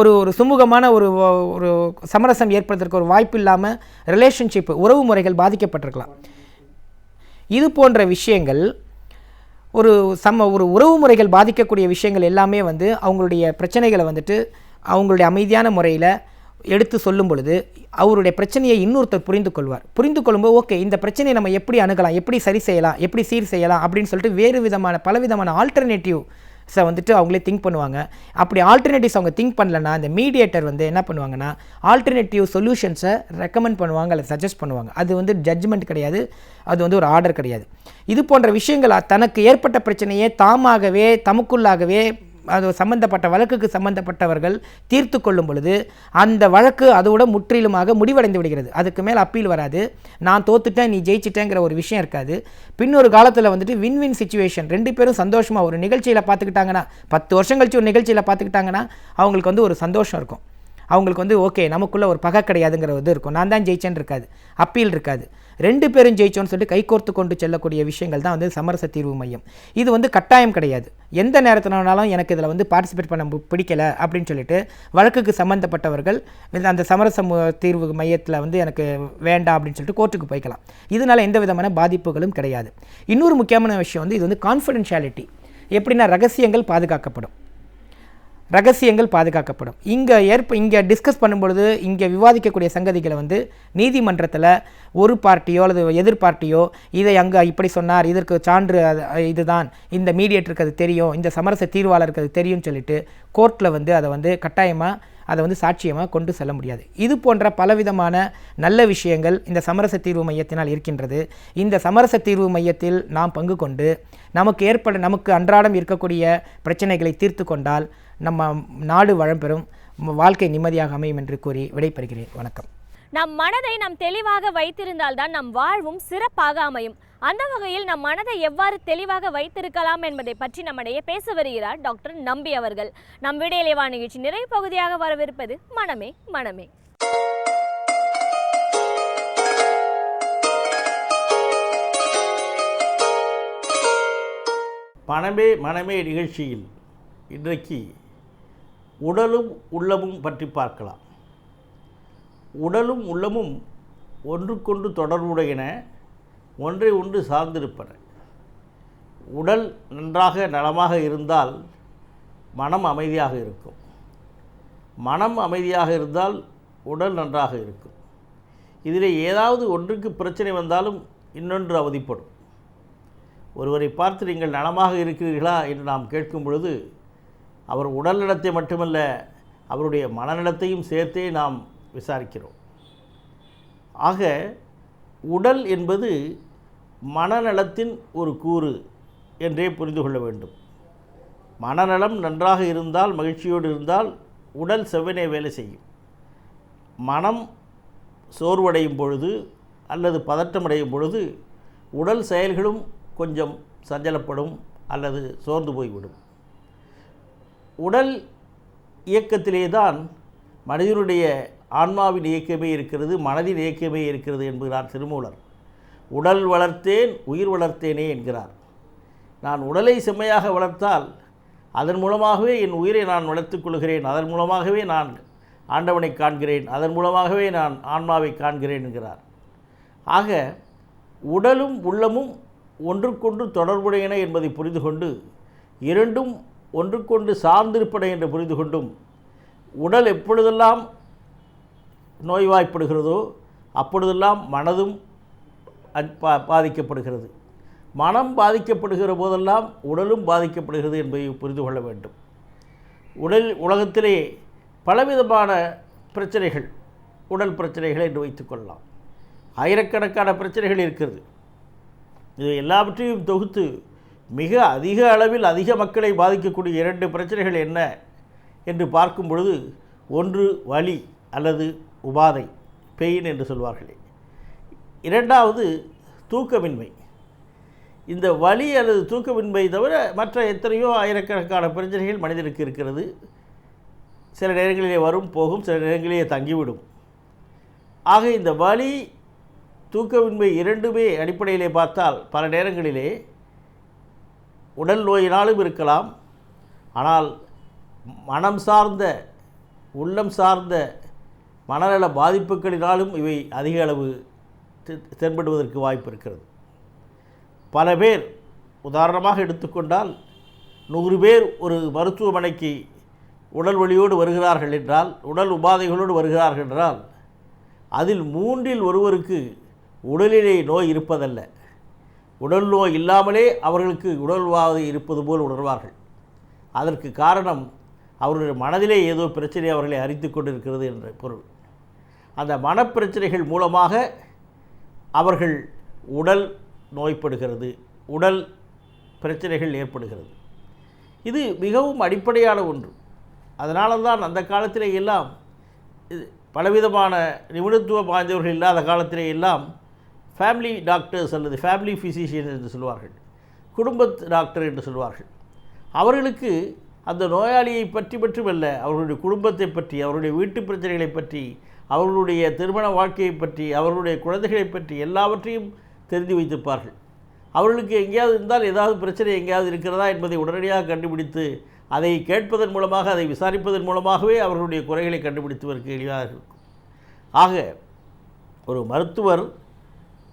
ஒரு ஒரு சுமூகமான ஒரு சமரசம் ஏற்படுறதுக்கு ஒரு வாய்ப்பு இல்லாமல் ரிலேஷன்ஷிப், உறவு முறைகள் பாதிக்கப்பட்டிருக்கலாம். இது போன்ற விஷயங்கள் ஒரு உறவு முறைகள் பாதிக்கக்கூடிய விஷயங்கள் எல்லாமே வந்து அவங்களுடைய பிரச்சனைகளை வந்துட்டு அவங்களுடைய அமைதியான முறையில் எடுத்து சொல்லும் பொழுது அவருடைய பிரச்சனையை இன்னொருத்தர் புரிந்து கொள்வார். புரிந்து கொள்ளும்போது ஓகே, இந்த பிரச்சனையை நம்ம எப்படி அணுகலாம், எப்படி சரி செய்யலாம், எப்படி சீர் செய்யலாம் அப்படின்னு சொல்லிட்டு பலவிதமான ஆல்டர்னேட்டிவ்ஸை வந்துட்டு அவங்களே திங்க் பண்ணுவாங்க. அப்படி ஆல்டர்னேட்டிவ்ஸ் அவங்க திங்க் பண்ணலன்னா இந்த மீடியேட்டர் வந்து என்ன பண்ணுவாங்கன்னா ஆல்டர்னேட்டிவ் சொல்யூஷன்ஸை ரெக்கமெண்ட் பண்ணுவாங்க அல்லது சஜஸ்ட் பண்ணுவாங்க. அது வந்து ஜட்ஜ்மெண்ட் கிடையாது, அது வந்து ஒரு ஆர்டர் கிடையாது. இது போன்ற விஷயங்கள் தனக்கு ஏற்பட்ட பிரச்சனையே தாமாகவே தமக்குள்ளாகவே அது சம்பந்தப்பட்ட வழக்குக்கு சம்பந்தப்பட்டவர்கள் தீர்த்து கொள்ளும் பொழுது அந்த வழக்கு அதோட முற்றிலுமாக முடிவடைந்து விடுகிறது. அதுக்கு மேலே அப்பீல் வராது. நான் தோத்துட்டேன் நீ ஜெயிச்சிட்டேங்கிற ஒரு விஷயம் இருக்காது. பின்னொரு காலத்தில் வந்துட்டு வின் சிச்சுவேஷன், ரெண்டு பேரும் சந்தோஷமாக ஒரு நிகழ்ச்சியில் பார்த்துக்கிட்டாங்கன்னா, 10 வருஷம் கழிச்சு ஒரு நிகழ்ச்சியில் பார்த்துக்கிட்டாங்கன்னா அவங்களுக்கு வந்து ஒரு சந்தோஷம் இருக்கும். அவங்களுக்கு வந்து ஓகே நமக்குள்ளே ஒரு பகை கிடையாதுங்கிற இது இருக்கும். நான் தான் ஜெயிச்சேன்னு இருக்காது, அப்பீல் இருக்காது. 2 பேரும் ஜெயிச்சோன்னு சொல்லிட்டு கைகோர்த்து கொண்டு செல்லக்கூடிய விஷயங்கள் தான் வந்து சமரச தீர்வு மையம். இது வந்து கட்டாயம் கிடையாது. எந்த நேரத்தினாலும் எனக்கு இதில் வந்து பார்ட்டிசிபேட் பண்ண பிடிக்கலை அப்படின்னு சொல்லிட்டு வழக்குக்கு சம்மந்தப்பட்டவர்கள் அந்த சமரச தீர்வு மையத்தில் வந்து எனக்கு வேண்டாம் அப்படின்னு சொல்லிட்டு கோர்ட்டுக்கு போய்க்கலாம். இதனால் எந்த விதமான பாதிப்புகளும் கிடையாது. இன்னொரு முக்கியமான விஷயம் வந்து இது வந்து கான்ஃபிடென்ஷியாலிட்டி. எப்படின்னா ரகசியங்கள் பாதுகாக்கப்படும். இங்கே டிஸ்கஸ் பண்ணும்பொழுது இங்கே விவாதிக்கக்கூடிய சங்கதிகளை வந்து நீதிமன்றத்தில் ஒரு பார்ட்டியோ அல்லது எதிர் பார்ட்டியோ இதை அங்கே இப்படி சொன்னார், இதற்கு சான்று இதுதான், இந்த மீடியேட்டருக்கு அது தெரியும், இந்த சமரச தீர்வாளருக்கு அது தெரியும்னு சொல்லிட்டு கோர்ட்டில் வந்து அதை வந்து கட்டாயமாக அதை வந்து சாட்சியமாக கொண்டு செல்ல முடியாது. இது போன்ற பலவிதமான நல்ல விஷயங்கள் இந்த சமரச தீர்வு மையத்தினால் இருக்கின்றது. இந்த சமரச தீர்வு மையத்தில் நாம் பங்கு கொண்டு நமக்கு அன்றாடம் இருக்கக்கூடிய பிரச்சனைகளை தீர்த்து கொண்டால் நம்ம நாடு வளம் பெறும், வாழ்க்கை நிம்மதியாக அமையும் என்று கூறி விடைபெறுகிறேன். வணக்கம். நம் மனதை நாம் தெளிவாக வைத்திருந்தால்தான் நம் வாழ்வும் சிறப்பாக அமையும். அந்த வகையில் நம் மனதை எவ்வாறு தெளிவாக வைத்திருக்கலாம் என்பதை பற்றி நம்மிடையே பேச வருகிறார் டாக்டர் நம்பி அவர்கள். நம் விடையிலேவா நிகழ்ச்சி நிறைவு பகுதியாக வரவிருப்பது மனமே மனமே. மனமே மனமே நிகழ்ச்சியில் இன்றைக்கு உடலும் உள்ளமும் பற்றி பார்க்கலாம். உடலும் உள்ளமும் ஒன்றுக்கொன்று தொடர்புடையன, ஒன்றை ஒன்று சார்ந்திருப்பன. உடல் நன்றாக நலமாக இருந்தால் மனம் அமைதியாக இருக்கும். மனம் அமைதியாக இருந்தால் உடல் நன்றாக இருக்கும். இதில் ஏதாவது ஒன்றுக்கு பிரச்சனை வந்தாலும் இன்னொன்று அவதிப்படும். ஒருவரை பார்த்து நீங்கள் நலமாக இருக்கிறீர்களா என்று நாம் கேட்கும் பொழுது அவர் உடல் நலத்தை மட்டுமல்ல அவருடைய மனநலத்தையும் சேர்த்தே நாம் விசாரிக்கிறோம். ஆக உடல் என்பது மனநலத்தின் ஒரு கூறு என்றே புரிந்து கொள்ள வேண்டும். மனநலம் நன்றாக இருந்தால், மகிழ்ச்சியோடு இருந்தால் உடல் செவ்வனே வேலை செய்யும். மனம் சோர்வடையும் பொழுது அல்லது பதற்றமடையும் பொழுது உடல் செயல்களும் கொஞ்சம் சஞ்சலப்படும் அல்லது சோர்ந்து போய்விடும். உடல் இயக்கத்திலே தான் மனிதனுடைய ஆன்மாவின் இயக்கமே இருக்கிறது, மனதின் இயக்கமே இருக்கிறது என்கிறார் திருமூலர். உடல் வளர்த்தேன் உயிர் வளர்த்தேனே என்கிறார். நான் உடலை செம்மையாக வளர்த்தால் அதன் மூலமாகவே என் உயிரை நான் வளர்த்துக் கொள்கிறேன், அதன் மூலமாகவே நான் ஆண்டவனை காண்கிறேன், அதன் மூலமாகவே நான் ஆன்மாவை காண்கிறேன் என்கிறார். ஆக உடலும் உள்ளமும் ஒன்றுக்கொன்று தொடர்புடையன என்பதை புரிந்து கொண்டு, இரண்டும் ஒன்றுக்கொண்டு சார்ந்திருப்பன என்று புரிந்து கொண்டும், உடல் எப்பொழுதெல்லாம் நோய்வாய்ப்படுகிறதோ அப்பொழுதெல்லாம் மனதும் பாதிக்கப்படுகிறது. மனம் பாதிக்கப்படுகிற போதெல்லாம் உடலும் பாதிக்கப்படுகிறது என்பதை புரிந்து கொள்ள வேண்டும். உலகத்திலே பலவிதமான பிரச்சனைகள், உடல் பிரச்சனைகள் என்று வைத்துக்கொள்ளலாம். ஆயிரக்கணக்கான பிரச்சனைகள் இருக்கிறது. இது எல்லாவற்றையும் தொகுத்து மிக அதிக அளவில் அதிக மக்களை பாதிக்கக்கூடிய 2 பிரச்சனைகள் என்ன என்று பார்க்கும் பொழுது, ஒன்று வலி அல்லது உபாதை, பெயின் என்று சொல்வார்களே. 2வது தூக்கமின்மை. இந்த வலி அல்லது தூக்கமின்மை தவிர மற்ற எத்தனையோ ஆயிரக்கணக்கான பிரச்சனைகள் மனிதனுக்கு இருக்கிறது. சில நேரங்களிலே வரும், போகும், சில நேரங்களிலே தங்கிவிடும். ஆக இந்த வலி தூக்கமின்மை 2மே அடிப்படையிலே பார்த்தால் பல நேரங்களிலே உடல் நோயினாலும் இருக்கலாம். ஆனால் மனம் சார்ந்த, உள்ளம் சார்ந்த மனநல பாதிப்புகளினாலும் இவை அதிக அளவு தென்படுவதற்கு வாய்ப்பு இருக்கிறது. பல பேர், உதாரணமாக எடுத்துக்கொண்டால் 100 பேர் ஒரு மருத்துவமனைக்கு உடல் வலியோடு வருகிறார்கள் என்றால், உடல் உபாதைகளோடு வருகிறார்கள் என்றால், அதில் 3இல் ஒருவருக்கு உடலிலே நோய் இருப்பதல்ல, உடல் நோய் இல்லாமலே அவர்களுக்கு உடல் உபாதை இருப்பது போல் உணர்வார்கள். அதற்கு காரணம் அவர்களுடைய மனதிலே ஏதோ பிரச்சனை அவர்களை அரித்து கொண்டிருக்கிறது என்ற பொருள். அந்த மனப்பிரச்சனைகள் மூலமாக அவர்கள் உடல் நோய்படுகிறது, உடல் பிரச்சனைகள் ஏற்படுகிறது. இது மிகவும் அடிப்படையான ஒன்று. அதனால தான் அந்த காலத்திலே எல்லாம் பலவிதமான நிபுணத்துவம் வாய்ந்தவர்கள் இல்லாத காலத்திலே எல்லாம் ஃபேமிலி டாக்டர்ஸ் அல்லது ஃபேமிலி ஃபிசிஷியன் என்று சொல்வார்கள், குடும்ப டாக்டர் என்று சொல்வார்கள். அவர்களுக்கு அந்த நோயாளியை பற்றி மட்டுமல்ல, அவர்களுடைய குடும்பத்தை பற்றி, அவருடைய வீட்டு பிரச்சனைகளை பற்றி, அவர்களுடைய திருமண வாழ்க்கையை பற்றி, அவர்களுடைய குழந்தைகளை பற்றி எல்லாவற்றையும் தெரிந்து வைத்திருப்பார்கள். அவர்களுக்கு எங்கேயாவது இருந்தால் ஏதாவது பிரச்சனை எங்கேயாவது இருக்கிறதா என்பதை உடனடியாக கண்டுபிடித்து அதை கேட்பதன் மூலமாக, அதை விசாரிப்பதன் மூலமாகவே அவர்களுடைய குறைகளை கண்டுபிடித்துவதற்கு எளிதாக இருக்கும். ஆக ஒரு மருத்துவர்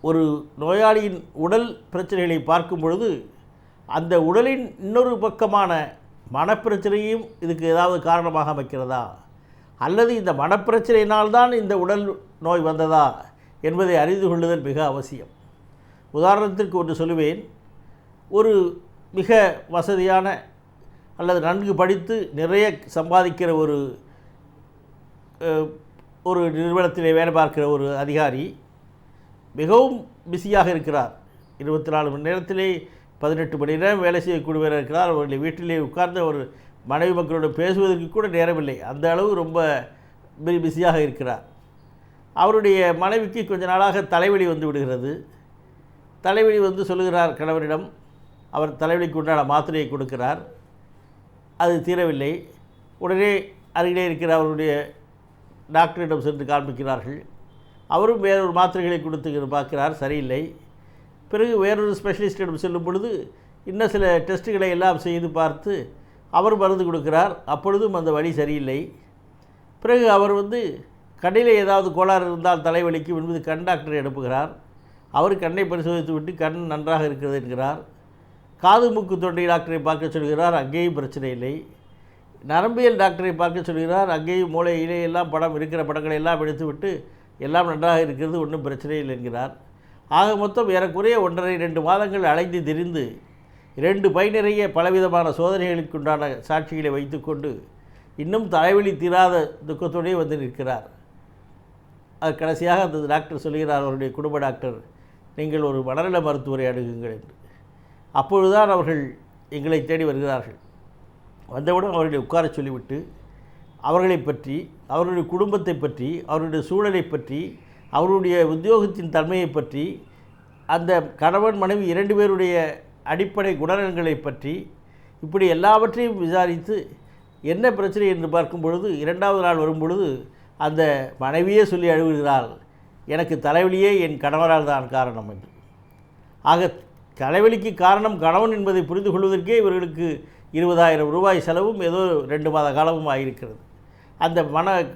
ஒரு நோயாளியின் உடல் பிரச்சனைகளை பார்க்கும் பொழுது அந்த உடலின் இன்னொரு பக்கமான மனப்பிரச்சனையும் இதுக்கு ஏதாவது காரணமாக அமைக்கிறதா, அல்லது இந்த மனப்பிரச்சனையினால்தான் இந்த உடல் நோய் வந்ததா என்பதை அறிந்து கொள்ளுதல் மிக அவசியம். உதாரணத்திற்கு ஒன்று சொல்லுவேன். ஒரு மிக வசதியான அல்லது நன்கு படித்து நிறைய சம்பாதிக்கிற ஒரு நிறுவனத்திலே வேலை பார்க்கிற ஒரு அதிகாரி மிகவும் பிஸியாக இருக்கிறார். 24 மணி நேரத்திலே 18 மணி நேரம் வேலை செய்யக்கூடியவர் இருக்கிறார். அவருடைய வீட்டிலே உட்கார்ந்து ஒரு மனைவி மக்களோடு பேசுவதற்கு கூட நேரமில்லை, அந்த அளவு ரொம்ப பிஸியாக இருக்கிறார். அவருடைய மனைவிக்கு கொஞ்ச நாளாக தலைவலி வந்து விடுகிறது. தலைவலி வந்து சொல்லுகிறார் கணவரிடம். அவர் தலைவலிக்கு உண்டான மாத்திரையை கொடுக்கிறார். அது தீரவில்லை. உடனே அருகிலே இருக்கிற அவருடைய டாக்டரிடம் சென்று காண்பிக்கிறார்கள். அவரும் வேறொரு மாத்திரைகளை கொடுத்து பார்க்கிறார், சரியில்லை. பிறகு வேறொரு ஸ்பெஷலிஸ்டிடம் செல்லும் பொழுது இன்னும் சில டெஸ்ட்டுகளை எல்லாம் செய்து பார்த்து அவர் மருந்து கொடுக்கிறார். அப்பொழுதும் அந்த வலி சரியில்லை. பிறகு அவர் கண்ணில் ஏதாவது கோளாறு இருந்தால் தலைவலிக்கு என்பது கண் டாக்டரை அனுப்புகிறார். அவர் கண்ணை பரிசோதித்து விட்டு கண் நன்றாக இருக்கிறது என்கிறார். காது மூக்கு தொண்டை டாக்டரை பார்க்க சொல்கிறார், அங்கேயும் பிரச்சனை இல்லை. நரம்பியல் டாக்டரை பார்க்க சொல்கிறார், அங்கேயும் மூளை இலையெல்லாம் படம் இருக்கிற படங்களை எல்லாம் எடுத்துவிட்டு எல்லாம் நன்றாக இருக்கிறது, ஒன்றும் பிரச்சனை இல்லை என்கிறார். ஆக மொத்தம் ஏறக்குறைய 1.5-2 மாதங்கள் அலைந்து திரிந்து 2 பை நிறைய பலவிதமான சோதனைகளுக்குண்டான சாட்சிகளை வைத்துக்கொண்டு இன்னும் தலைவலி தீராத துக்கத்தோடே வந்து நிற்கிறார். அது கடைசியாக அந்த டாக்டர் சொல்கிறார், அவருடைய குடும்ப டாக்டர், நீங்கள் ஒரு மனநல மருத்துவரை அணுகுங்கள் என்று. அப்பொழுதுதான் அவர்கள் எங்களை தேடி வருகிறார்கள். வந்தவுடன் அவர்களை உட்கார சொல்லிவிட்டு அவர்களை பற்றி, அவருடைய குடும்பத்தை பற்றி, அவருடைய சூழலை பற்றி, அவருடைய உத்தியோகத்தின் தன்மையை பற்றி, அந்த கணவன் மனைவி 2 பேருடைய அடிப்படை குணநலன்களை பற்றி, இப்படி எல்லாவற்றையும் விசாரித்து என்ன பிரச்சனை என்று பார்க்கும் பொழுது 2வது நாள் வரும் பொழுது அந்த மனைவியே சொல்லி அழுகிறாள், எனக்கு தலைவலியே என் கணவரால் தான் காரணம் என்று. ஆக தலைவலிக்கு காரணம் கணவன் என்பதை புரிந்து கொள்வதற்கே இவர்களுக்கு 20,000 ரூபாய் செலவும் ஏதோ 2 மாத காலமும் ஆகியிருக்கிறது. அந்த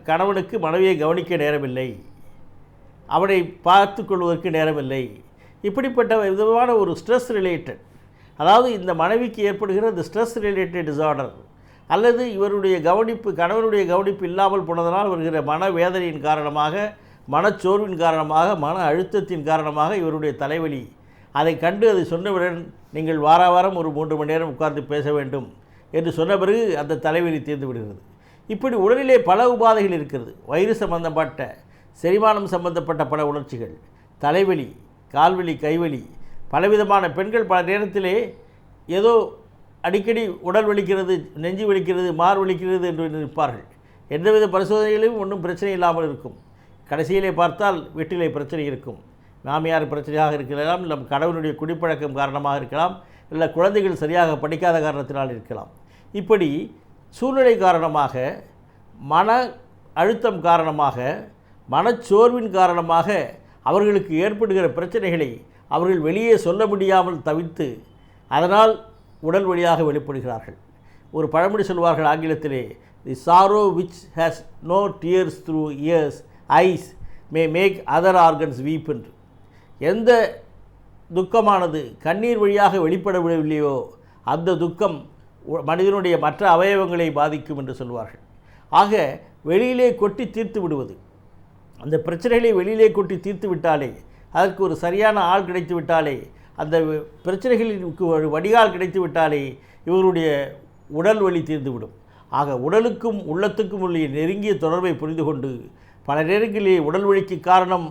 கணவனுக்கு மனைவியை கவனிக்க நேரமில்லை, அவனை பார்த்து கொள்வதற்கு நேரமில்லை. இப்படிப்பட்ட விதமான ஒரு ஸ்ட்ரெஸ் ரிலேட்டட், அதாவது இந்த மனைவிக்கு ஏற்படுகிற இந்த ஸ்ட்ரெஸ் ரிலேட்டட் டிசார்டர் அல்லது இவருடைய கவனிப்பு, கணவனுடைய கவனிப்பு இல்லாமல் போனதனால் வருகிற மனவேதனையின் காரணமாக, மனச்சோர்வின் காரணமாக, மன அழுத்தத்தின் காரணமாக இவருடைய தலைவலி. அதை கண்டு அதை சொன்னவுடன் நீங்கள் வாரம் ஒரு 3 மணி நேரம் உட்கார்ந்து பேச வேண்டும் என்று சொன்ன பிறகு அந்த தலைவலி தீர்ந்து விடுகிறது. இப்படி உடலிலே பல உபாதைகள் இருக்கிறது. வயிறு சம்பந்தப்பட்ட, செரிமானம் சம்பந்தப்பட்ட பல உணர்ச்சிகள், தலைவலி, கால்வலி, கைவலி, பலவிதமான பெண்கள் பல நேரத்திலே ஏதோ அடிக்கடி உடல் வலிக்கிறது, நெஞ்சு வலிக்கிறது, மார் வலிக்கிறது என்று நிற்பார்கள். எந்தவித பரிசோதனைகளிலும் ஒன்றும் பிரச்சனை இல்லாமல் இருக்கும். கடைசியிலே பார்த்தால் வீட்டிலே பிரச்சனை இருக்கும். மாமியார் பிரச்சனையாக இருக்கலாம், இல்லை கணவனுடைய குடிப்பழக்கம் காரணமாக இருக்கலாம், இல்லை குழந்தைகள் சரியாக படிக்காத காரணத்தினால் இருக்கலாம். இப்படி சூழ்நிலை காரணமாக, மன அழுத்தம் காரணமாக, மனச்சோர்வின் காரணமாக அவர்களுக்கு ஏற்படுகிற பிரச்சனைகளை அவர்கள் வெளியே சொல்ல முடியாமல் தவிர்த்து அதனால் உடல் வழியாக வெளிப்படுகிறார்கள். ஒரு பழமொழி சொல்வார்கள் ஆங்கிலத்திலே, the sorrow which has no tears through years eyes may make other organs weep என்று. எந்த துக்கமானது கண்ணீர் வழியாக வெளிப்படவில்லையோ அந்த துக்கம் மனிதனுடைய மற்ற அவயவங்களை பாதிக்கும் என்று சொல்வார்கள். ஆக வெளியிலே கொட்டி தீர்த்து விடுவது, அந்த பிரச்சனைகளை வெளியிலே கொட்டி தீர்த்து விட்டாலே, அதற்கு ஒரு சரியான ஆள் கிடைத்து விட்டாலே, அந்த பிரச்சனைகளுக்கு ஒரு வடிகால் கிடைத்து விட்டாலே இவருடைய உடல் வலி தீர்ந்துவிடும். ஆக உடலுக்கும் உள்ளத்துக்கும் உள்ள நெருங்கிய தொடர்பை புரிந்து கொண்டு பல நேரங்களிலே உடல் வலிக்கு காரணம்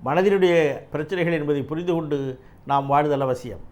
மனதினுடைய பிரச்சனைகள் என்பதை புரிந்து கொண்டு நாம் வாழ்தல் அவசியம்.